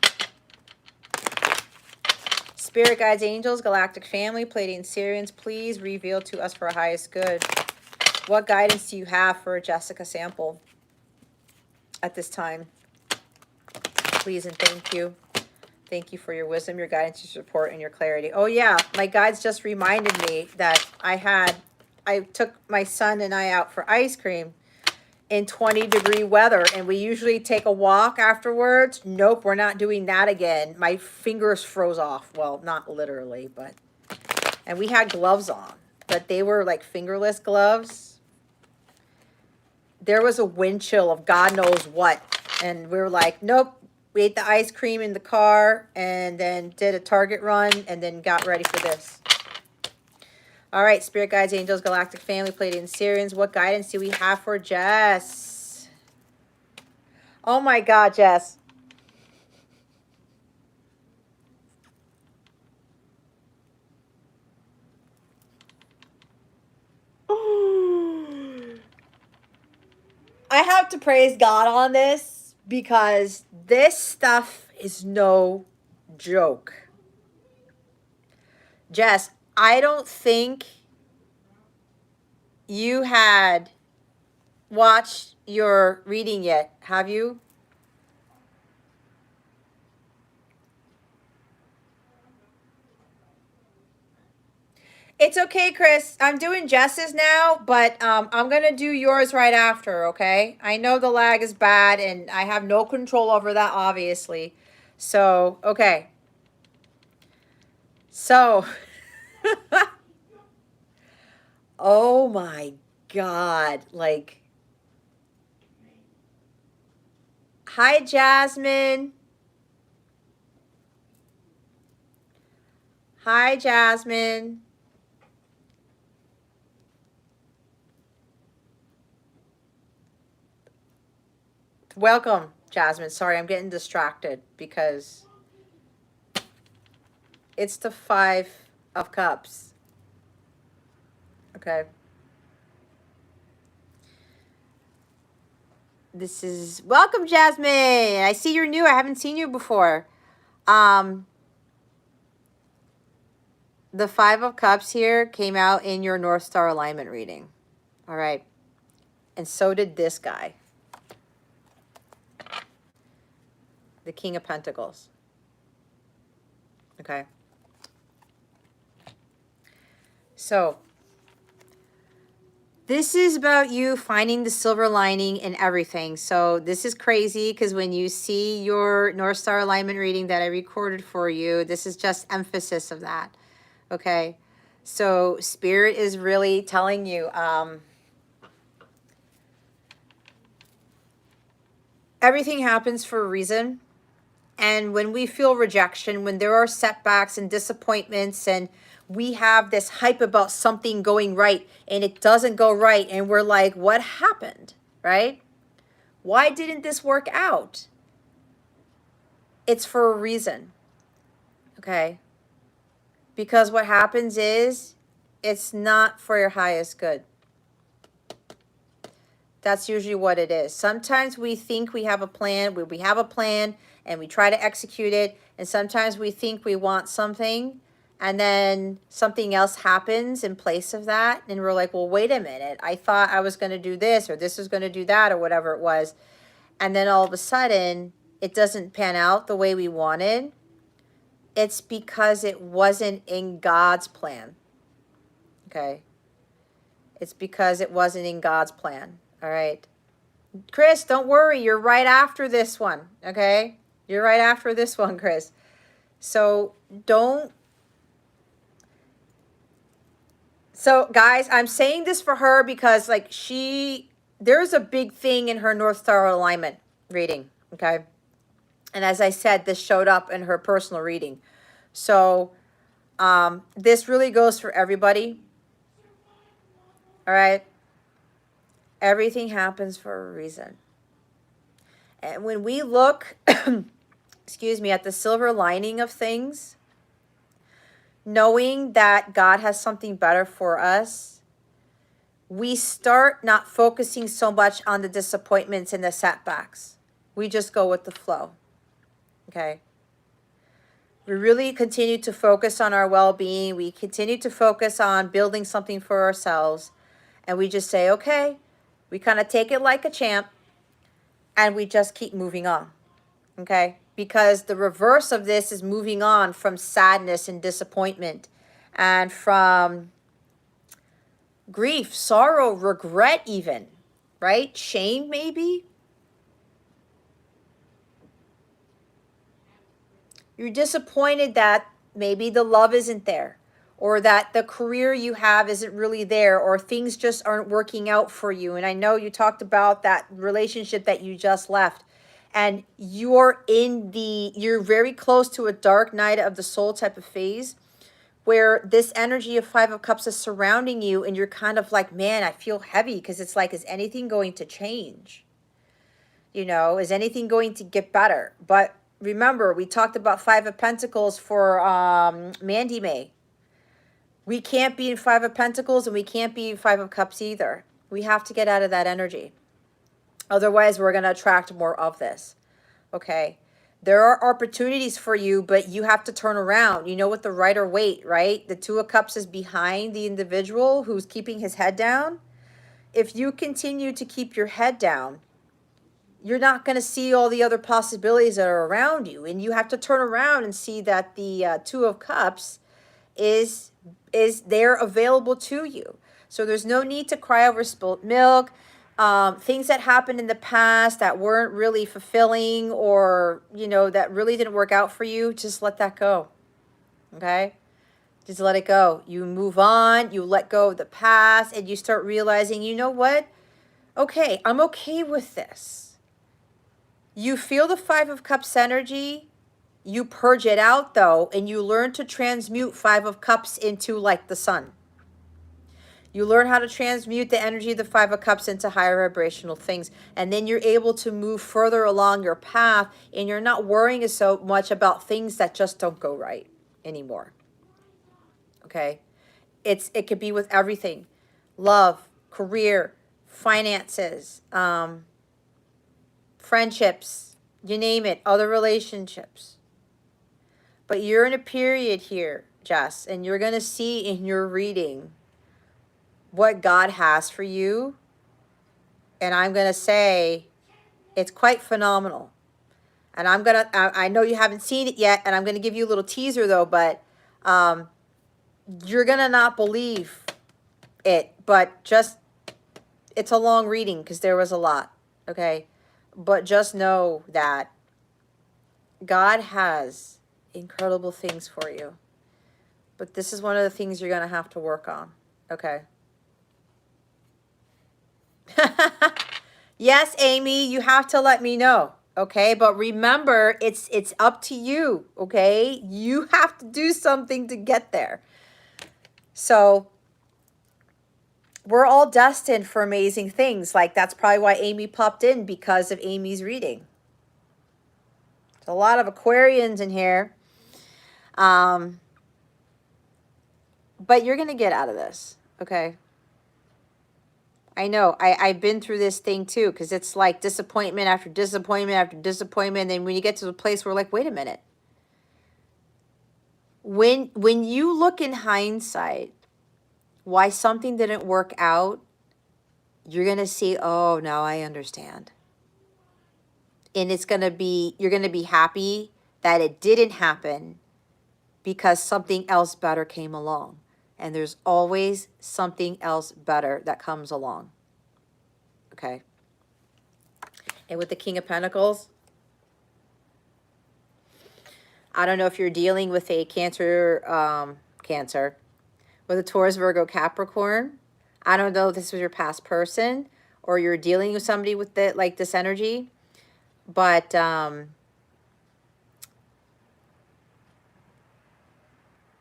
Spirit guides, angels, galactic family, Pleiadian Sirians, please reveal to us for our highest good. What guidance do you have for Jessica Sample at this time? Please and thank you. Thank you for your wisdom, your guidance, your support, and your clarity. Oh yeah, my guides just reminded me that I took my son and I out for ice cream in 20-degree weather, and we usually take a walk afterwards. Nope, we're not doing that again. My fingers froze off. Well, not literally, but, and we had gloves on, but they were like fingerless gloves. There was a wind chill of God knows what, and we were like, nope. We ate the ice cream in the car and then did a Target run and then got ready for this. All right, Spirit guides, angels, galactic family, Pleiadian Sirians. What guidance do we have for Jess? Oh my God, Jess. I have to praise God on this because this stuff is no joke. Jess, I don't think you had watched your reading yet, have you? It's okay, Chris. I'm doing Jess's now, but I'm going to do yours right after, okay? I know the lag is bad, and I have no control over that, obviously. So, okay. So, oh my God. Like, hi, Jasmine. Hi, Jasmine. Welcome, Jasmine. Sorry, I'm getting distracted because it's the 5 of Cups. Okay. This is welcome, Jasmine. I see you're new. I haven't seen you before. The 5 of Cups here came out in your North Star alignment reading. All right. And so did this guy. The King of Pentacles. Okay. So this is about you finding the silver lining in everything. So this is crazy because when you see your North Star alignment reading that I recorded for you, this is just emphasis of that. Okay. So Spirit is really telling you, everything happens for a reason. And when we feel rejection, when there are setbacks and disappointments, and we have this hype about something going right and it doesn't go right, and we're like, what happened, right? Why didn't this work out? It's for a reason, okay? Because what happens is it's not for your highest good. That's usually what it is. Sometimes we think we have a plan, we have a plan and we try to execute it. And sometimes we think we want something and then something else happens in place of that. And we're like, well, wait a minute. I thought I was going to do this or this was going to do that or whatever it was. And then all of a sudden it doesn't pan out the way we wanted. It's because it wasn't in God's plan. Okay. It's because it wasn't in God's plan. All right. Chris, don't worry. You're right after this one. Okay. You're right after this one, Chris. So don't. So guys, I'm saying this for her because like there's a big thing in her North Star alignment reading. Okay. And as I said, this showed up in her personal reading. So this really goes for everybody. All right. Everything happens for a reason. And when we look, excuse me, at the silver lining of things, knowing that God has something better for us, we start not focusing so much on the disappointments and the setbacks. We just go with the flow. Okay? We really continue to focus on our well-being. We continue to focus on building something for ourselves. And we just say, okay, we kind of take it like a champ and we just keep moving on. Okay? Because the reverse of this is moving on from sadness and disappointment and from grief, sorrow, regret even, right? Shame maybe. You're disappointed that maybe the love isn't there or that the career you have isn't really there or things just aren't working out for you. And I know you talked about that relationship that you just left. And you're very close to a dark night of the soul type of phase where this energy of Five of Cups is surrounding you and you're kind of like, man, I feel heavy because it's like, is anything going to change? You know, is anything going to get better? But remember, we talked about Five of Pentacles for Mandy May. We can't be in Five of Pentacles and we can't be in Five of Cups either. We have to get out of that energy. Otherwise, we're going to attract more of this. Okay. There are opportunities for you, but you have to turn around. You know, with the Rider Waite, right? The Two of Cups is behind the individual who's keeping his head down. If you continue to keep your head down, you're not going to see all the other possibilities that are around you. And you have to turn around and see that the Two of Cups is there available to you. So there's no need to cry over spilt milk. Things that happened in the past that weren't really fulfilling or, you know, that really didn't work out for you, just let that go. Okay? Just let it go. You move on, you let go of the past, and you start realizing, you know what? Okay, I'm okay with this. You feel the Five of Cups energy, you purge it out though, and you learn to transmute Five of Cups into like the sun. You learn how to transmute the energy of the Five of Cups into higher vibrational things. And then you're able to move further along your path and you're not worrying so much about things that just don't go right anymore. Okay? It could be with everything. Love, career, finances, friendships, you name it, other relationships. But you're in a period here, Jess, and you're going to see in your reading what God has for you. And I'm going to say it's quite phenomenal. And I know you haven't seen it yet, and I'm going to give you a little teaser though, but you're going to not believe it, but just, it's a long reading because there was a lot, okay? But just know that God has incredible things for you. But this is one of the things you're going to have to work on, okay? Yes, Amy, you have to let me know, okay? But remember, it's up to you, okay? You have to do something to get there. So we're all destined for amazing things. Like, that's probably why Amy popped in, because of Amy's reading. There's a lot of Aquarians in here. But you're going to get out of this, okay? I know. I've been through this thing too, because it's like disappointment after disappointment after disappointment. And then when you get to the place where like, wait a minute. When you look in hindsight, why something didn't work out, you're going to see, oh, now I understand. And it's going to be, you're going to be happy that it didn't happen because something else better came along. And there's always something else better that comes along. Okay. And with the King of Pentacles, I don't know if you're dealing with a Cancer, with a Taurus, Virgo, Capricorn. I don't know if this was your past person or you're dealing with somebody with the, like this energy. But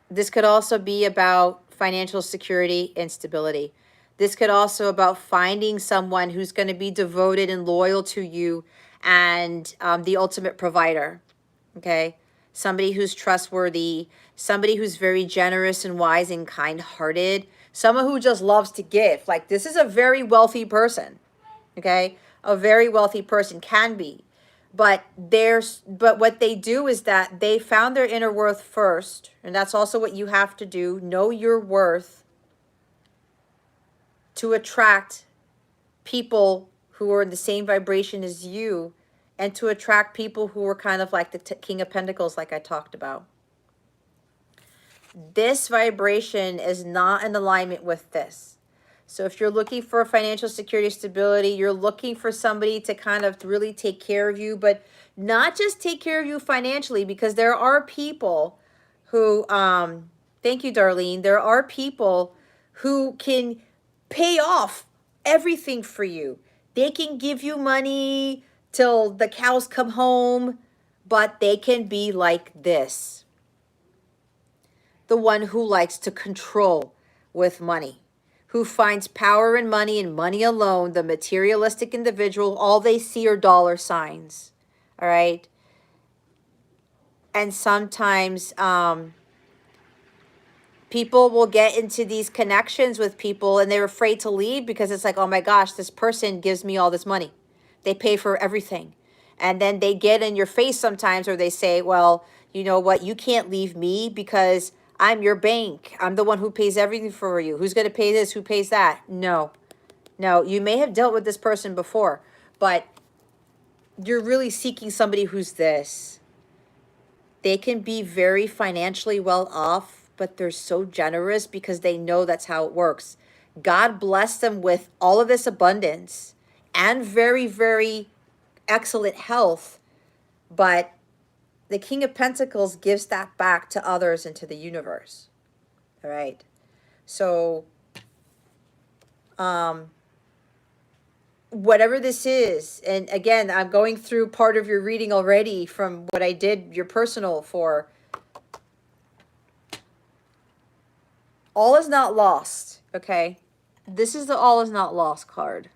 this could also be about financial security and stability. This could also about finding someone who's going to be devoted and loyal to you and the ultimate provider, okay? Somebody who's trustworthy, somebody who's very generous and wise and kind-hearted, someone who just loves to give. Like, this is a very wealthy person, okay? A very wealthy person can be. But what they do is that they found their inner worth first, and that's also what you have to do. Know your worth to attract people who are in the same vibration as you, and to attract people who are kind of like the King of Pentacles, like I talked about. This vibration is not in alignment with this. So if you're looking for financial security, stability, you're looking for somebody to kind of really take care of you, but not just take care of you financially, because there are people who, thank you, Darlene, there are people who can pay off everything for you. They can give you money till the cows come home, but they can be like this. The one who likes to control with money, who finds power in money and money alone, the materialistic individual, all they see are dollar signs, all right? And sometimes people will get into these connections with people and they're afraid to leave because it's like, oh my gosh, this person gives me all this money. They pay for everything. And then they get in your face sometimes, or they say, well, you know what, you can't leave me because I'm your bank. I'm the one who pays everything for you. Who's going to pay this? Who pays that? No, no, you may have dealt with this person before, but you're really seeking somebody who's this. They can be very financially well off, but they're so generous because they know that's how it works. God bless them with all of this abundance and very, very excellent health, but the King of Pentacles gives that back to others and to the universe. All right. So, whatever this is, and again, I'm going through part of your reading already from what I did your personal for. All is not lost, okay? This is the all is not lost card.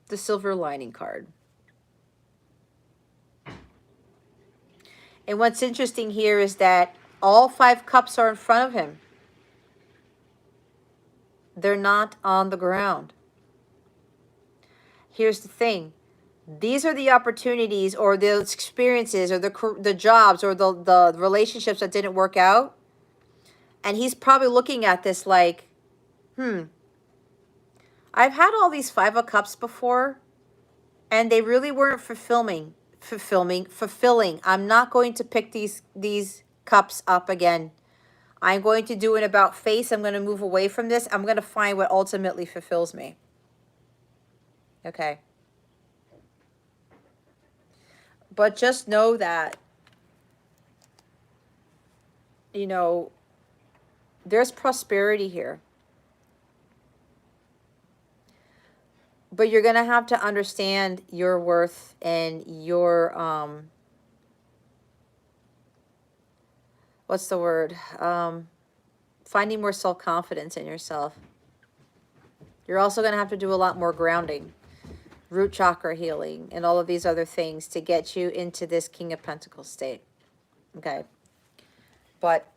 The silver lining card. And what's interesting here is that all 5 cups are in front of him. They're not on the ground. Here's the thing. These are the opportunities or the experiences or the jobs or the relationships that didn't work out. And he's probably looking at this like, I've had all these 5 of Cups before, and they really weren't fulfilling. I'm not going to pick these cups up again. I'm going to do an about face. I'm going to move away from this. I'm going to find what ultimately fulfills me. Okay. But just know that, you know, there's prosperity here. But you're going to have to understand your worth and your, what's the word? Finding more self-confidence in yourself. You're also going to have to do a lot more grounding, root chakra healing, and all of these other things to get you into this King of Pentacles state. Okay. But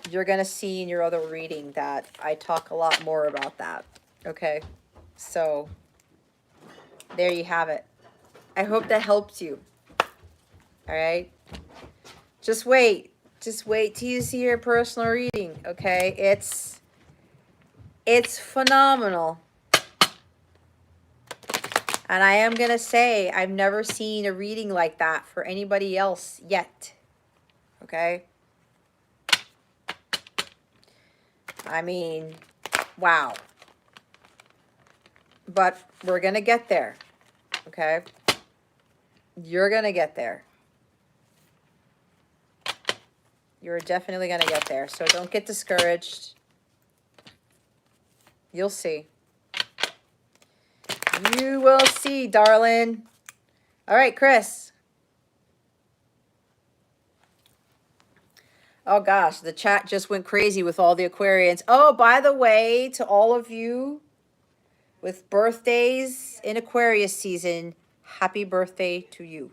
you're going to see in your other reading that I talk a lot more about that. Okay? So, there you have it. I hope that helps you. All right? Just wait. Just wait till you see your personal reading, okay? It's phenomenal. And I am going to say I've never seen a reading like that for anybody else yet. Okay? I mean, wow. But we're going to get there. Okay? You're going to get there. You're definitely going to get there. So don't get discouraged. You'll see. You will see, darling. All right, Chris. Oh, gosh. The chat just went crazy with all the Aquarians. Oh, by the way, to all of you with birthdays in Aquarius season, happy birthday to you.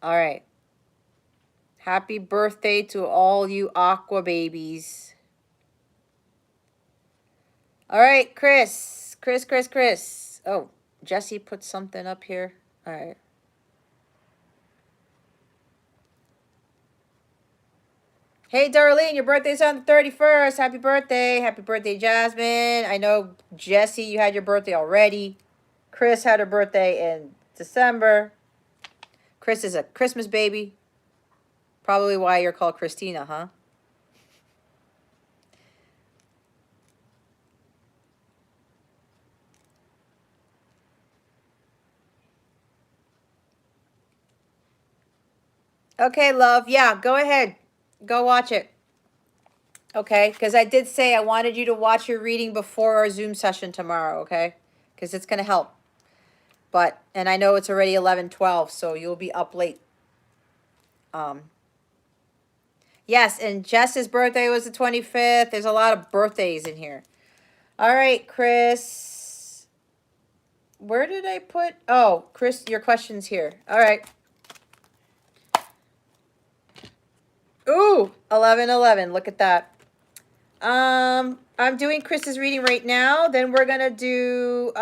All right. Happy birthday to all you Aqua babies. All right, Chris. Chris. Oh, Jesse put something up here. All right. Hey, Darlene, your birthday's on the 31st. Happy birthday. Happy birthday, Jasmine. I know, Jesse, you had your birthday already. Chris had her birthday in December. Chris is a Christmas baby. Probably why you're called Christina, huh? Okay, love. Yeah, go ahead. Go watch it. Okay, because I did say I wanted you to watch your reading before our Zoom session tomorrow, okay? Because it's going to help. But, and I know it's already 11:12, so you'll be up late. Yes, and Jess's birthday was the 25th. There's a lot of birthdays in here. All right, Chris. Where did I put? Oh, Chris, your question's here. All right. Ooh, 11:11. Look at that. I'm doing Chris's reading right now. Then we're gonna do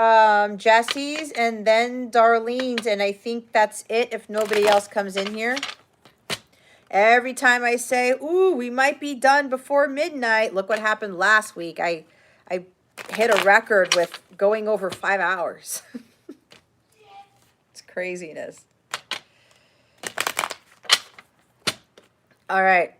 Jesse's and then Darlene's, and I think that's it if nobody else comes in here. Every time I say, ooh, we might be done before midnight. Look what happened last week. I hit a record with going over 5 hours. It's craziness. All right.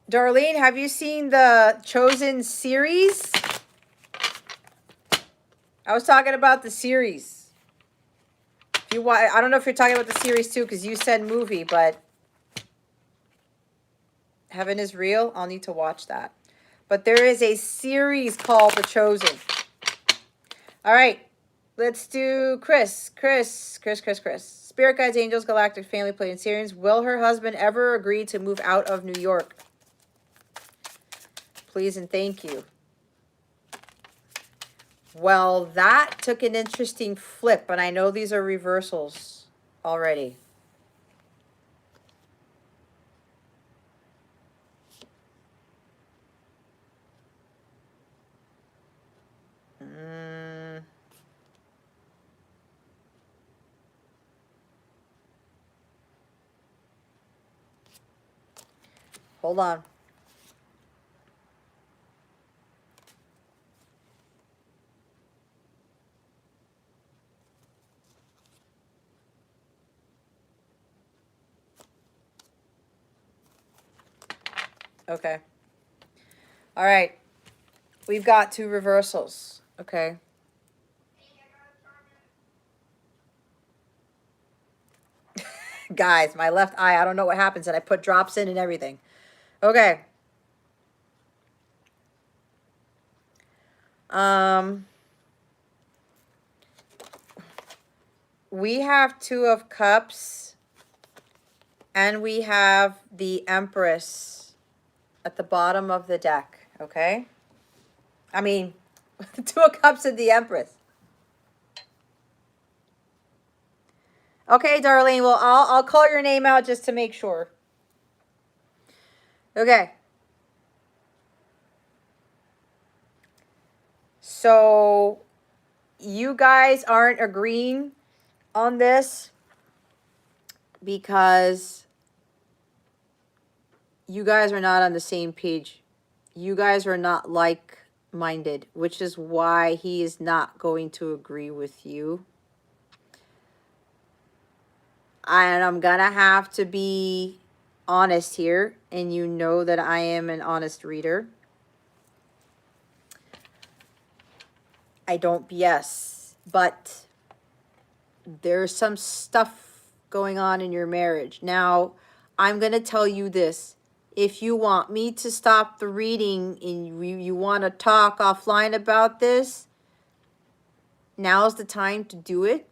Darlene, have you seen the Chosen series? I was talking about the series. If you I don't know if you're talking about the series too, because you said movie, but Heaven is Real. I'll need to watch that. But there is a series called The Chosen. All right. Let's do Chris. Spirit guides, angels, galactic family, Pleiadians. Will her husband ever agree to move out of New York? Please and thank you. Well, that took an interesting flip, and I know these are reversals already. Hold on. Okay. All right. We've got 2 reversals. Okay. Guys, my left eye, I don't know what happens, and I put drops in and everything. Okay. We have 2 of Cups, and we have the Empress. at the bottom of the deck, okay? I mean, the Two of Cups and the Empress. Okay, Darlene, well, I'll call your name out just to make sure. Okay. So, you guys aren't agreeing on this because you guys are not on the same page. You guys are not like-minded, which is why he is not going to agree with you. And I'm gonna have to be honest here, and you know that I am an honest reader. I don't BS, but there's some stuff going on in your marriage. Now, I'm gonna tell you this. If you want me to stop the reading and you want to talk offline about this, now's the time to do it.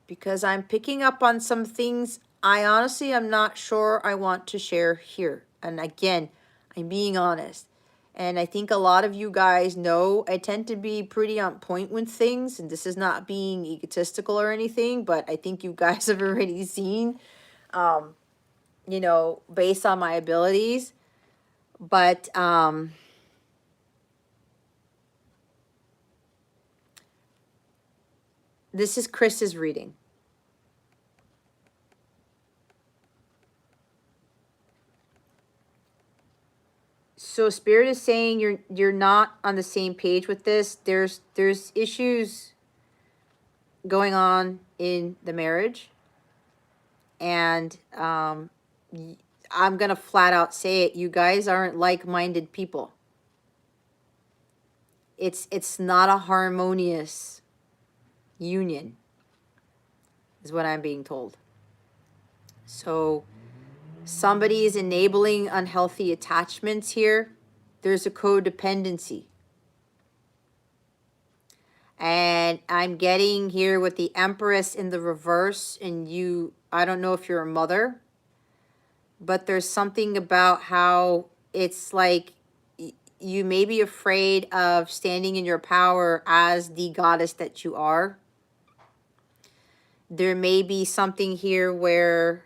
Because I'm picking up on some things I honestly am not sure I want to share here. And again, I'm being honest. And I think a lot of you guys know I tend to be pretty on point with things. And this is not being egotistical or anything, but I think you guys have already seen, you know, based on my abilities. But this is Chris's reading. So Spirit is saying you're not on the same page with this. There's issues going on in the marriage, and I'm gonna flat out say it. You guys aren't like-minded people. It's not a harmonious union, is what I'm being told. So somebody is enabling unhealthy attachments here. There's a codependency. And I'm getting here with the Empress in the reverse, and you, I don't know if you're a mother, but there's something about how it's like you may be afraid of standing in your power as the goddess that you are. There may be something here where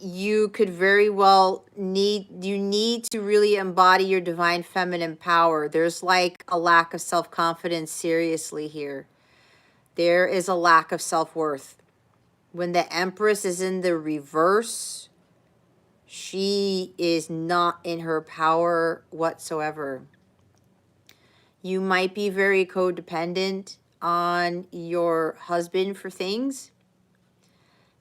you could very well need to really embody your divine feminine power. There's like a lack of self-confidence seriously here. There is a lack of self-worth. When the Empress is in the reverse, she is not in her power whatsoever. You might be very codependent on your husband for things.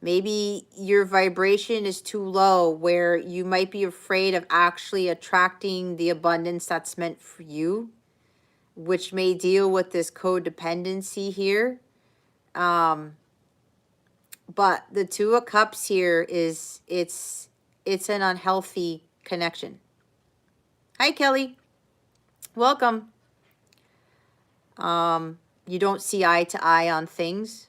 Maybe your vibration is too low where you might be afraid of actually attracting the abundance that's meant for you, which may deal with this codependency here. But the Two of Cups here is, it's an unhealthy connection. Hi, Kelly. Welcome. You don't see eye to eye on things.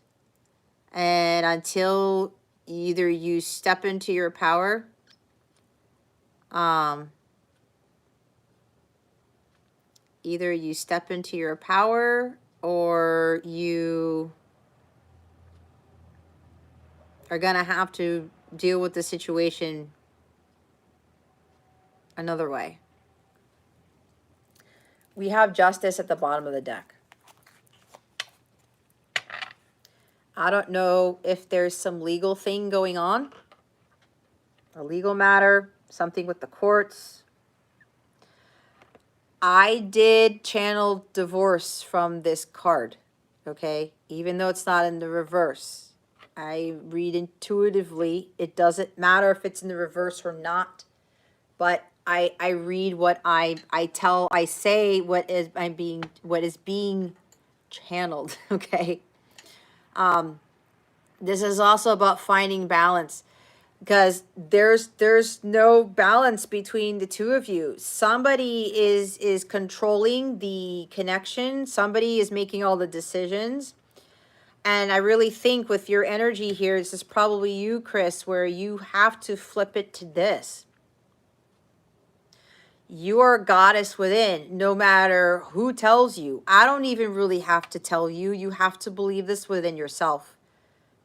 And until either you step into your power, either you step into your power or you are going to have to deal with the situation another way. We have Justice at the bottom of the deck. I don't know if there's some legal thing going on, a legal matter, something with the courts. I did channel divorce from this card, okay? Even though it's not in the reverse. I read intuitively. It doesn't matter if it's in the reverse or not, but I read what I say what is being channeled, okay? This is also about finding balance, because there's no balance between the two of you. Somebody is controlling the connection. Somebody is making all the decisions. And I really think with your energy here, this is probably you, Chris, where you have to flip it to this. You are a goddess within, no matter who tells you. I don't even really have to tell you. You have to believe this within yourself,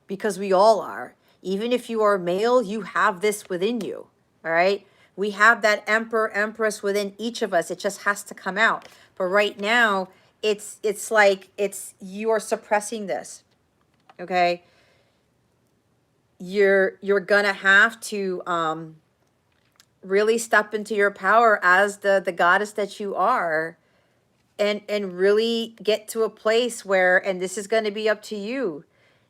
because we all are. Even if you are male, you have this within you, all right? We have that emperor, empress within each of us. It just has to come out. But right now, it's like you are suppressing this, okay? You're gonna have to really step into your power as the goddess that you are, and really get to a place where, and this is going to be up to you,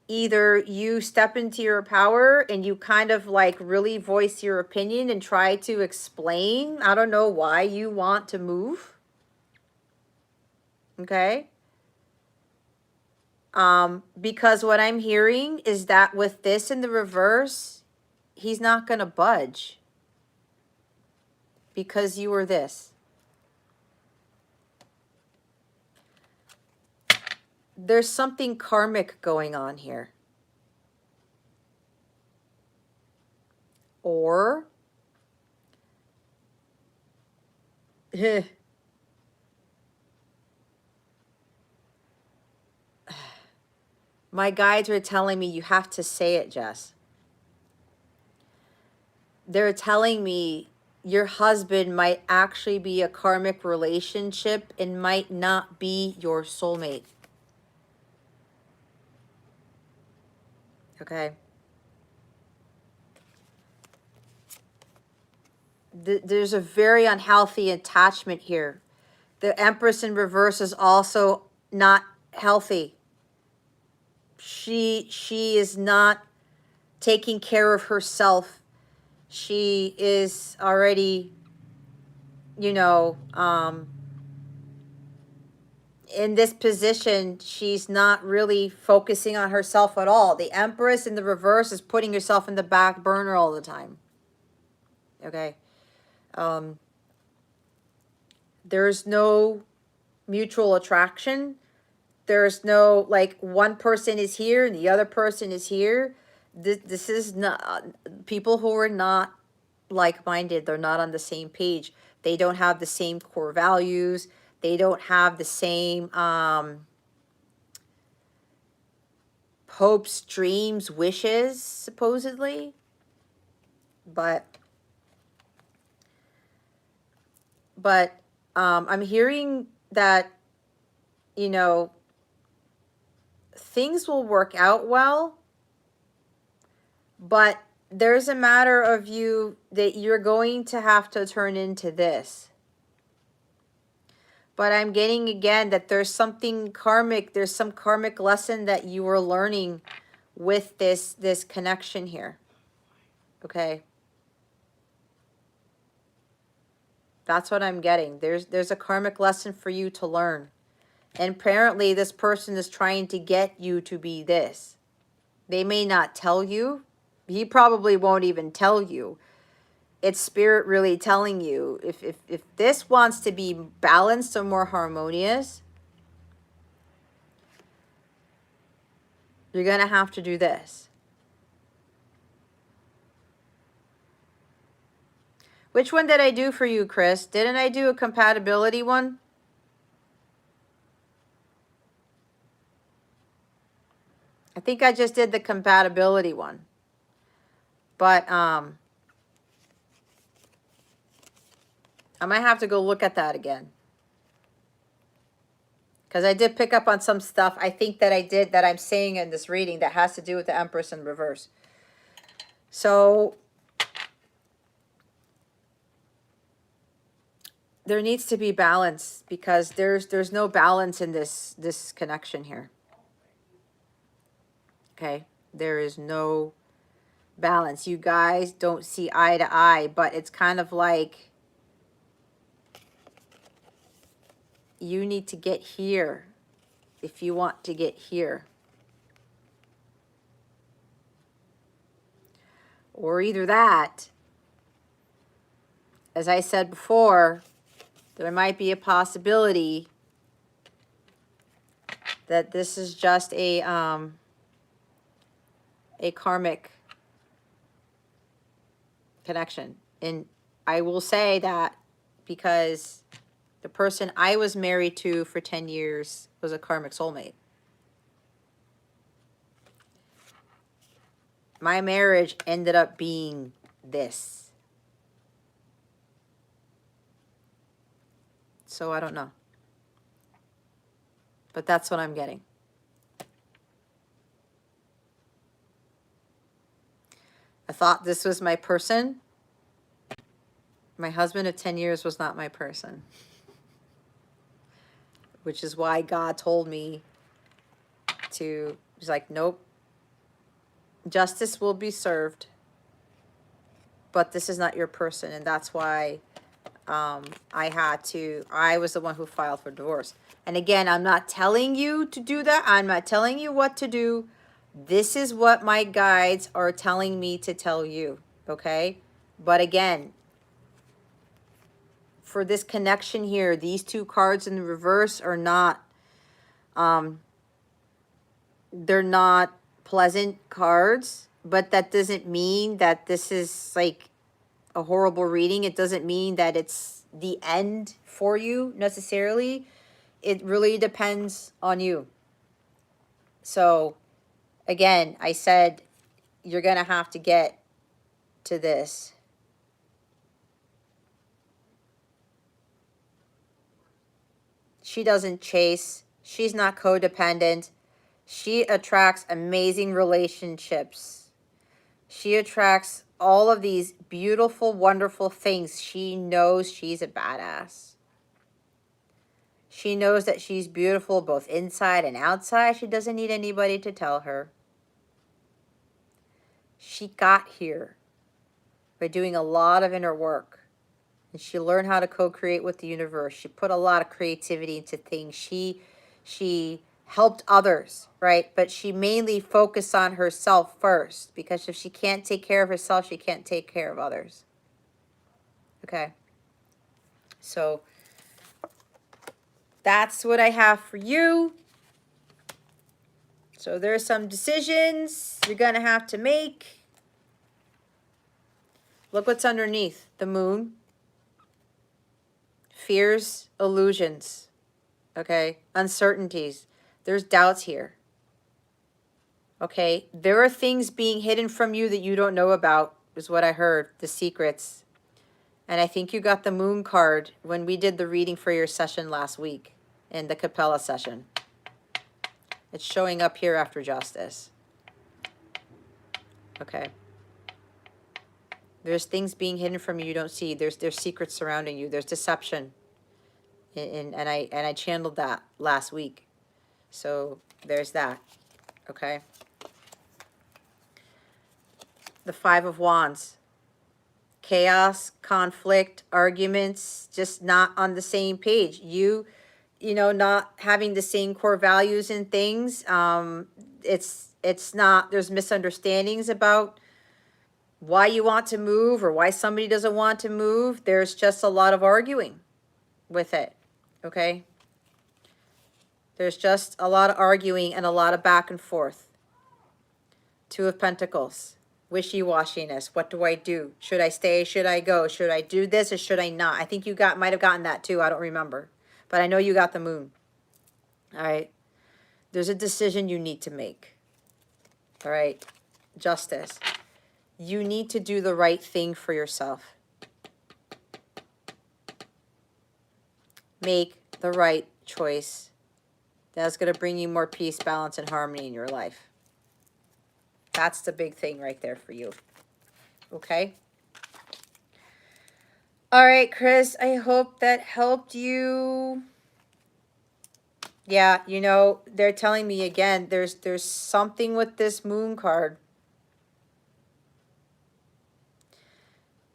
either you step into your power and you kind of like really voice your opinion and try to explain, I don't know, why you want to move, okay? Because what I'm hearing is that with this in the reverse, he's not going to budge because you were this. There's something karmic going on here. Or my guides are telling me you have to say it, Jess. They're telling me your husband might actually be a karmic relationship and might not be your soulmate. Okay. There's a very unhealthy attachment here. The Empress in reverse is also not healthy. She is not taking care of herself. She is already, you know, in this position, she's not really focusing on herself at all. The Empress in the reverse is putting herself in the back burner all the time. Okay. There's no mutual attraction. There's no, like, one person is here and the other person is here. This is not, people who are not like-minded, they're not on the same page. They don't have the same core values. They don't have the same hopes, dreams, wishes, supposedly. But I'm hearing that, you know, things will work out well, but there's a matter of you that you're going to have to turn into this. But I'm getting again that there's something karmic, there's some karmic lesson that you are learning with this connection here. Okay? That's what I'm getting. There's a karmic lesson for you to learn. And apparently this person is trying to get you to be this. They may not tell you. He probably won't even tell you. It's spirit really telling you, if this wants to be balanced or more harmonious, you're going to have to do this. Which one did I do for you, Chris? Didn't I do a compatibility one? I think I just did the compatibility one. But I might have to go look at that again. Because I did pick up on some stuff I think that I did, that I'm saying in this reading, that has to do with the Empress in reverse. So there needs to be balance, because there's no balance in this connection here. Okay? There is no balance. You guys don't see eye to eye, but it's kind of like you need to get here if you want to get here. Or either that, as I said before, there might be a possibility that this is just a karmic connection. And I will say that because the person I was married to for 10 years was a karmic soulmate. My marriage ended up being this. So I don't know. But that's what I'm getting. I thought this was my person. My husband of 10 years was not my person. Which is why God told me to, he's like, nope, justice will be served, but this is not your person. And that's why I was the one who filed for divorce. And again, I'm not telling you to do that. I'm not telling you what to do. This is what my guides are telling me to tell you, okay? But again, for this connection here, these two cards in the reverse are not, they're not pleasant cards, but that doesn't mean that this is like a horrible reading. It doesn't mean that it's the end for you necessarily. It really depends on you. So again, I said you're going to have to get to this. She doesn't chase. She's not codependent. She attracts amazing relationships. She attracts all of these beautiful, wonderful things. She knows she's a badass. She knows that she's beautiful both inside and outside. She doesn't need anybody to tell her. She got here by doing a lot of inner work. And she learned how to co-create with the universe. She put a lot of creativity into things. She helped others, right? But she mainly focused on herself first, because if she can't take care of herself, she can't take care of others. Okay. So that's what I have for you. So there's some decisions you're going to have to make. Look what's underneath the moon. Fears, illusions, okay? Uncertainties. There's doubts here. Okay? There are things being hidden from you that you don't know about, is what I heard, the secrets. And I think you got the moon card when we did the reading for your session last week in the Capella session. It's showing up here after justice. Okay. There's things being hidden from you don't see. There's secrets surrounding you. There's deception. And I channeled that last week. So there's that. Okay. The Five of Wands. Chaos, conflict, arguments, just not on the same page. You know, not having the same core values and things. It's not, there's misunderstandings about why you want to move or why somebody doesn't want to move. There's just a lot of arguing with it. Okay. There's just a lot of arguing and a lot of back and forth. Two of Pentacles. Wishy-washiness. What do I do? Should I stay? Should I go? Should I do this or should I not? I think you might have gotten that too. I don't remember. But I know you got the moon. All right. There's a decision you need to make. All right. Justice. You need to do the right thing for yourself. Make the right choice. That's going to bring you more peace, balance, and harmony in your life. That's the big thing right there for you. Okay? All right, Chris, I hope that helped you. Yeah, you know, they're telling me again, there's something with this moon card.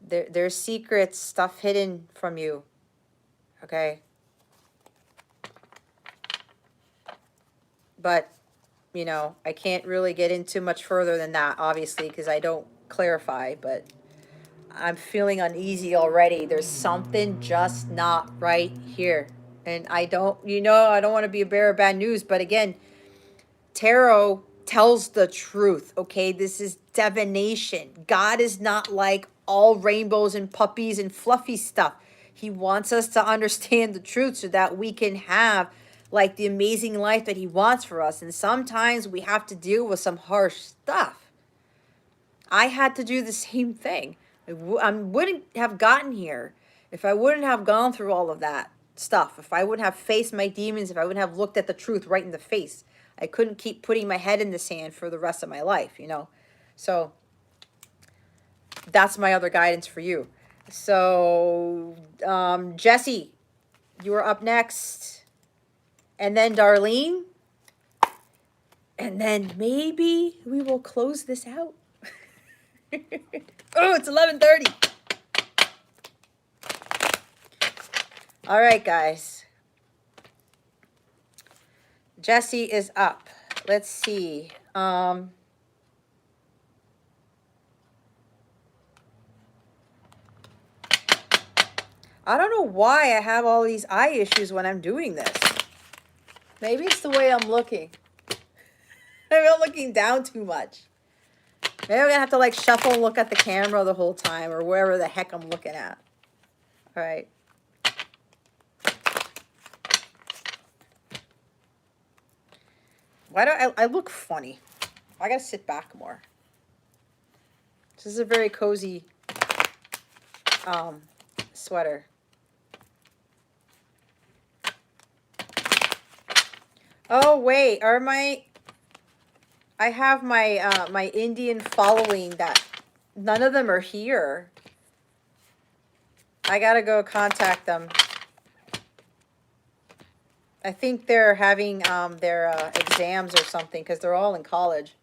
There's secrets, stuff hidden from you. Okay? But, you know, I can't really get into much further than that, obviously, because I don't clarify, but I'm feeling uneasy already. There's something just not right here. And I don't, I don't want to be a bearer of bad news, but again, tarot tells the truth, okay? This is divination. God is not like all rainbows and puppies and fluffy stuff. He wants us to understand the truth so that we can have like the amazing life that he wants for us. And sometimes we have to deal with some harsh stuff. I had to do the same thing. I wouldn't have gotten here if I wouldn't have gone through all of that stuff. If I wouldn't have faced my demons, if I wouldn't have looked at the truth right in the face. I couldn't keep putting my head in the sand for the rest of my life, So that's my other guidance for you. So, Jesse, you are up next. And then Darlene. And then maybe we will close this out. Oh, it's 11:30. All right, guys. Jesse is up. Let's see. I don't know why I have all these eye issues when I'm doing this. Maybe it's the way I'm looking. Maybe I'm looking down too much. Maybe I'm going to have to like shuffle and look at the camera the whole time or wherever the heck I'm looking at. All right. Why do I look funny? I got to sit back more. This is a very cozy sweater. Oh, wait. I have my my Indian following that none of them are here. I got to go contact them. I think they're having their exams or something because they're all in college.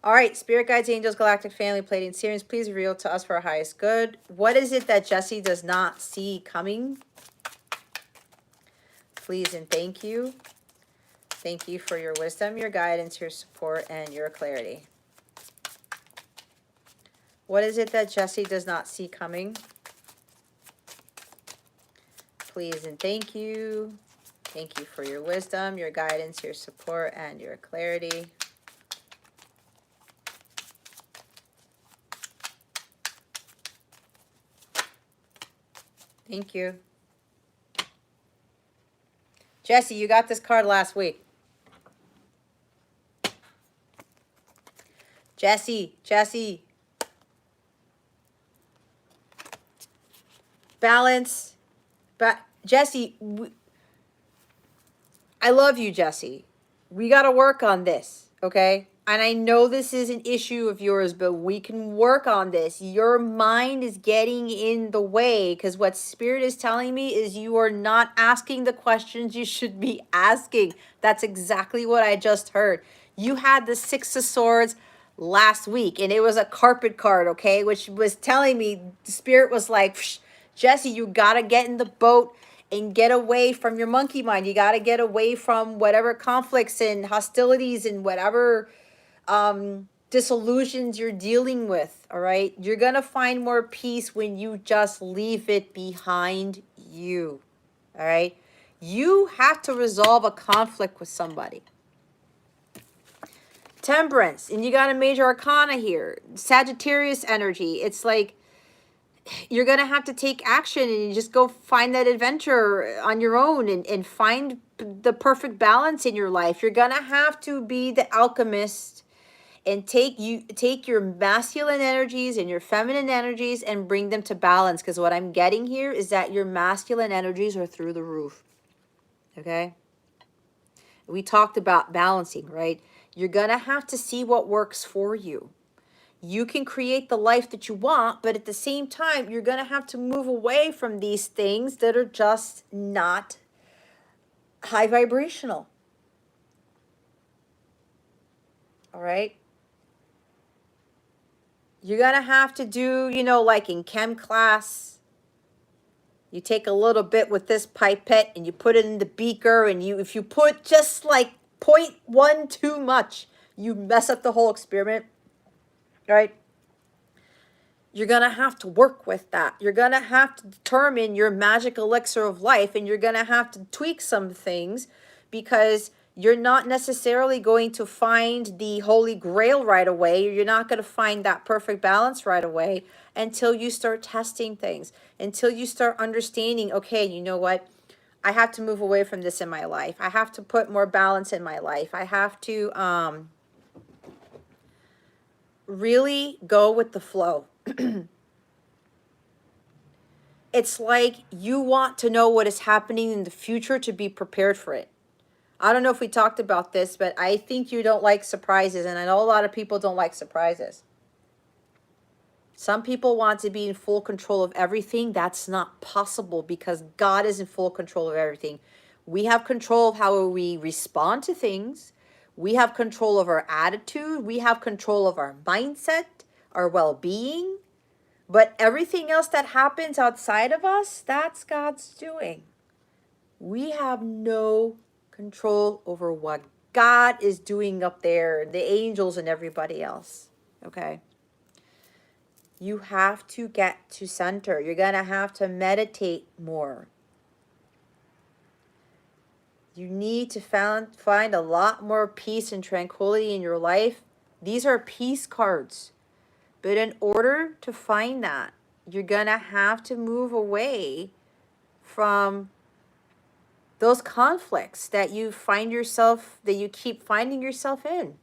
All right, Spirit Guides, Angels, Galactic Family, Pleiadian Series, please reveal to us for our highest good. What is it that Jesse does not see coming? Please and thank you. Thank you for your wisdom, your guidance, your support, and your clarity. What is it that Jesse does not see coming? Please and thank you. Thank you for your wisdom, your guidance, your support, and your clarity. Thank you. Jesse, you got this card last week. Jesse. Balance. But Jesse, I love you, Jesse. We got to work on this, okay? And I know this is an issue of yours, but we can work on this. Your mind is getting in the way because what Spirit is telling me is you are not asking the questions you should be asking. That's exactly what I just heard. You had the Six of Swords last week, and it was a carpet card, okay? Which was telling me, Spirit was like, Jesse, you got to get in the boat and get away from your monkey mind. You got to get away from whatever conflicts and hostilities and whatever disillusions you're dealing with, all right? You're going to find more peace when you just leave it behind you, all right? You have to resolve a conflict with somebody. Temperance, and you got a major arcana here. Sagittarius energy. It's like you're going to have to take action and you just go find that adventure on your own and find the perfect balance in your life. You're going to have to be the alchemist and take your masculine energies and your feminine energies and bring them to balance. Because what I'm getting here is that your masculine energies are through the roof. Okay? We talked about balancing, right? You're going to have to see what works for you. You can create the life that you want, but at the same time, you're going to have to move away from these things that are just not high vibrational. All right? You're going to have to do, like in chem class, you take a little bit with this pipette and you put it in the beaker, and if you put just like 0.1 too much, you mess up the whole experiment. Right? You're going to have to work with that. You're going to have to determine your magic elixir of life, and you're going to have to tweak some things, because you're not necessarily going to find the holy grail right away. You're not going to find that perfect balance right away until you start testing things, until you start understanding, okay, you know what? I have to move away from this in my life. I have to put more balance in my life. I have to really go with the flow. It's like you want to know what is happening in the future to be prepared for it. I don't know if we talked about this, but I think you don't like surprises, and I know a lot of people don't like surprises. Some people want to be in full control of everything. That's not possible, because God is in full control of everything. We have control of how we respond to things. We have control of our attitude. We have control of our mindset, our well-being. But everything else that happens outside of us, that's God's doing. We have no control over what God is doing up there, the angels and everybody else. Okay? You have to get to center. You're going to have to meditate more. You need to find a lot more peace and tranquility in your life. These are peace cards. But in order to find that, you're going to have to move away from those conflicts that you keep finding yourself in.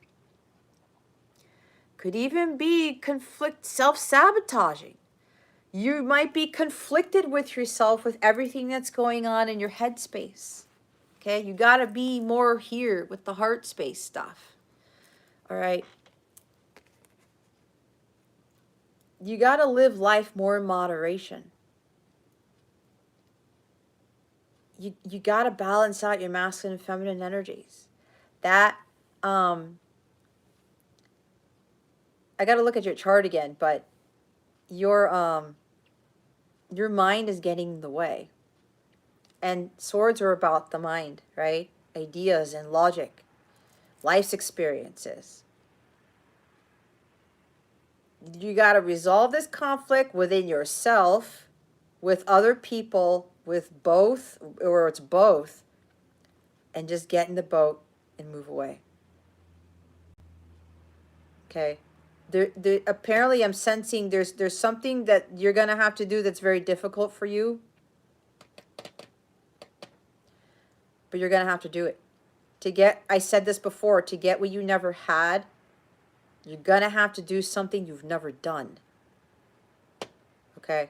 Could even be self-sabotaging. You might be conflicted with yourself with everything that's going on in your headspace. Okay, you got to be more here with the heart space stuff. All right. You got to live life more in moderation. You got to balance out your masculine and feminine energies. That, I got to look at your chart again, but your mind is getting in the way. And swords are about the mind, right? Ideas and logic, life's experiences. You got to resolve this conflict within yourself, with other people, with both, or it's both, and just get in the boat and move away. Okay? Apparently I'm sensing there's something that you're going to have to do that's very difficult for you. But you're going to have to do it. I said this before, to get what you never had, you're going to have to do something you've never done. Okay?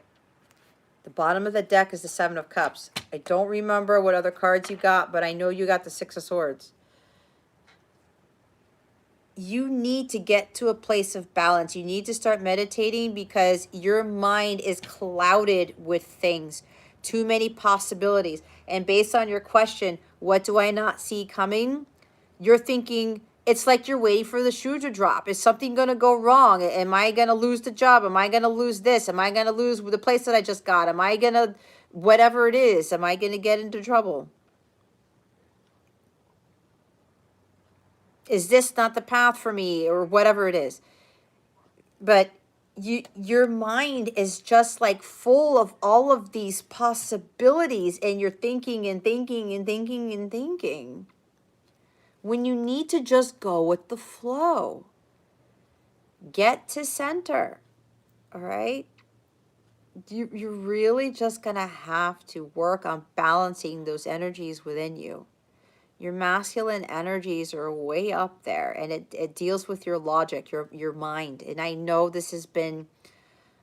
The bottom of the deck is the Seven of Cups. I don't remember what other cards you got, but I know you got the Six of Swords. You need to get to a place of balance. You need to start meditating, because your mind is clouded with things. Too many possibilities. And based on your question, what do I not see coming? You're thinking, it's like you're waiting for the shoe to drop. Is something going to go wrong? Am I going to lose the job? Am I going to lose this? Am I going to lose the place that I just got? Am I going to, whatever it is, am I going to get into trouble? Is this not the path for me, or whatever it is? But your mind is just like full of all of these possibilities, and you're thinking and thinking and thinking and thinking, when you need to just go with the flow. Get to center. All right? You're really just going to have to work on balancing those energies within you. Your masculine energies are way up there, and it deals with your logic, your mind. And I know this has been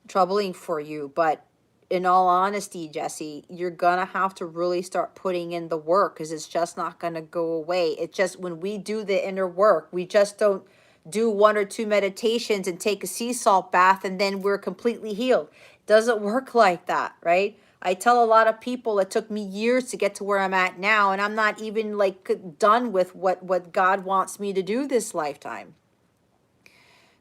troubling for you, but in all honesty, Jesse, you're going to have to really start putting in the work, because it's just not going to go away. It's just, when we do the inner work, we just don't do 1 or 2 meditations and take a sea salt bath and then we're completely healed. It doesn't work like that, right? I tell a lot of people it took me years to get to where I'm at now, and I'm not even like done with what God wants me to do this lifetime.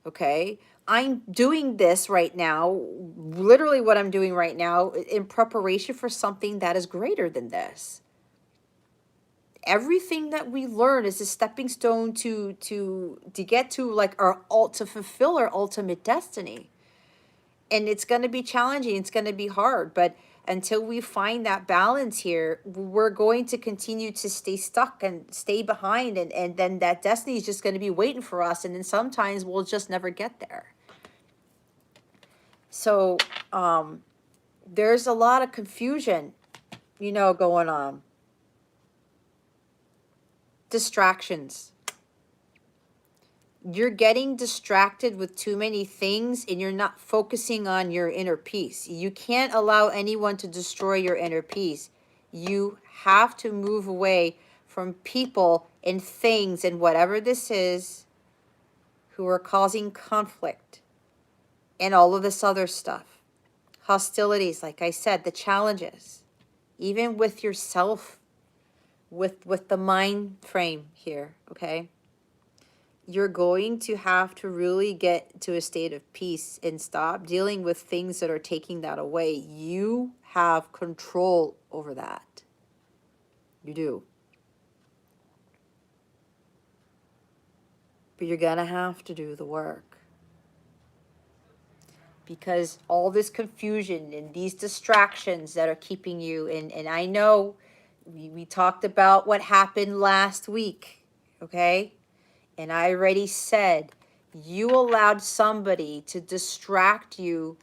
Okay? I'm doing this right now, literally what I'm doing right now, in preparation for something that is greater than this. Everything that we learn is a stepping stone to get to like to fulfill our ultimate destiny. And it's going to be challenging. It's going to be hard. But until we find that balance here, we're going to continue to stay stuck and stay behind. And then that destiny is just going to be waiting for us. And then sometimes we'll just never get there. So there's a lot of confusion, you know, going on. Distractions. You're getting distracted with too many things and you're not focusing on your inner peace. You can't allow anyone to destroy your inner peace. You have to move away from people and things and whatever this is who are causing conflict and all of this other stuff. Hostilities, like I said, the challenges, even with yourself, with the mind frame here, okay? You're going to have to really get to a state of peace and stop dealing with things that are taking that away. You have control over that. You do. But you're going to have to do the work. Because all this confusion and these distractions that are keeping you, and I know we talked about what happened last week, okay? And I already said, you allowed somebody to distract you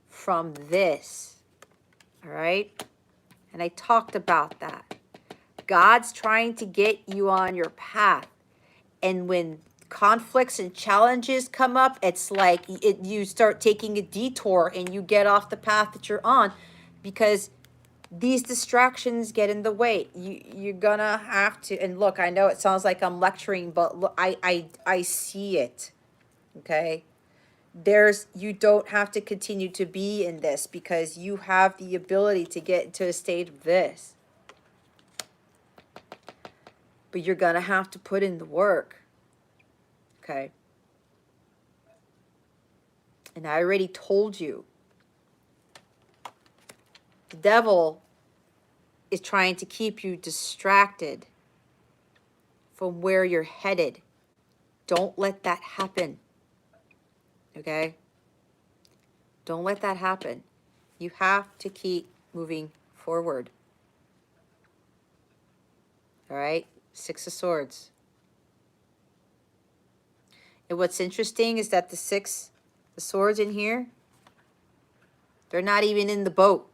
from this, all right? And I talked about that. God's trying to get you on your path. And when conflicts and challenges come up, it's like you start taking a detour and you get off the path that you're on because these distractions get in the way. You're gonna have to, and look, I know it sounds like I'm lecturing, but look, I see it, okay? You don't have to continue to be in this because you have the ability to get to a state of this. But you're gonna have to put in the work, okay? And I already told you, the devil is trying to keep you distracted from where you're headed. Don't let that happen. Okay? Don't let that happen. You have to keep moving forward. All right? Six of Swords. And what's interesting is that the swords in here, they're not even in the boat.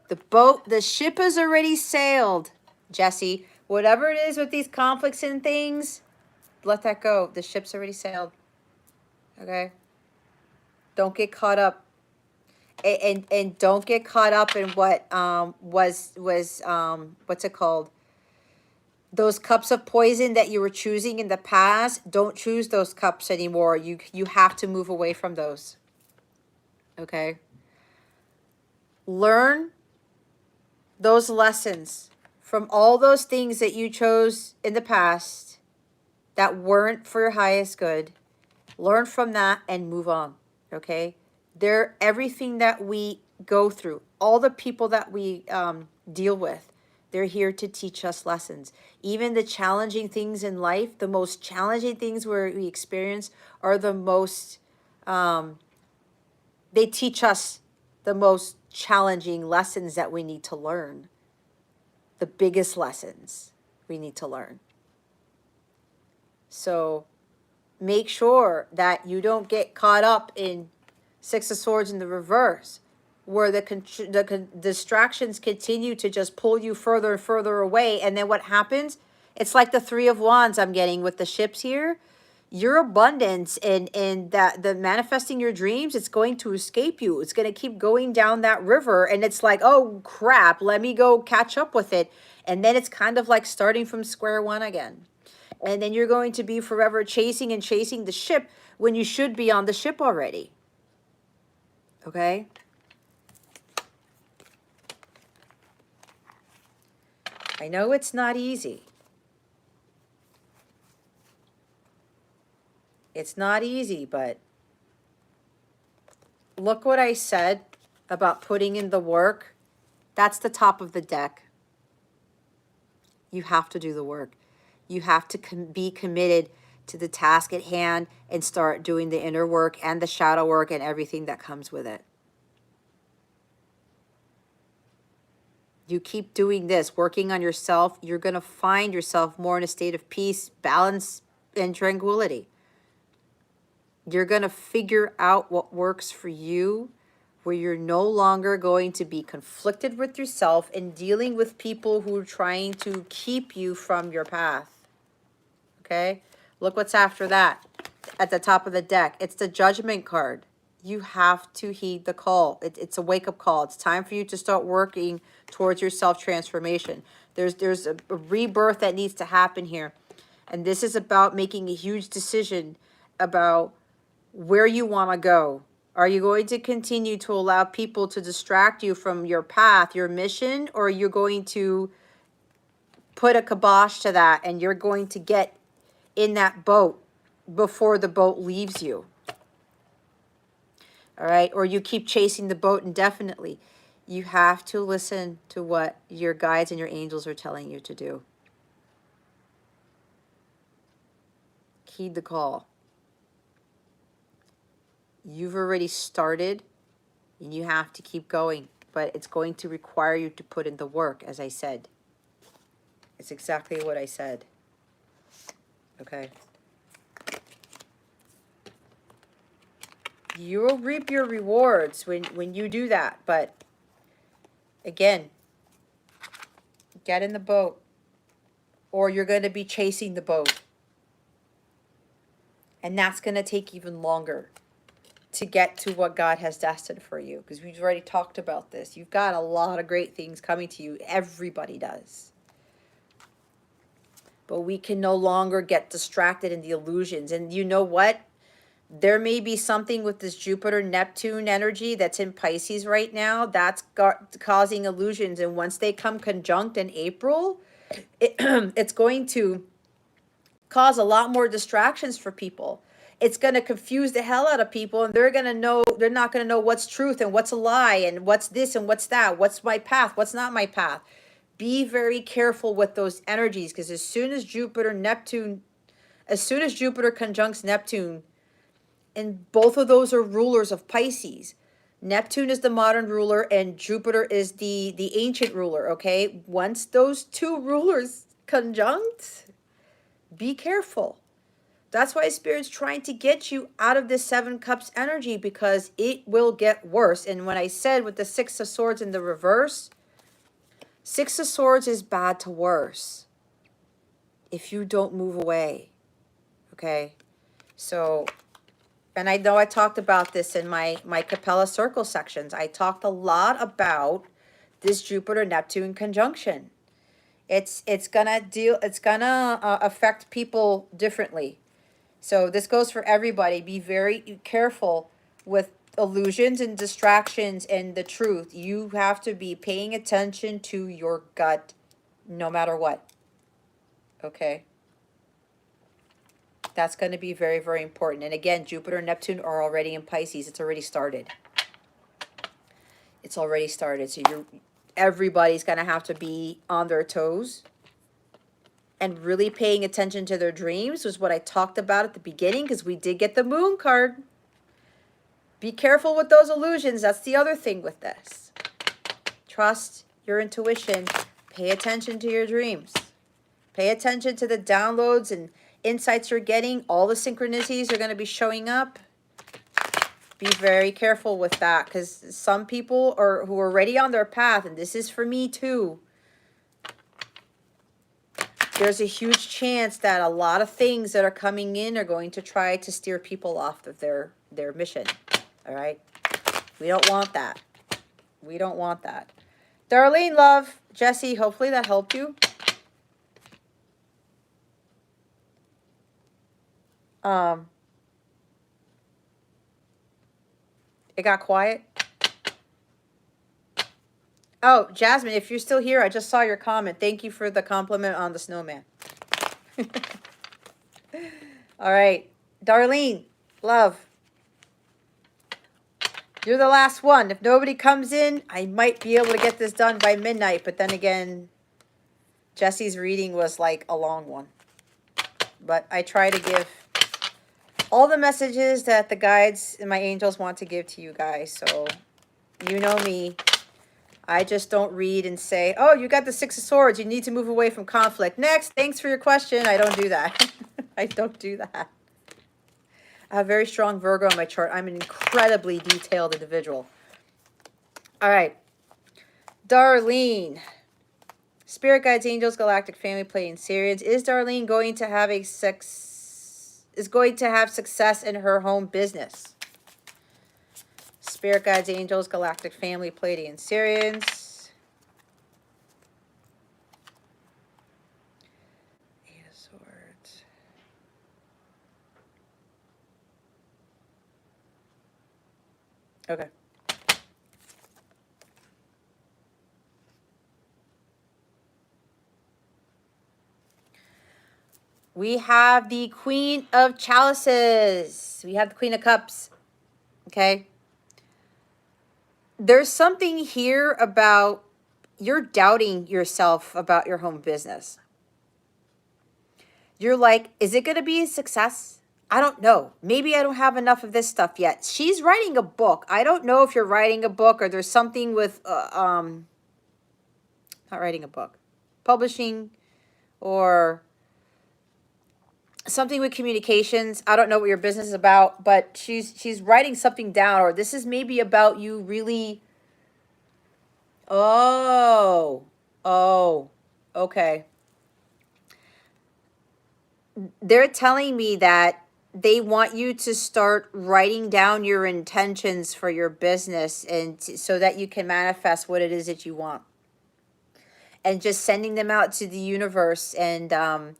The ship has already sailed, Jesse. Whatever it is with these conflicts and things, let that go. The ship's already sailed. Okay? Don't get caught up. And don't get caught up in what was what's it called? Those cups of poison that you were choosing in the past. Don't choose those cups anymore. You have to move away from those. Okay? Learn those lessons from all those things that you chose in the past that weren't for your highest good. Learn from that and move on, okay? Everything that we go through, all the people that we deal with, they're here to teach us lessons. Even the challenging things in life, the most challenging things where we experience are the most, they teach us the most challenging lessons that we need to learn. The biggest lessons we need to learn. So make sure that you don't get caught up in Six of Swords in the reverse, where the distractions continue to just pull you further and further away. And then what happens? It's like the Three of Wands I'm getting with the ships here. Your abundance and that the manifesting your dreams, it's going to escape you. It's going to keep going down that river. And it's like, oh, crap, let me go catch up with it. And then it's kind of like starting from square one again. And then you're going to be forever chasing and chasing the ship when you should be on the ship already. Okay? I know it's not easy. It's not easy, but look what I said about putting in the work. That's the top of the deck. You have to do the work. You have to be committed to the task at hand and start doing the inner work and the shadow work and everything that comes with it. You keep doing this, working on yourself, you're going to find yourself more in a state of peace, balance, and tranquility. You're going to figure out what works for you, where you're no longer going to be conflicted with yourself and dealing with people who are trying to keep you from your path. Okay? Look what's after that at the top of the deck. It's the Judgment card. You have to heed the call. It's a wake-up call. It's time for you to start working towards your self-transformation. There's a rebirth that needs to happen here. And this is about making a huge decision about where you want to go. Are you going to continue to allow people to distract you from your path, your mission, or are you going to put a kibosh to that and you're going to get in that boat before the boat leaves you? All right, or you keep chasing the boat indefinitely. You have to listen to what your guides and your angels are telling you to do. Heed the call. You've already started and you have to keep going, but it's going to require you to put in the work, as I said. It's exactly what I said. Okay. You will reap your rewards when you do that. But again, get in the boat or you're going to be chasing the boat. And that's going to take even longer to get to what God has destined for you. Because we've already talked about this. You've got a lot of great things coming to you. Everybody does. But we can no longer get distracted in the illusions. And you know what? There may be something with this Jupiter-Neptune energy that's in Pisces right now that's causing illusions. And once they come conjunct in April, it's going to cause a lot more distractions for people. It's going to confuse the hell out of people, and they're not going to know what's truth and what's a lie and what's this and what's that. What's my path? What's not my path? Be very careful with those energies, because as soon as Jupiter conjuncts Neptune, and both of those are rulers of Pisces. Neptune is the modern ruler and Jupiter is the ancient ruler, okay? Once those two rulers conjunct, be careful. That's why Spirit's trying to get you out of this Seven Cups energy, because it will get worse. And when I said with the Six of Swords in the reverse, Six of Swords is bad to worse if you don't move away, okay? So, and I know I talked about this in my Capella circle sections. I talked a lot about this Jupiter-Neptune conjunction. It's gonna affect people differently. So this goes for everybody. Be very careful with illusions and distractions and the truth. You have to be paying attention to your gut no matter what. Okay? That's going to be very, very important. And again, Jupiter and Neptune are already in Pisces. It's already started. It's already started. So everybody's going to have to be on their toes and really paying attention to their dreams, was what I talked about at the beginning, because we did get the Moon card. Be careful with those illusions. That's the other thing with this. Trust your intuition. Pay attention to your dreams. Pay attention to the downloads and insights you're getting. All the synchronicities are going to be showing up. Be very careful with that, because some people who are already on their path, and this is for me too, there's a huge chance that a lot of things that are coming in are going to try to steer people off of their mission. All right? We don't want that. We don't want that. Darlene, love. Jesse, hopefully that helped you. It got quiet. Oh, Jasmine, if you're still here, I just saw your comment. Thank you for the compliment on the snowman. All right. Darlene, love. You're the last one. If nobody comes in, I might be able to get this done by midnight. But then again, Jesse's reading was like a long one. But I try to give all the messages that the guides and my angels want to give to you guys. So you know me. I just don't read and say, oh, you got the Six of Swords. You need to move away from conflict. Next, thanks for your question. I don't do that. I don't do that. I have very strong Virgo on my chart. I'm an incredibly detailed individual. All right. Darlene. Spirit guides, angels, galactic family, playing Syrians. Is Darlene going to have success in her home business? Spirit guides, angels, galactic family, Pleiadian Syrians. Eight of Swords. Okay. We have the Queen of Chalices. We have the Queen of Cups. Okay. There's something here about you're doubting yourself about your home business. You're like, is it going to be a success? I don't know. Maybe I don't have enough of this stuff yet. She's writing a book. I don't know if you're writing a book or there's something with, not writing a book, publishing or something with communications. I don't know what your business is about, but she's writing something down, or this is maybe about you really. Oh, okay. They're telling me that they want you to start writing down your intentions for your business and so that you can manifest what it is that you want. And just sending them out to the universe and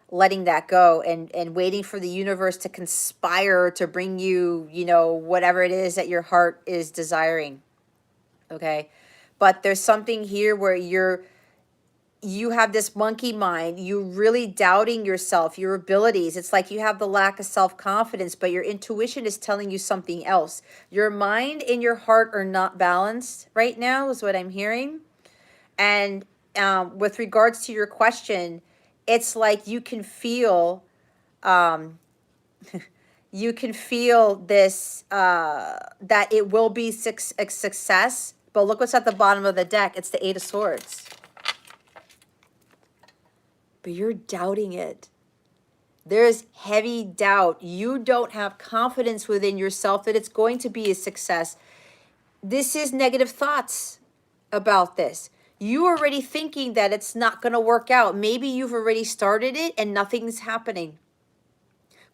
letting that go and waiting for the universe to conspire to bring you, you know, whatever it is that your heart is desiring. Okay. But there's something here where you have this monkey mind. You really doubting yourself, your abilities. It's like you have the lack of self-confidence, but your intuition is telling you something else. Your mind and your heart are not balanced right now, is what I'm hearing. And with regards to your question, it's like you can feel, you can feel this, that it will be a success. But look what's at the bottom of the deck. It's the Eight of Swords. But you're doubting it. There's heavy doubt. You don't have confidence within yourself that it's going to be a success. This is negative thoughts about this. You already thinking that it's not going to work out. Maybe you've already started it and nothing's happening.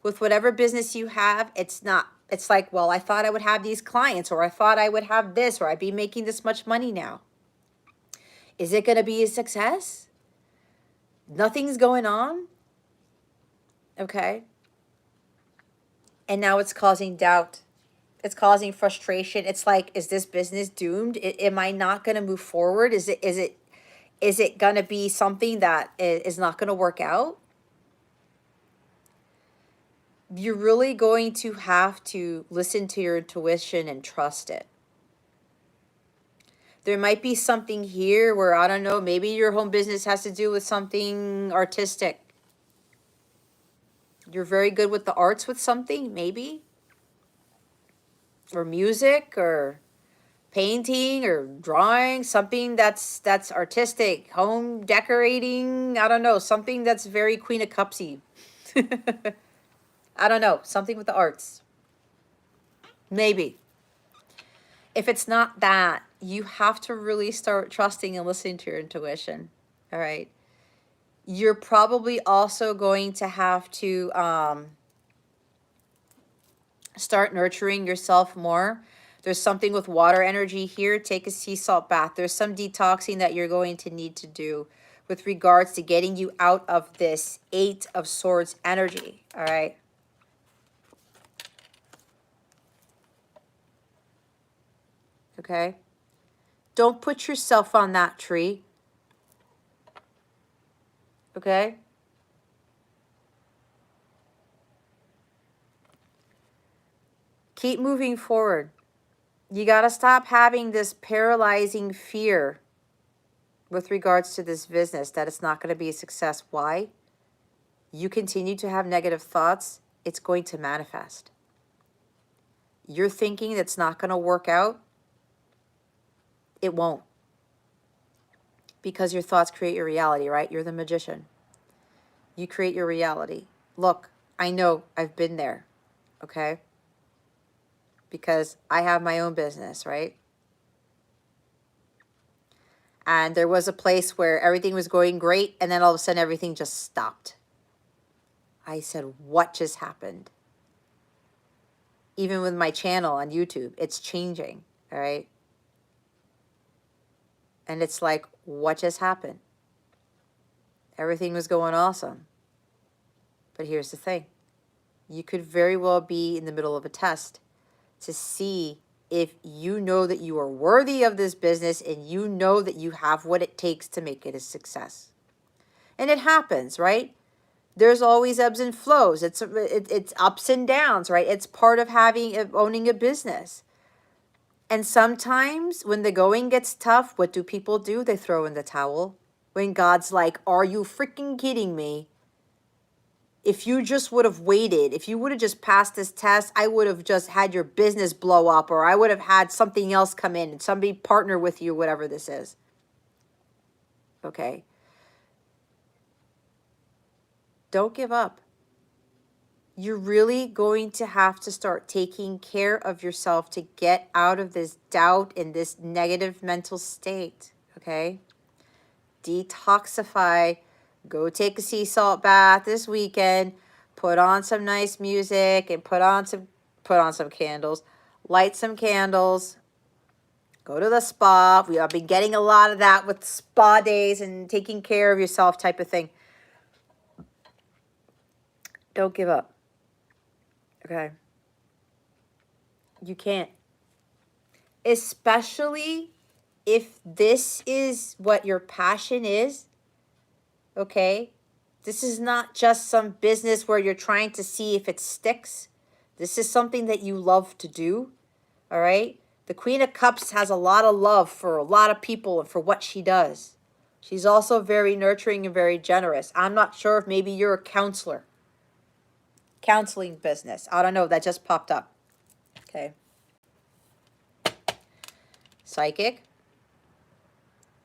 With whatever business you have, it's not. It's like, well, I thought I would have these clients, or I thought I would have this, or I'd be making this much money now. Is it going to be a success? Nothing's going on. Okay. And now it's causing doubt. It's causing frustration. It's like, is this business doomed? Am I not going to move forward? Is it going to be something that is not going to work out? You're really going to have to listen to your intuition and trust it. There might be something here where, I don't know, maybe your home business has to do with something artistic. You're very good with the arts with something, maybe. Or music, or painting, or drawing, something that's artistic, home decorating, I don't know, something that's very Queen of Cupsy. I don't know, something with the arts. Maybe. If it's not that, you have to really start trusting and listening to your intuition. All right. You're probably also going to have to start nurturing yourself more. There's something with water energy here. Take a sea salt bath. There's some detoxing that you're going to need to do with regards to getting you out of this Eight of Swords energy. All right. Okay. Don't put yourself on that tree. Okay. Keep moving forward. You got to stop having this paralyzing fear with regards to this business that it's not going to be a success. Why? you continue to have negative thoughts, it's going to manifest. You're thinking that's not going to work out, it won't. Because your thoughts create your reality, right? You're the magician. You create your reality. Look, I know I've been there, okay? Because I have my own business, right? And there was a place where everything was going great, and then all of a sudden everything just stopped. I said, what just happened? Even with my channel on YouTube, it's changing, all right? And it's like, what just happened? Everything was going awesome. But here's the thing. You could very well be in the middle of a test to see if you know that you are worthy of this business and you know that you have what it takes to make it a success. And it happens, right? There's always ebbs and flows. It's ups and downs, right? It's part of owning a business. And sometimes when the going gets tough, what do people do? They throw in the towel. When God's like, are you freaking kidding me? If you just would have waited, if you would have just passed this test, I would have just had your business blow up, or I would have had something else come in and somebody partner with you, whatever this is. Okay. Don't give up. You're really going to have to start taking care of yourself to get out of this doubt and this negative mental state. Okay. Detoxify. Go take a sea salt bath this weekend. Put on some nice music and put on some candles. Light some candles. Go to the spa. I've been getting a lot of that with spa days and taking care of yourself type of thing. Don't give up. Okay? You can't. Especially if this is what your passion is. Okay? This is not just some business where you're trying to see if it sticks. This is something that you love to do. All right? The Queen of Cups has a lot of love for a lot of people and for what she does. She's also very nurturing and very generous. I'm not sure if maybe you're a counselor. Counseling business. I don't know. That just popped up. Okay. Psychic.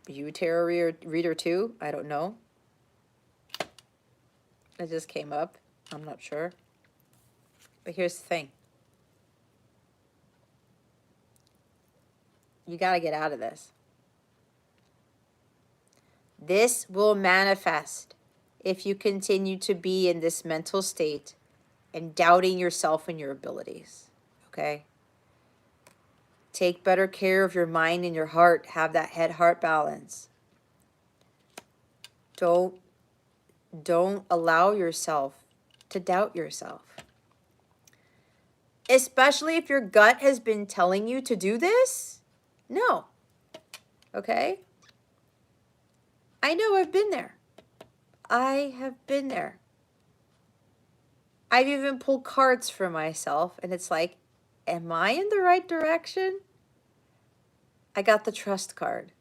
You tarot reader too? I don't know. It just came up. I'm not sure. But here's the thing. You got to get out of this. This will manifest if you continue to be in this mental state and doubting yourself and your abilities. Okay? Take better care of your mind and your heart. Have that head-heart balance. Don't allow yourself to doubt yourself. Especially if your gut has been telling you to do this. No. Okay? I know I've been there. I have been there. I've even pulled cards for myself, and it's like, am I in the right direction? I got the trust card.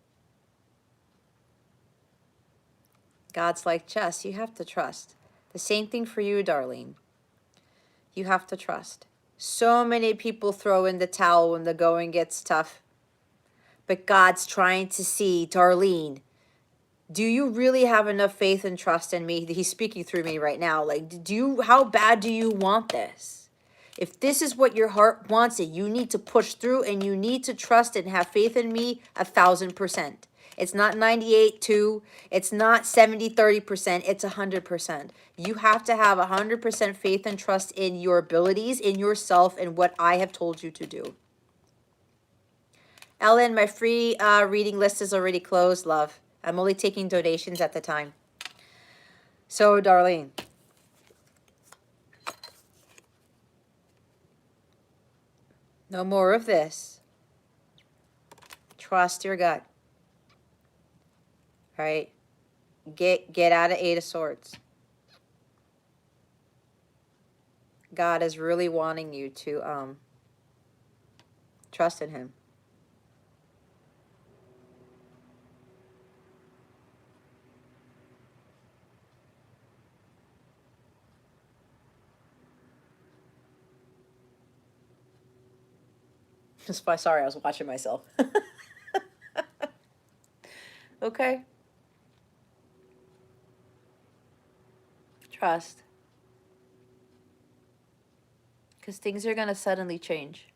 God's like, Jess, you have to trust. The same thing for you, Darlene. You have to trust. So many people throw in the towel when the going gets tough. But God's trying to see, Darlene, do you really have enough faith and trust in me? He's speaking through me right now. Like, how bad do you want this? If this is what your heart wants, it, you need to push through and you need to trust and have faith in me 1,000%. It's not 98-2. It's not 70-30%. It's 100%. You have to have 100% faith and trust in your abilities, in yourself, and what I have told you to do. Ellen, my free reading list is already closed, love. I'm only taking donations at the time. So, Darlene, no more of this. Trust your gut. All right? Get out of Eight of Swords. God is really wanting you to trust in him. Sorry, I was watching myself. Okay. Trust. Because things are going to suddenly change.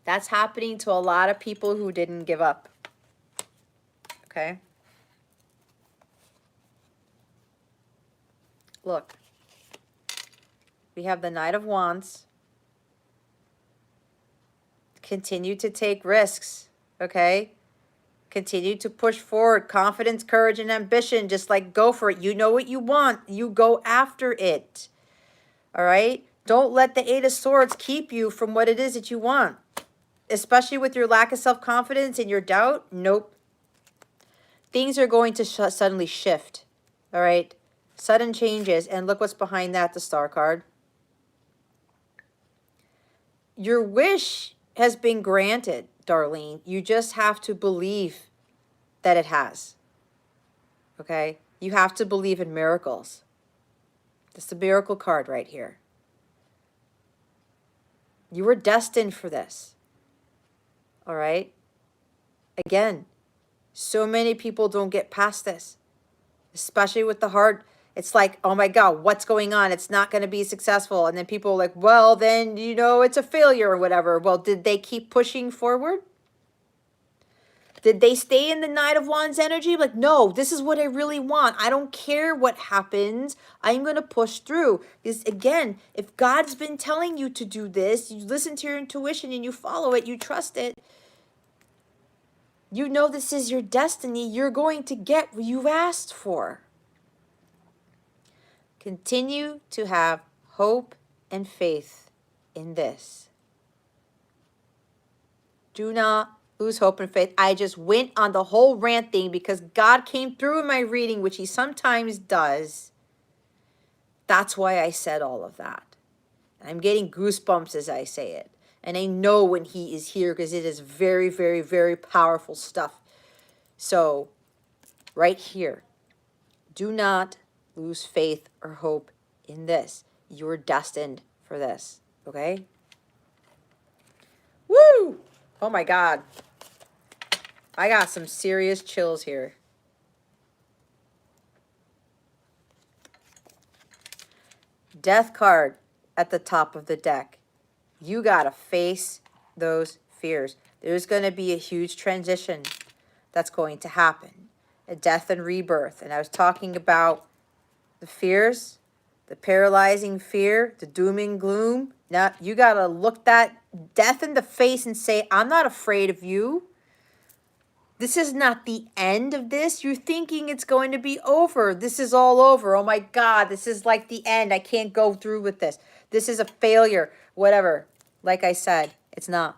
That's happening to a lot of people who didn't give up. Okay? Look. We have the Knight of Wands. Continue to take risks. Okay? Continue to push forward. Confidence, courage, and ambition. Just like go for it. You know what you want. You go after it. All right? Don't let the Eight of Swords keep you from what it is that you want. Especially with your lack of self-confidence and your doubt. Nope. Things are going to suddenly shift. All right? Sudden changes. And look what's behind that, the Star card. Your wish has been granted, Darlene. You just have to believe that it has. Okay? You have to believe in miracles. That's the miracle card right here. You were destined for this. All right? Again, so many people don't get past this, especially with the heart. It's like, oh my God, what's going on? It's not going to be successful. And then people are like, well, then, you know, it's a failure or whatever. Well, did they keep pushing forward? Did they stay in the Knight of Wands energy? Like, no, this is what I really want. I don't care what happens. I'm going to push through. Because again, if God's been telling you to do this, you listen to your intuition and you follow it, you trust it. You know this is your destiny. You're going to get what you've asked for. Continue to have hope and faith in this. Do not lose hope and faith. I just went on the whole rant thing because God came through in my reading, which he sometimes does. That's why I said all of that. I'm getting goosebumps as I say it. And I know when he is here because it is very, very, very powerful stuff. So, right here, do not lose faith or hope in this. You're destined for this, okay? Woo! Oh my God. I got some serious chills here. Death card at the top of the deck. You got to face those fears. There's going to be a huge transition that's going to happen. A death and rebirth. And I was talking about the fears, the paralyzing fear, the doom and gloom. Now, you got to look that death in the face and say, I'm not afraid of you. This is not the end of this. You're thinking it's going to be over. This is all over. Oh my God, this is like the end. I can't go through with this. This is a failure. Whatever. Like I said, it's not.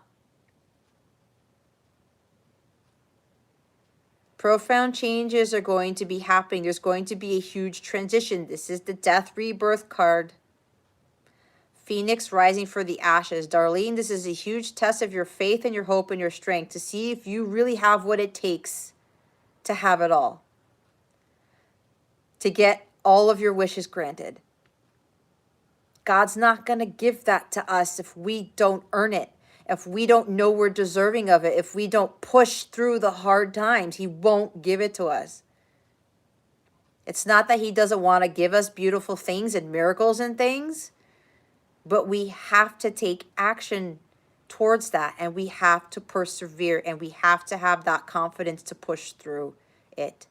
Profound changes are going to be happening. There's going to be a huge transition. This is the death rebirth card. Phoenix rising for the ashes. Darlene, this is a huge test of your faith and your hope and your strength to see if you really have what it takes to have it all. To get all of your wishes granted. God's not going to give that to us if we don't earn it. If we don't know we're deserving of it, if we don't push through the hard times, he won't give it to us. It's not that he doesn't want to give us beautiful things and miracles and things, but we have to take action towards that, and we have to persevere, and we have to have that confidence to push through it.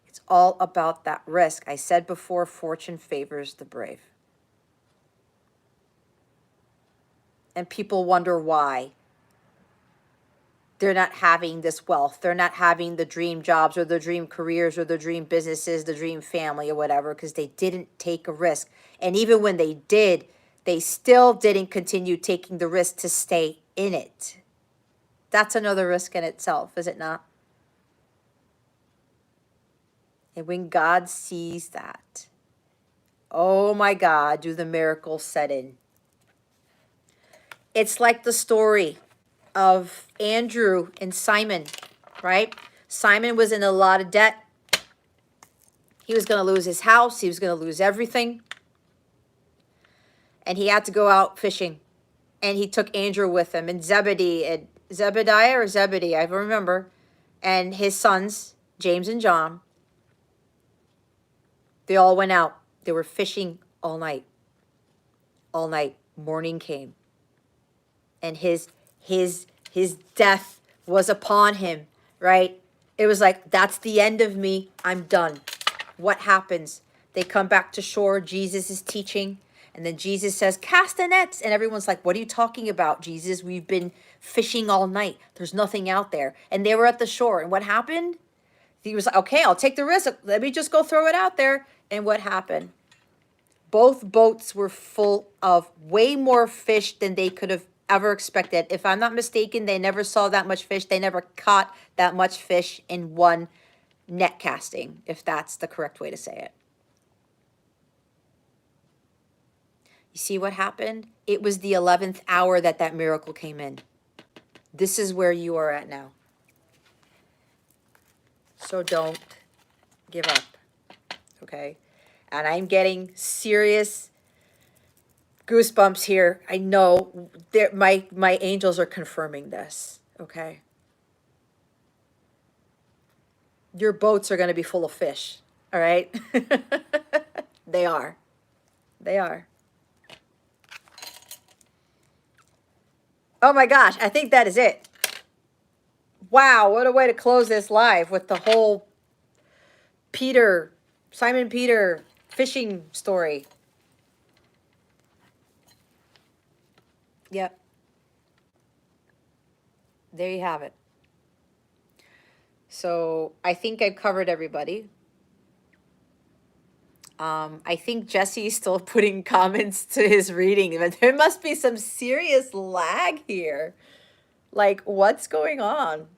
It's all about that risk. I said before, fortune favors the brave. And people wonder why they're not having this wealth. They're not having the dream jobs or the dream careers or the dream businesses, the dream family or whatever, because they didn't take a risk. And even when they did, they still didn't continue taking the risk to stay in it. That's another risk in itself, is it not? And when God sees that, oh my God, do the miracles set in. It's like the story of Andrew and Simon, right? Simon was in a lot of debt. He was going to lose his house. He was going to lose everything. and he had to go out fishing. And he took Andrew with him, and Zebediah or Zebedee, I don't remember, and his sons, James and John. They all went out. They were fishing all night. All night. Morning came. And his death was upon him, right? It was like, that's the end of me. I'm done. What happens? They come back to shore. Jesus is teaching. And then Jesus says, cast the nets. And everyone's like, what are you talking about, Jesus? We've been fishing all night. There's nothing out there. And they were at the shore. And what happened? He was like, okay, I'll take the risk. Let me just go throw it out there. And what happened? Both boats were full of way more fish than they could have ever expected. If I'm not mistaken, they never saw that much fish. They never caught that much fish in one net casting, if that's the correct way to say it. You see what happened? It was the 11th hour that miracle came in. This is where you are at now. So don't give up, okay? And I'm getting serious goosebumps here. I know my angels are confirming this, okay? Your boats are going to be full of fish, all right? They are. They are. Oh my gosh, I think that is it. Wow, what a way to close this live with the whole Simon Peter fishing story. Yep. There you have it. So I think I've covered everybody. I think Jesse's still putting comments to his reading, but there must be some serious lag here. Like, what's going on?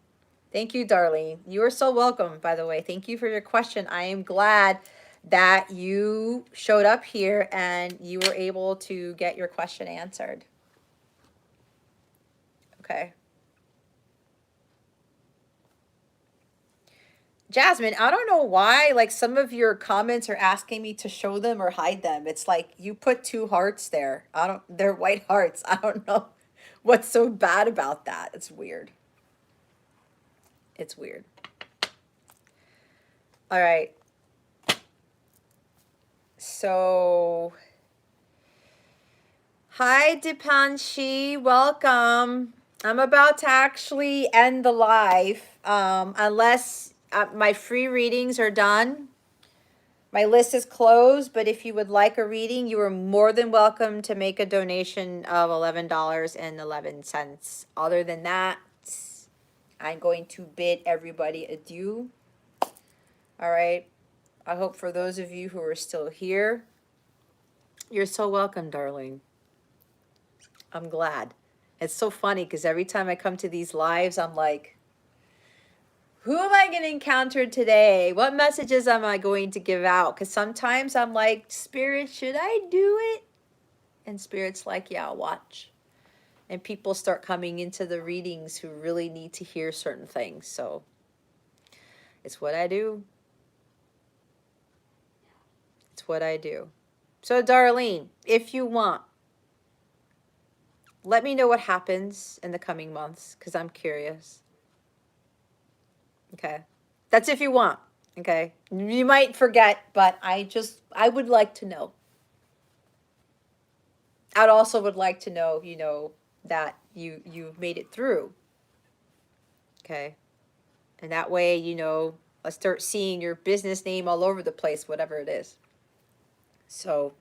Thank you, Darlene. You are so welcome, by the way. Thank you for your question. I am glad that you showed up here and you were able to get your question answered. Okay. Jasmine, I don't know why, like, some of your comments are asking me to show them or hide them. It's like you put 2 hearts there. They're white hearts. I don't know what's so bad about that. It's weird. It's weird. All right. So, hi, Dipanshi. Welcome. I'm about to actually end the live, unless my free readings are done. My list is closed, but if you would like a reading, you are more than welcome to make a donation of $11.11. Other than that, I'm going to bid everybody adieu. All right. I hope for those of you who are still here, you're so welcome, darling. I'm glad. It's so funny because every time I come to these lives, I'm like, who am I going to encounter today? What messages am I going to give out? Because sometimes I'm like, Spirit, should I do it? And Spirit's like, yeah, watch. And people start coming into the readings who really need to hear certain things. So it's what I do. It's what I do. So, Darlene, if you want, let me know what happens in the coming months because I'm curious. Okay. That's if you want. Okay. You might forget, but I would like to know. I'd also would like to know, that you've made it through. Okay. And that way, I start seeing your business name all over the place, whatever it is. So,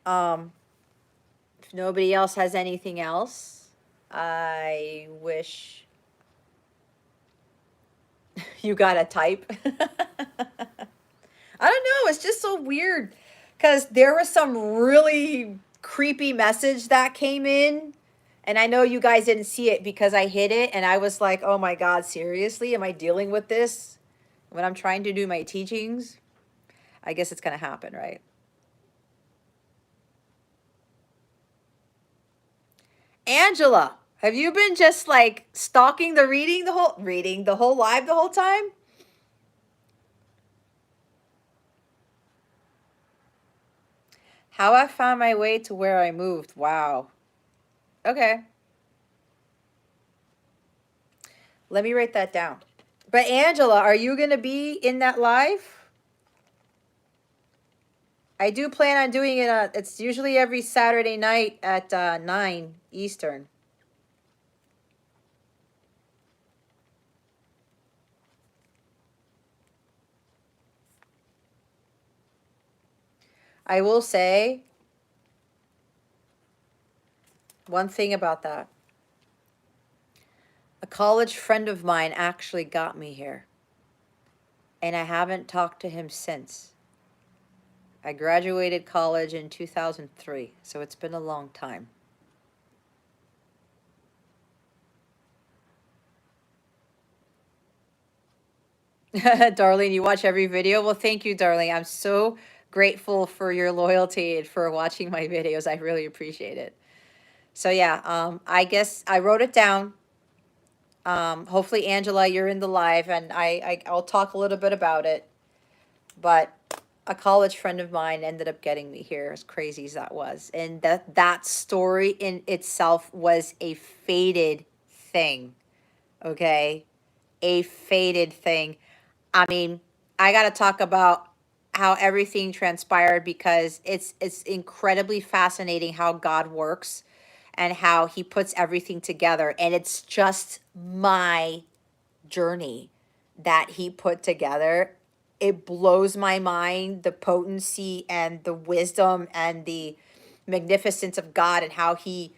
if nobody else has anything else, I wish you gotta type. I don't know. It's just so weird because there was some really creepy message that came in. And I know you guys didn't see it because I hid it. And I was like, oh my God, seriously? Am I dealing with this when I'm trying to do my teachings? I guess it's going to happen, right? Angela, have you been just like stalking the the whole live the whole time? How I found my way to where I moved. Wow. Okay. Let me write that down. But Angela, are you going to be in that live? I do plan on doing it. It's usually every Saturday night at 9 Eastern. I will say one thing about that. A college friend of mine actually got me here, and I haven't talked to him since. I graduated college in 2003, so it's been a long time. Darlene, you watch every video? Well, thank you, darling. I'm so grateful for your loyalty and for watching my videos. I really appreciate it. So yeah, I guess I wrote it down. Hopefully, Angela, you're in the live, and I'll talk a little bit about it. But a college friend of mine ended up getting me here, as crazy as that was, and that story in itself was a fated thing. Okay, a fated thing. I mean, I got to talk about how everything transpired, because it's incredibly fascinating how God works and how he puts everything together, and it's just my journey that he put together. It blows my mind, the potency and the wisdom and the magnificence of God, and how he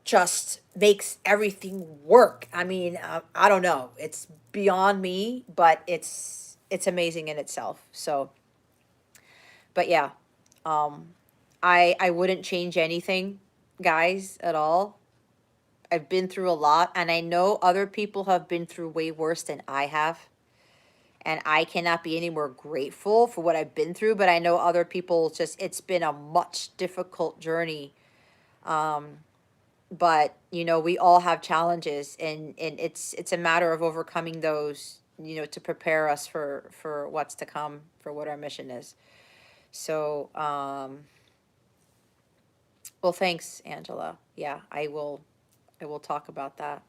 just makes everything work. I mean, I don't know. It's beyond me, but it's amazing in itself. So, but yeah, I wouldn't change anything, guys, at all. I've been through a lot, and I know other people have been through way worse than I have. And I cannot be any more grateful for what I've been through, but I know other people, just it's been a much difficult journey. But you know, we all have challenges, and it's a matter of overcoming those, you know, to prepare us for what's to come, for what our mission is. So well, thanks, Angela. Yeah, I will talk about that.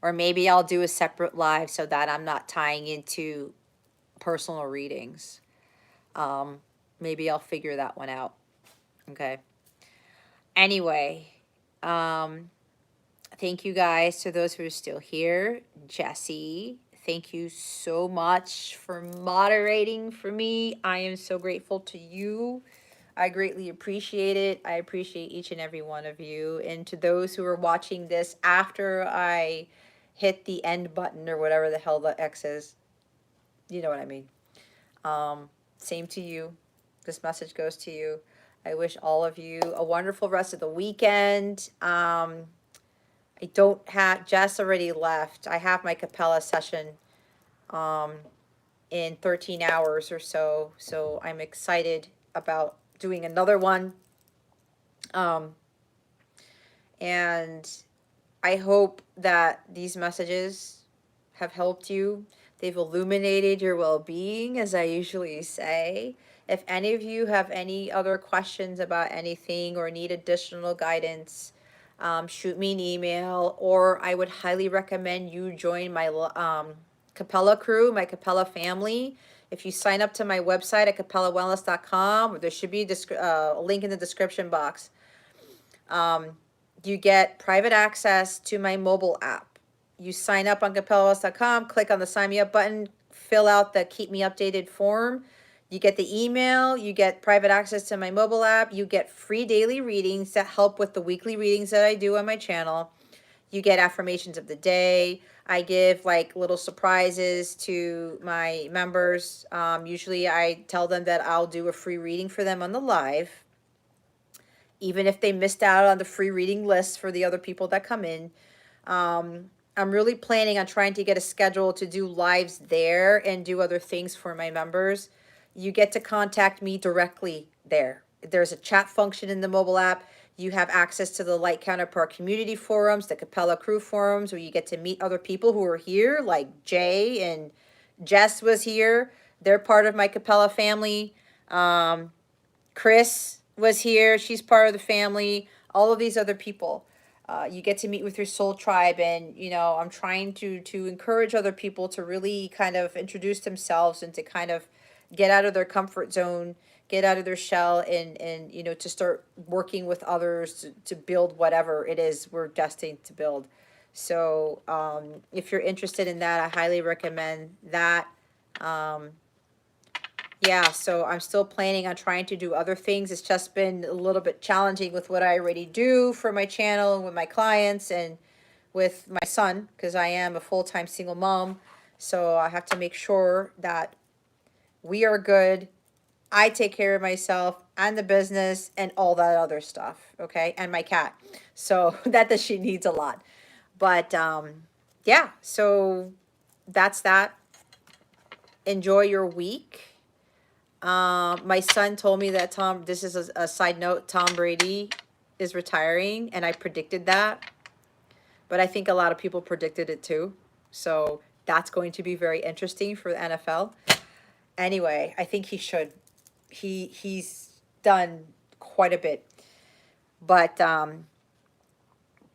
Or maybe I'll do a separate live so that I'm not tying into personal readings. Maybe I'll figure that one out. Okay. Anyway, thank you guys to those who are still here. Jesse, thank you so much for moderating for me. I am so grateful to you. I greatly appreciate it. I appreciate each and every one of you. And to those who are watching this after I hit the end button, or whatever the hell the X is, you know what I mean. Same to you. This message goes to you. I wish all of you a wonderful rest of the weekend. I don't have, Jess already left. I have my Capella session in 13 hours or so. So I'm excited about doing another one. And I hope that these messages have helped you. They've illuminated your well-being, as I usually say. If any of you have any other questions about anything or need additional guidance, shoot me an email, or I would highly recommend you join my Capella crew, my Capella family. If you sign up to my website at capellawellness.com, there should be a link in the description box. You get private access to my mobile app. You sign up on capellawellness.com, click on the sign me up button, fill out the keep me updated form. You get the email, you get private access to my mobile app, you get free daily readings that help with the weekly readings that I do on my channel. You get affirmations of the day. I give like little surprises to my members. Usually I tell them that I'll do a free reading for them on the live, even if they missed out on the free reading list for the other people that come in. I'm really planning on trying to get a schedule to do lives there and do other things for my members. You get to contact me directly there. There's a chat function in the mobile app. You have access to the Light Counterpart community forums, the Capella crew forums, where you get to meet other people who are here, like Jay and Jess was here. They're part of my Capella family. Chris was here. She's part of the family. All of these other people. You get to meet with your soul tribe, and you know I'm trying to encourage other people to really kind of introduce themselves and to kind of get out of their comfort zone, get out of their shell, and you know to start working with others to build whatever it is we're destined to build. So if you're interested in that, I highly recommend that. Um, yeah, so I'm still planning on trying to do other things. It's just been a little bit challenging with what I already do for my channel and with my clients and with my son, because I am a full-time single mom. So I have to make sure that we are good. I take care of myself and the business and all that other stuff, okay? And my cat. So that she needs a lot. But yeah, so that's that. Enjoy your week. My son told me that this is a side note, Tom Brady is retiring, and I predicted that. But I think a lot of people predicted it too. So that's going to be very interesting for the NFL. Anyway, I think he should. He's done quite a bit. But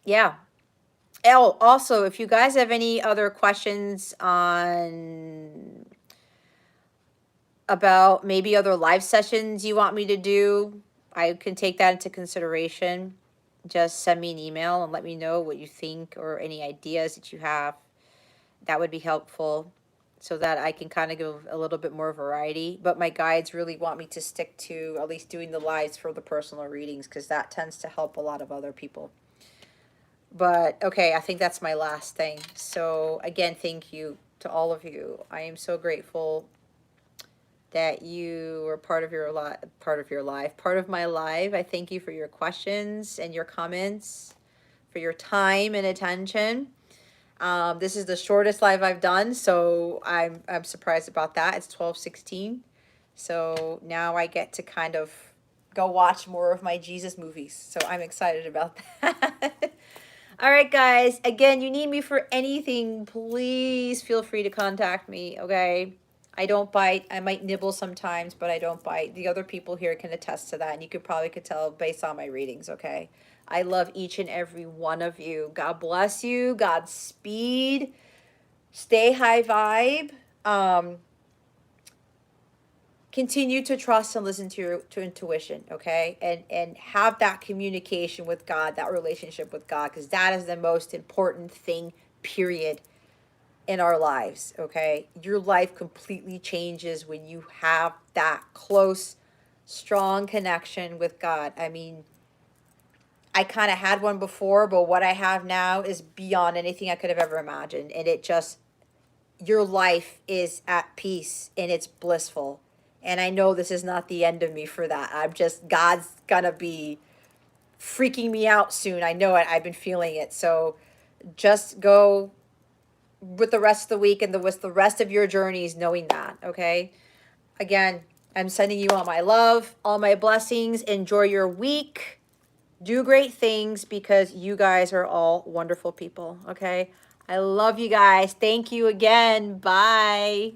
yeah. Oh, also, if you guys have any other questions on about maybe other live sessions you want me to do, I can take that into consideration. Just send me an email and let me know what you think or any ideas that you have. That would be helpful so that I can kind of give a little bit more variety. But my guides really want me to stick to at least doing the lives for the personal readings because that tends to help a lot of other people. But okay, I think that's my last thing. So again, thank you to all of you. I am so grateful that you were part of your life, part of my life. I thank you for your questions and your comments, for your time and attention. This is the shortest live I've done, so I'm surprised about that. It's 12:16, so now I get to kind of go watch more of my Jesus movies. So I'm excited about that. All right, guys. Again, you need me for anything, please feel free to contact me, okay? I don't bite. I might nibble sometimes, but I don't bite. The other people here can attest to that, and you could tell based on my readings, okay? I love each and every one of you. God bless you. Godspeed. Stay high vibe. Continue to trust and listen to your intuition, okay? And have that communication with God, that relationship with God, because that is the most important thing, period, in our lives, okay? Your life completely changes when you have that close, strong connection with God. I mean, I kind of had one before, but what I have now is beyond anything I could have ever imagined. And it just, your life is at peace and it's blissful. And I know this is not the end of me for that. I'm just, God's gonna be freaking me out soon. I know it. I've been feeling it. So just go with the rest of the week and with the rest of your journeys knowing that, okay? Again, I'm sending you all my love, all my blessings. Enjoy your week. Do great things because you guys are all wonderful people, okay? I love you guys. Thank you again. Bye.